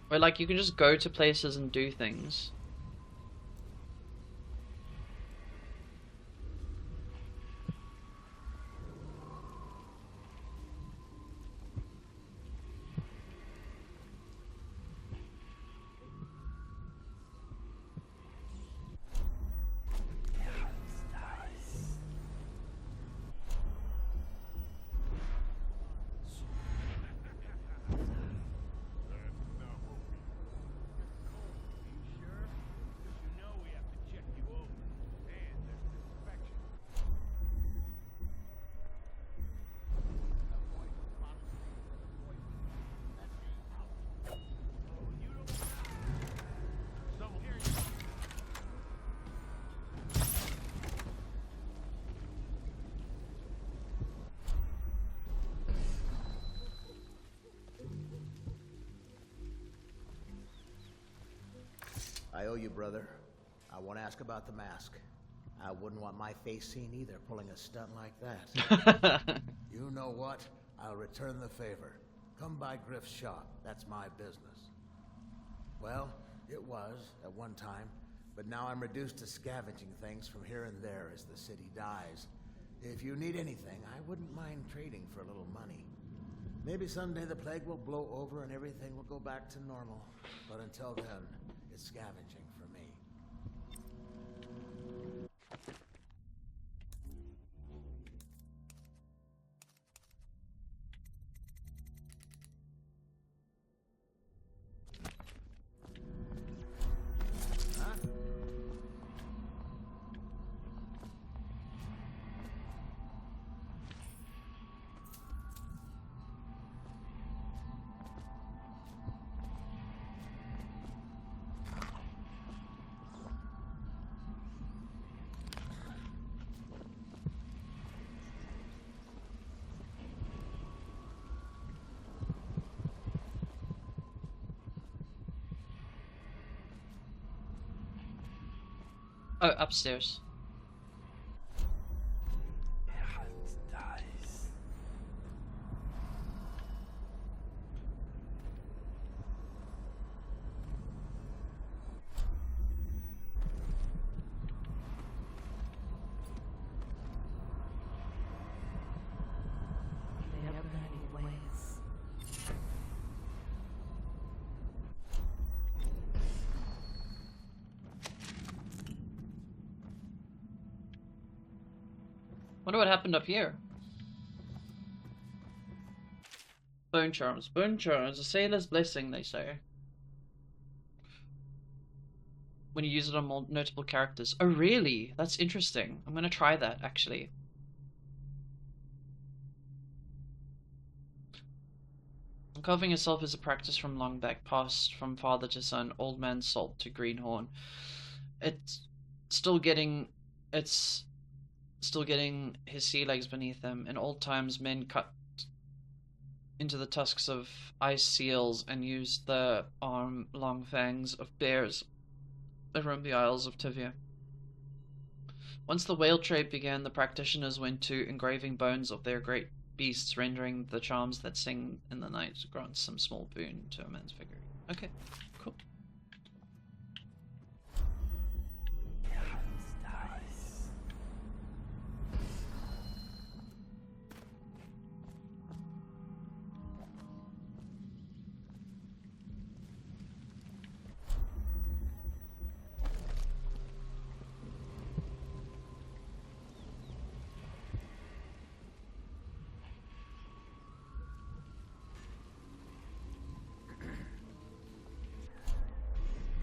Where like you can just go to places and do things. I owe you, brother. I want to ask about the mask. I wouldn't want my face seen either, pulling a stunt like that. You know what? I'll return the favor. Come by Griff's shop. That's my business. Well, it was at one time, but now I'm reduced to scavenging things from here and there as the city dies. If you need anything, I wouldn't mind trading for a little money. Maybe someday the plague will blow over and everything will go back to normal. But until then, it's scavenging for me. Oh, upstairs. Wonder what happened up here. Bone charms. Bone charms. A sailor's blessing, they say. When you use it on more notable characters. Oh, really? That's interesting. I'm gonna try that, actually. Carving yourself is a practice from long back, passed from father to son, old man salt to greenhorn. It's still getting his sea legs beneath him. In old times, men cut into the tusks of ice seals and used the arm-long fangs of bears that roamed the Isles of Tivia. Once the whale trade began, the practitioners went to engraving bones of their great beasts, rendering the charms that sing in the night, grant some small boon to a man's figure. Okay, cool.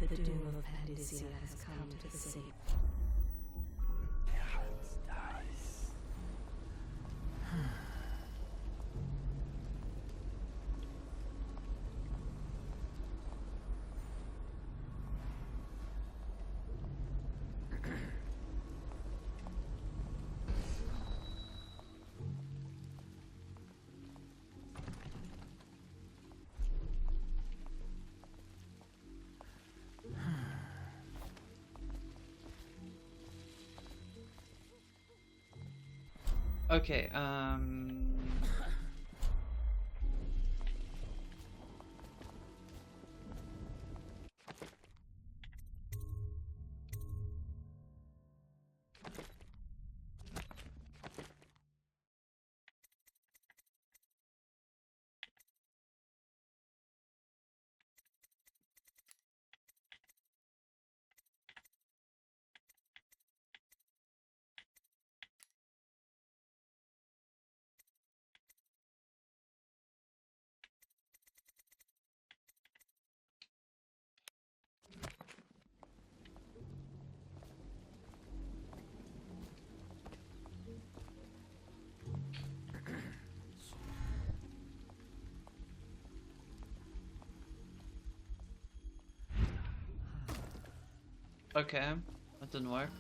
The doom of Pandacia has come to the sea. Okay, okay, that didn't work.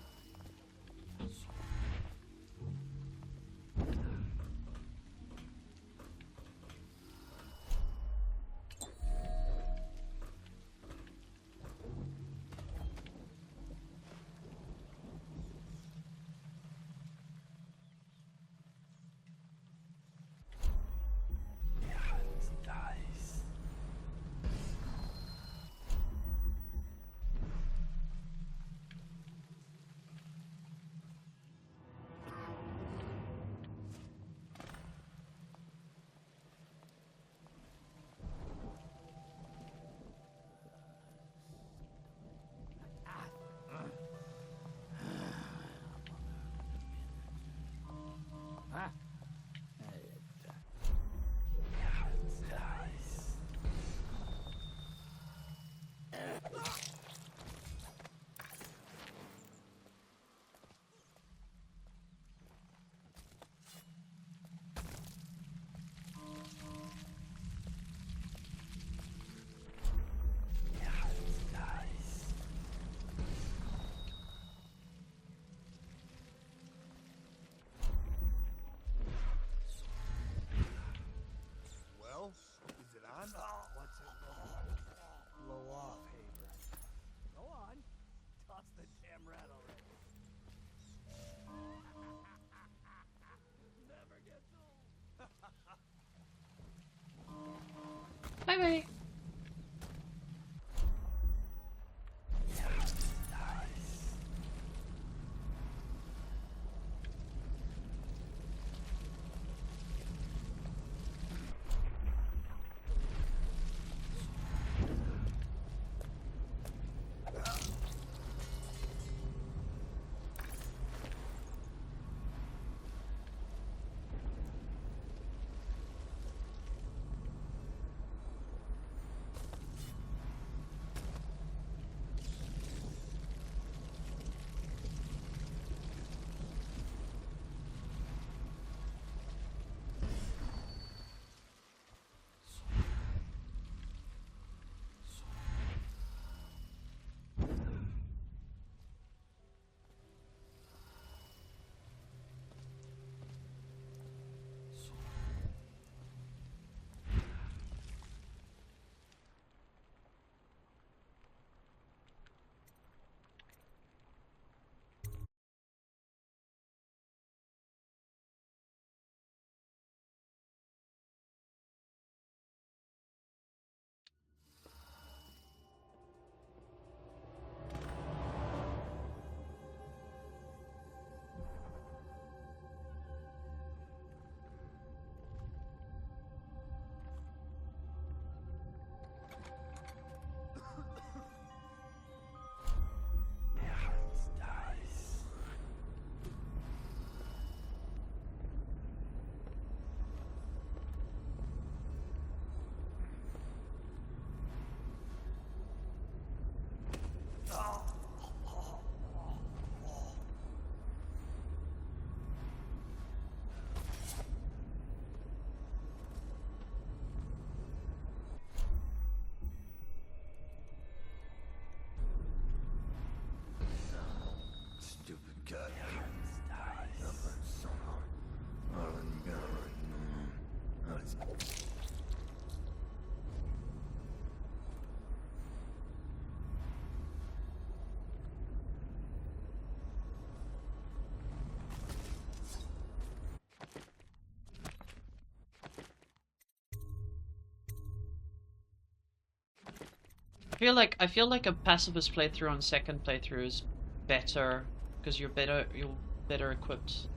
I feel like a pacifist playthrough on second playthrough is better because you're better equipped.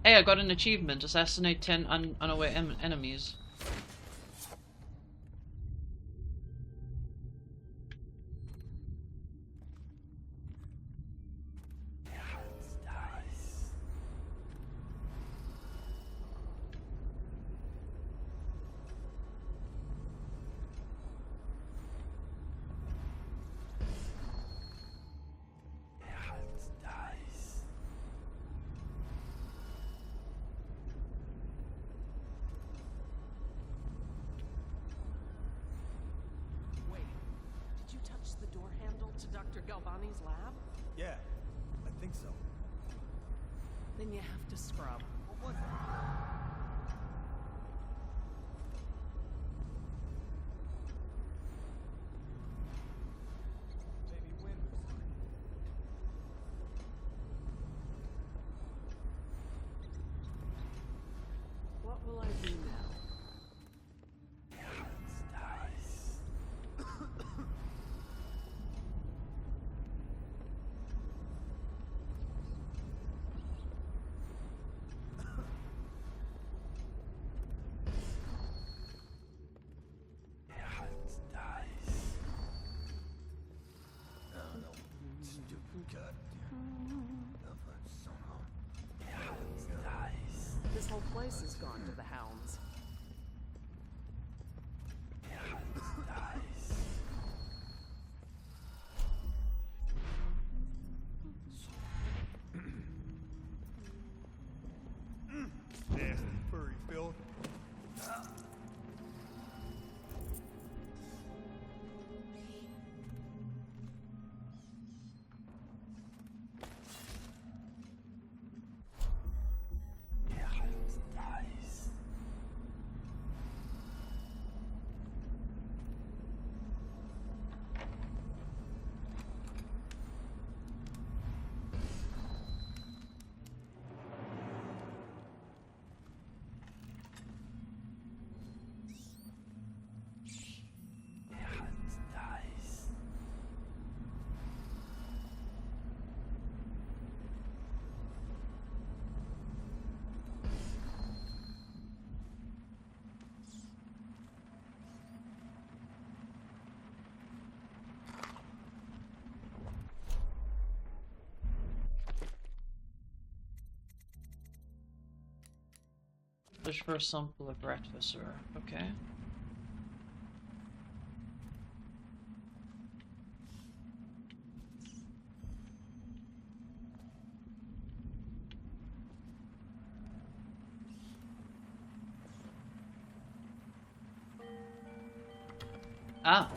Hey, I got an achievement. Assassinate 10 unaware enemies. Galvani's lab? Yeah, I think so. Then you have to scrub. What was it? Maybe wind or something. What will I do now? This whole place has gone to the hounds. Nasty furry filth. Fish for a sample of rat viscera. Okay. Ah.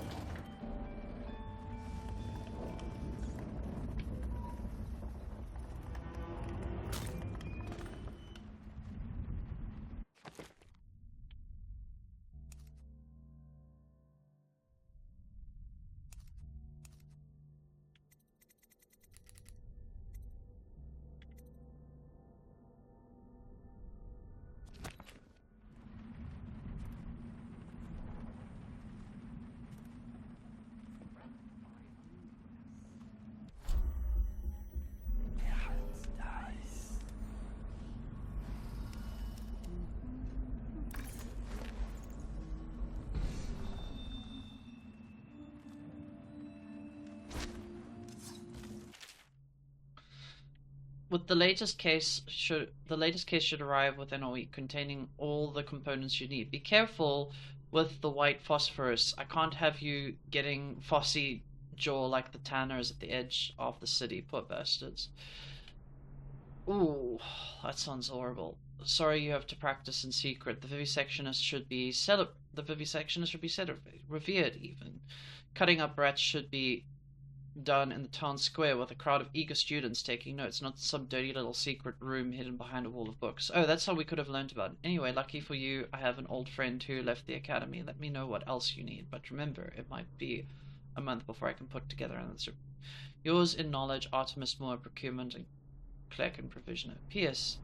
With the latest case should arrive within a week, containing all the components you need. Be careful with the white phosphorus. I can't have you getting phossy jaw like the tanners at the edge of the city. Poor bastards. Ooh, that sounds horrible. Sorry you have to practice in secret. The vivisectionist should be revered even. Cutting up rats should be done in the town square with a crowd of eager students taking notes, not some dirty little secret room hidden behind a wall of books. Oh, that's how we could have learned about it. Anyway, lucky for you, I have an old friend who left the academy. Let me know what else you need, but remember, it might be a month before I can put together an answer. Yours in knowledge, Artemis Moore, procurement Clerk and provisioner. P.S.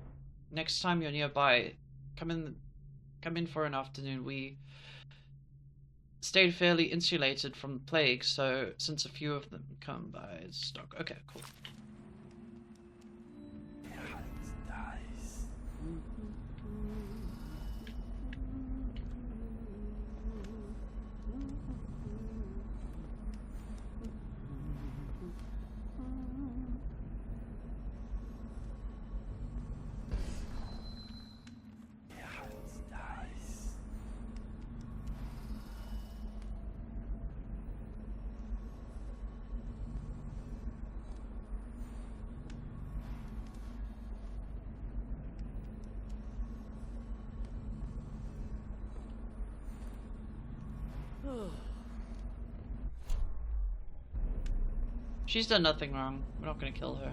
Next time you're nearby, come in for an afternoon. We stayed fairly insulated from the plague, so since a few of them come by stock. Okay, cool. She's done nothing wrong. We're not gonna kill her.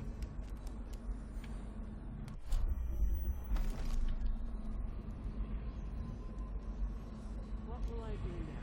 What will I do now?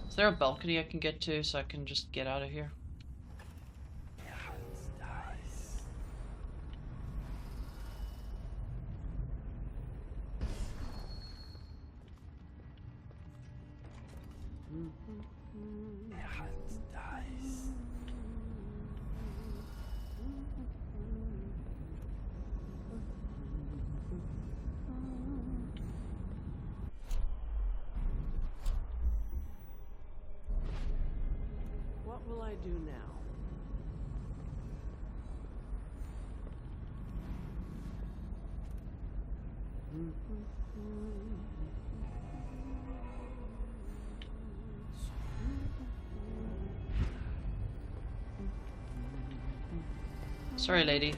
Is there a balcony I can get to so I can just get out of here? What will I do now? Sorry, lady.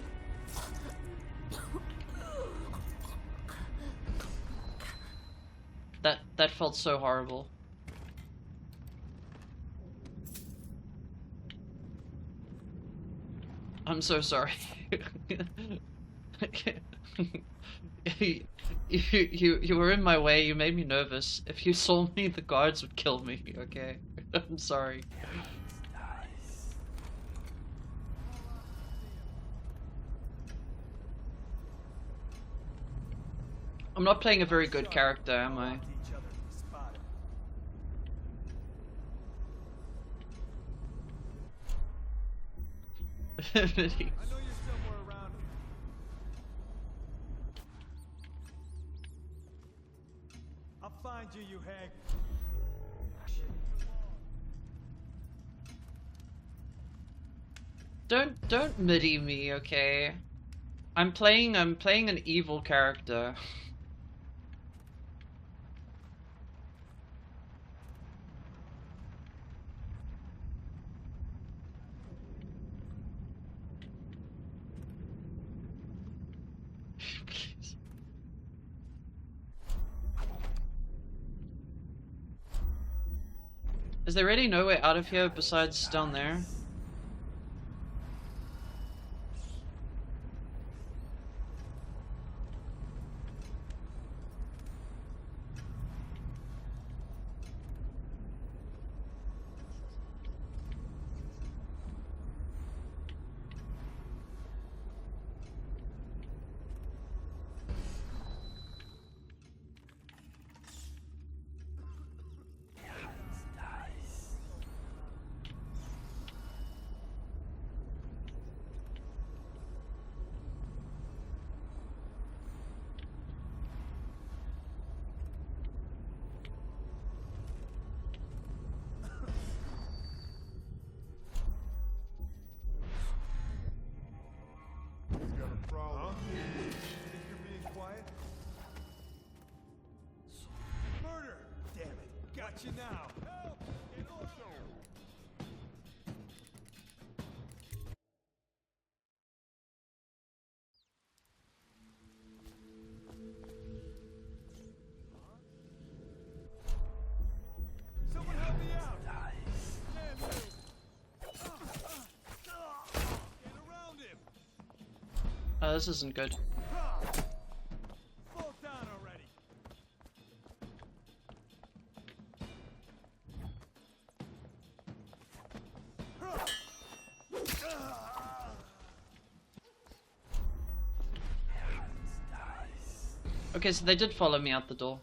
That felt so horrible. I'm so sorry. You were in my way. You made me nervous. If you saw me, the guards would kill me. Okay, I'm sorry. I'm not playing a very good character, am I? I know you're somewhere around here. I'll find you, you hag. Don't midi me, okay? I'm playing an evil character. Please. Is there really no way out of here besides down there? got you now. Help! Get off! Someone help me out! Damn you! Get around him! Oh, this isn't good. Fall down already! Okay, so they did follow me out the door.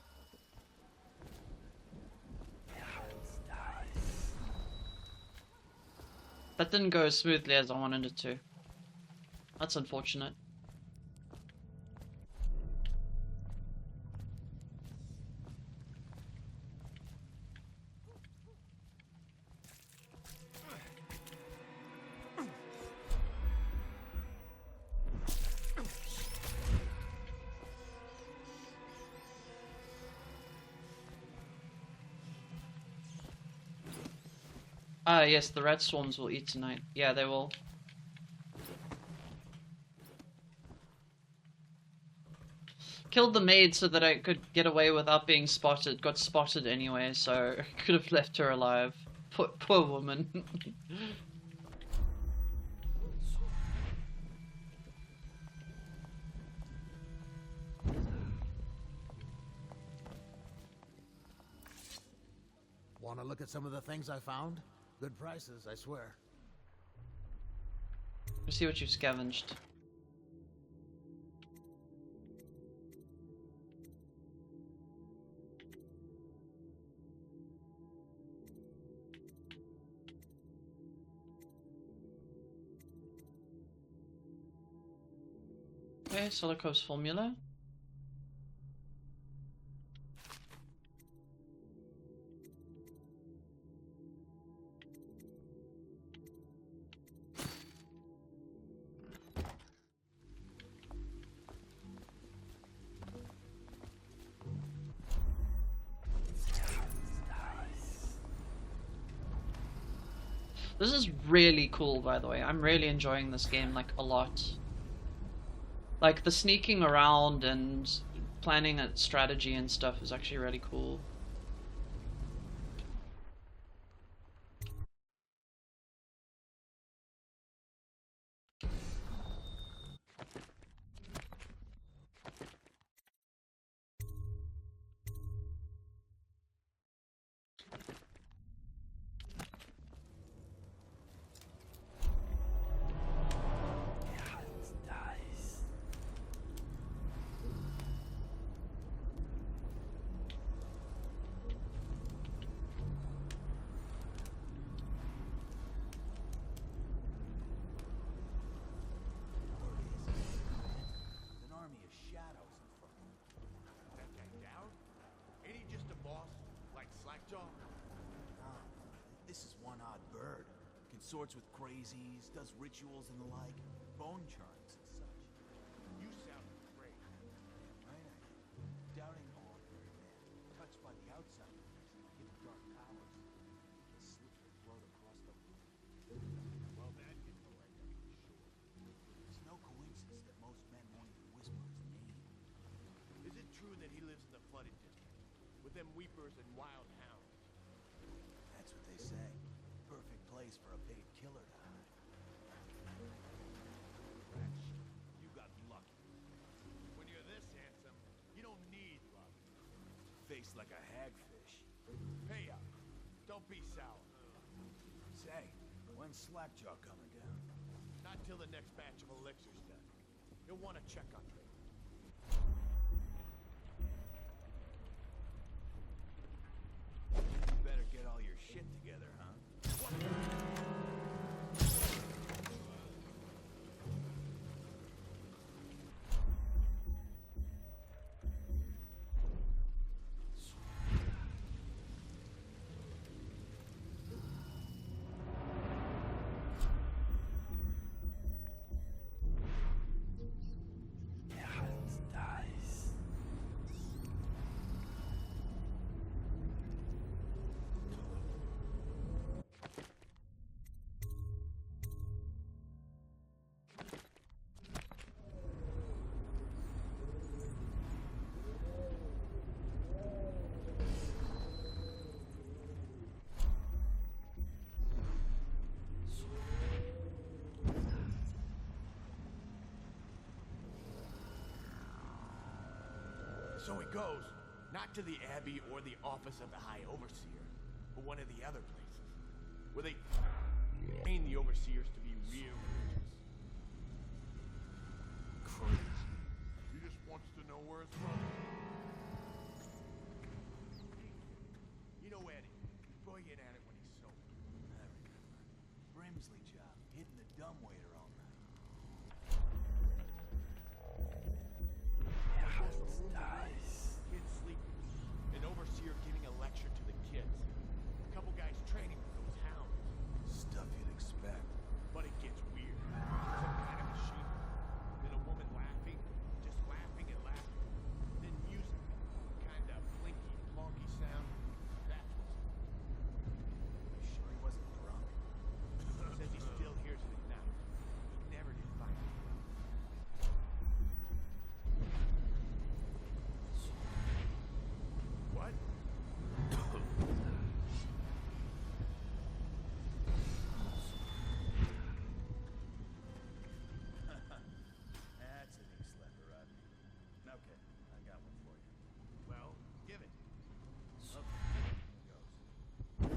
That didn't go as smoothly as I wanted it to. That's unfortunate. Ah, yes, the rat swarms will eat tonight. Yeah, they will. Killed the maid so that I could get away without being spotted. Got spotted anyway, so I could have left her alive. Poor woman. Want to look at some of the things I found? Good prices, I swear. Let's see what you've scavenged. Okay, Solokov's formula. This is really cool, by the way. I'm really enjoying this game, like, a lot. Like, the sneaking around and planning a strategy and stuff is actually really cool. An army of shadows in front of him. That guy down? Ain't he just a boss? Like Slackjaw? Nah, this is one odd bird. Consorts with crazies, does rituals and the like, bone charms and such. You sound great. Right, I am. Doubting ordinary man, touched by the outsiders, given dark powers. He can slip their throat across the room. Well, that is the right thing for sure. It's no coincidence that most men won't even whisper his name. Is it true that he lives in the flooded district, with them weepers and wild hounds? That's what they say. Perfect place for a paid killer to hide. Rat shit. You got lucky. When you're this handsome, you don't need luck. Face like a hagfish. Pay up. Don't be sour. Say, when's Slackjaw coming down? Not till the next batch of elixirs done. You'll want to check on him. You better get all your shit together, huh? So he goes, not to the Abbey or the office of the High Overseer, but one of the other places, where they train the Overseers to be real religious. Crazy. He just wants to know where it's from. You know Eddie, brilliant at it when he's sober. I remember. Brimsley job, hitting the dumbwaiter all night. Nice. Kids sleeping. An overseer giving a lecture to the kids. A couple guys training with those hounds. Stuff you'd expect. But it gets weird. Some kind of machine. Then a woman laughing. Just laughing and laughing. Then music. Kind of blinky, plonky sound. That's what's... You sure he wasn't drunk? Says he still hears it at night. He never did find it. What? That's an ink slapper, Rodney. Okay, I got one for you. Well, give it. Okay, here goes. The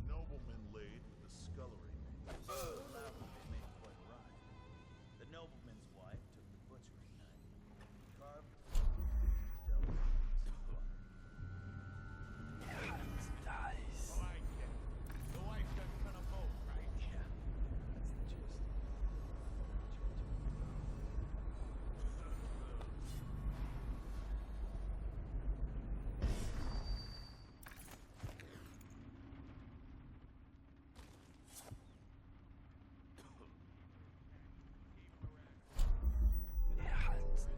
nobleman laid with the scullery maid. Loudly, they made quite a rhyme. The nobleman's wife took the butchering knife, carved, dealt with some blood. Nice. Oh, I get it. The wife got cut of both, right? Yeah, that's the gist.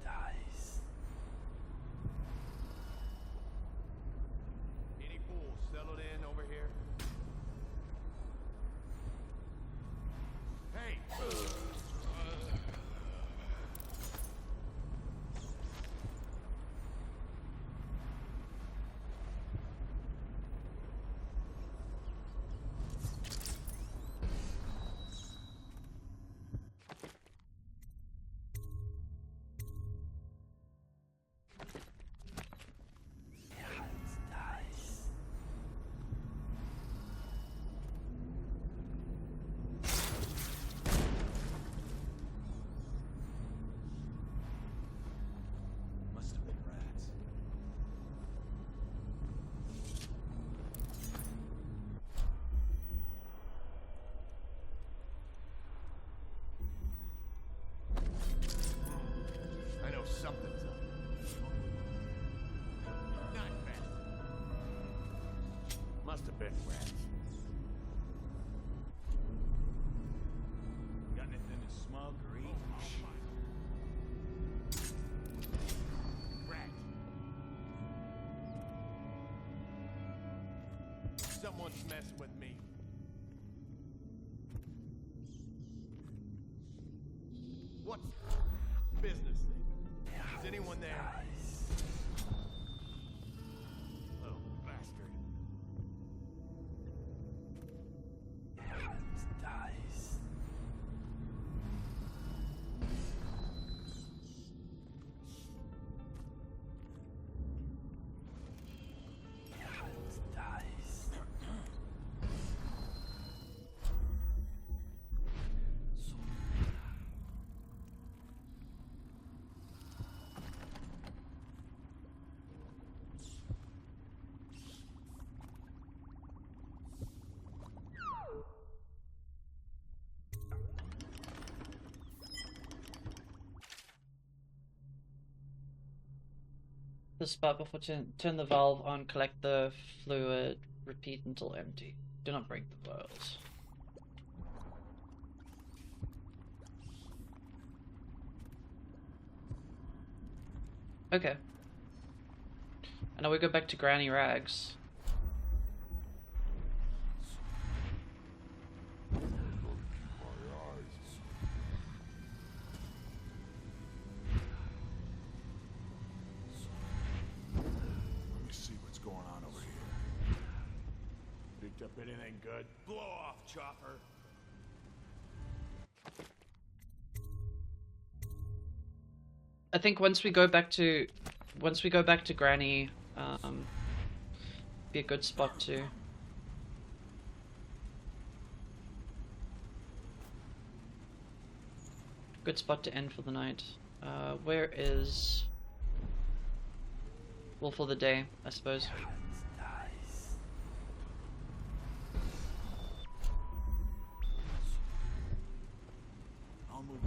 Nice. Any fools settled in over here? Hey! Nice. Must have been rats. I know something's up. Not bad. Must have been rats. Got anything to smoke or eat? Rat. Someone's messing with me. What's business thing? Is anyone there? Little bastard. Dice. Dice. The spot before turn the valve on, collect the fluid, repeat until empty. Do not break the boils. Okay. And now we go back to Granny Rags. Let me see what's going on over here. Picked up anything good? Blow off, chopper. I think once we go back to once we go back to Granny, be a good spot to. Good spot to end for the night. Where is Well, for the day, I suppose. I'll move.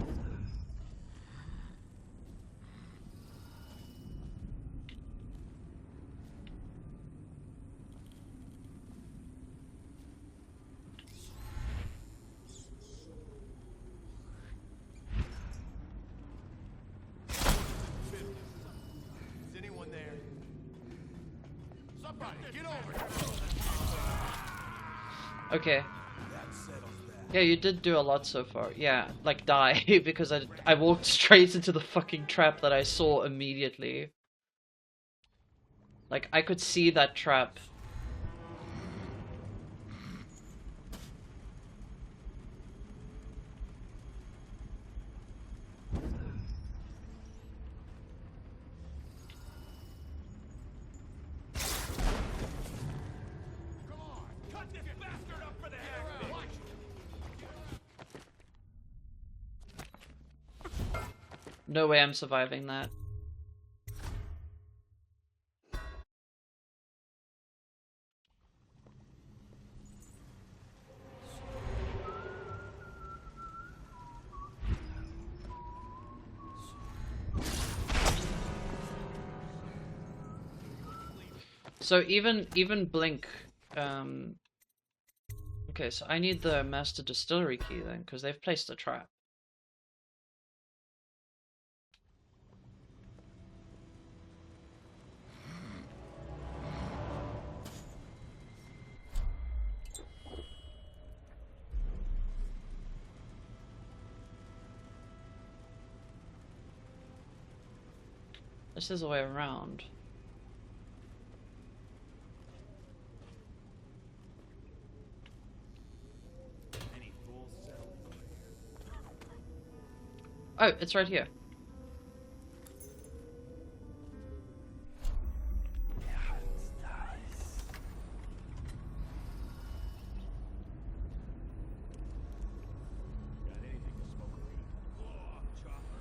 Is anyone there? Somebody, get over here! Okay. That settles that. Yeah, you did do a lot so far. Yeah, like die, because I walked straight into the fucking trap that I saw immediately. Like, I could see that trap. Cut this bastard up for the heck! Watch No way I'm surviving that. So even Blink, okay, so I need the master distillery key then, because they've placed a trap. This is the way around. any fools settle for Oh, it's right here. Got anything to smoke or eat? Oh, chopper.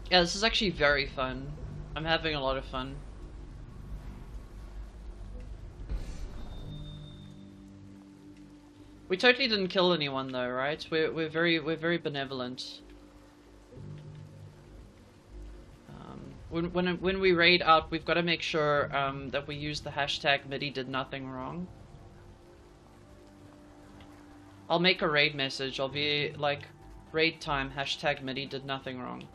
Yeah, this is actually very fun. I'm having a lot of fun. We totally didn't kill anyone though, right? We're very benevolent. When we raid out, we've got to make sure that we use the hashtag MIDI did nothing wrong. I'll make a raid message. I'll be like, raid time, hashtag MIDI did nothing wrong.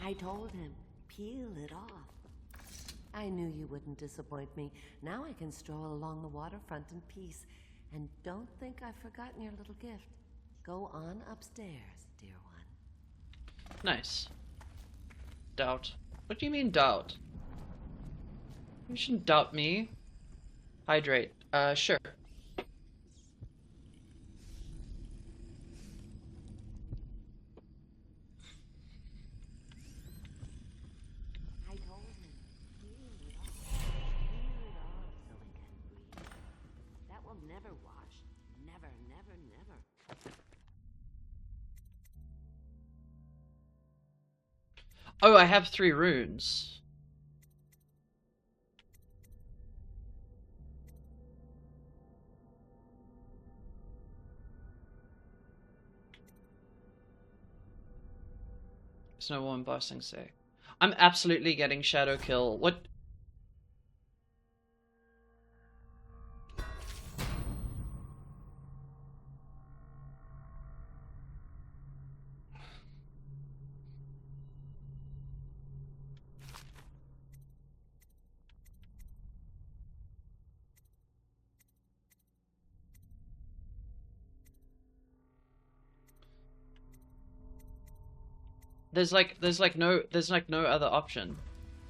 I told him, peel it off. I knew you wouldn't disappoint me. Now I can stroll along the waterfront in peace. And don't think I've forgotten your little gift. Go on upstairs, dear one. Nice. Doubt. What do you mean doubt? You shouldn't doubt me. Hydrate. Sure. I told him, peel it off. Peel it off so it can breathe. That will never wash. Never, never, never. Oh, I have 3 runes. There's no one bossing say. I'm absolutely getting Shadow Kill. What? There's like no other option.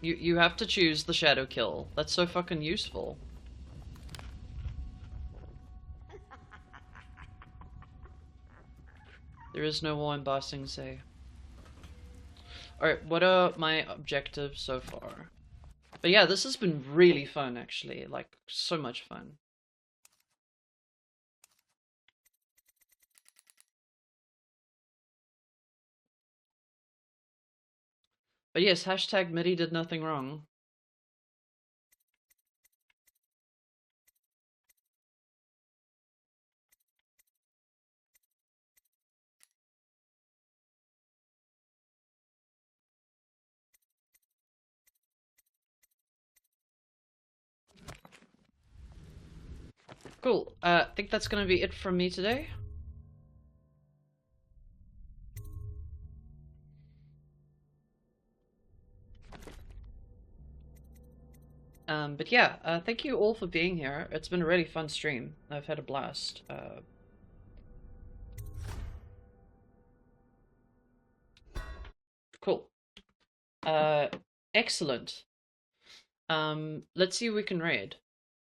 You have to choose the Shadow Kill. That's so fucking useful. There is no war in Ba Sing Se. Alright, what are my objectives so far? But yeah, this has been really fun actually. Like, so much fun. But yes, hashtag MIDI did nothing wrong. Cool. I think that's gonna be it from me today. But yeah, thank you all for being here. It's been a really fun stream. I've had a blast. Cool. Excellent. Let's see what we can raid.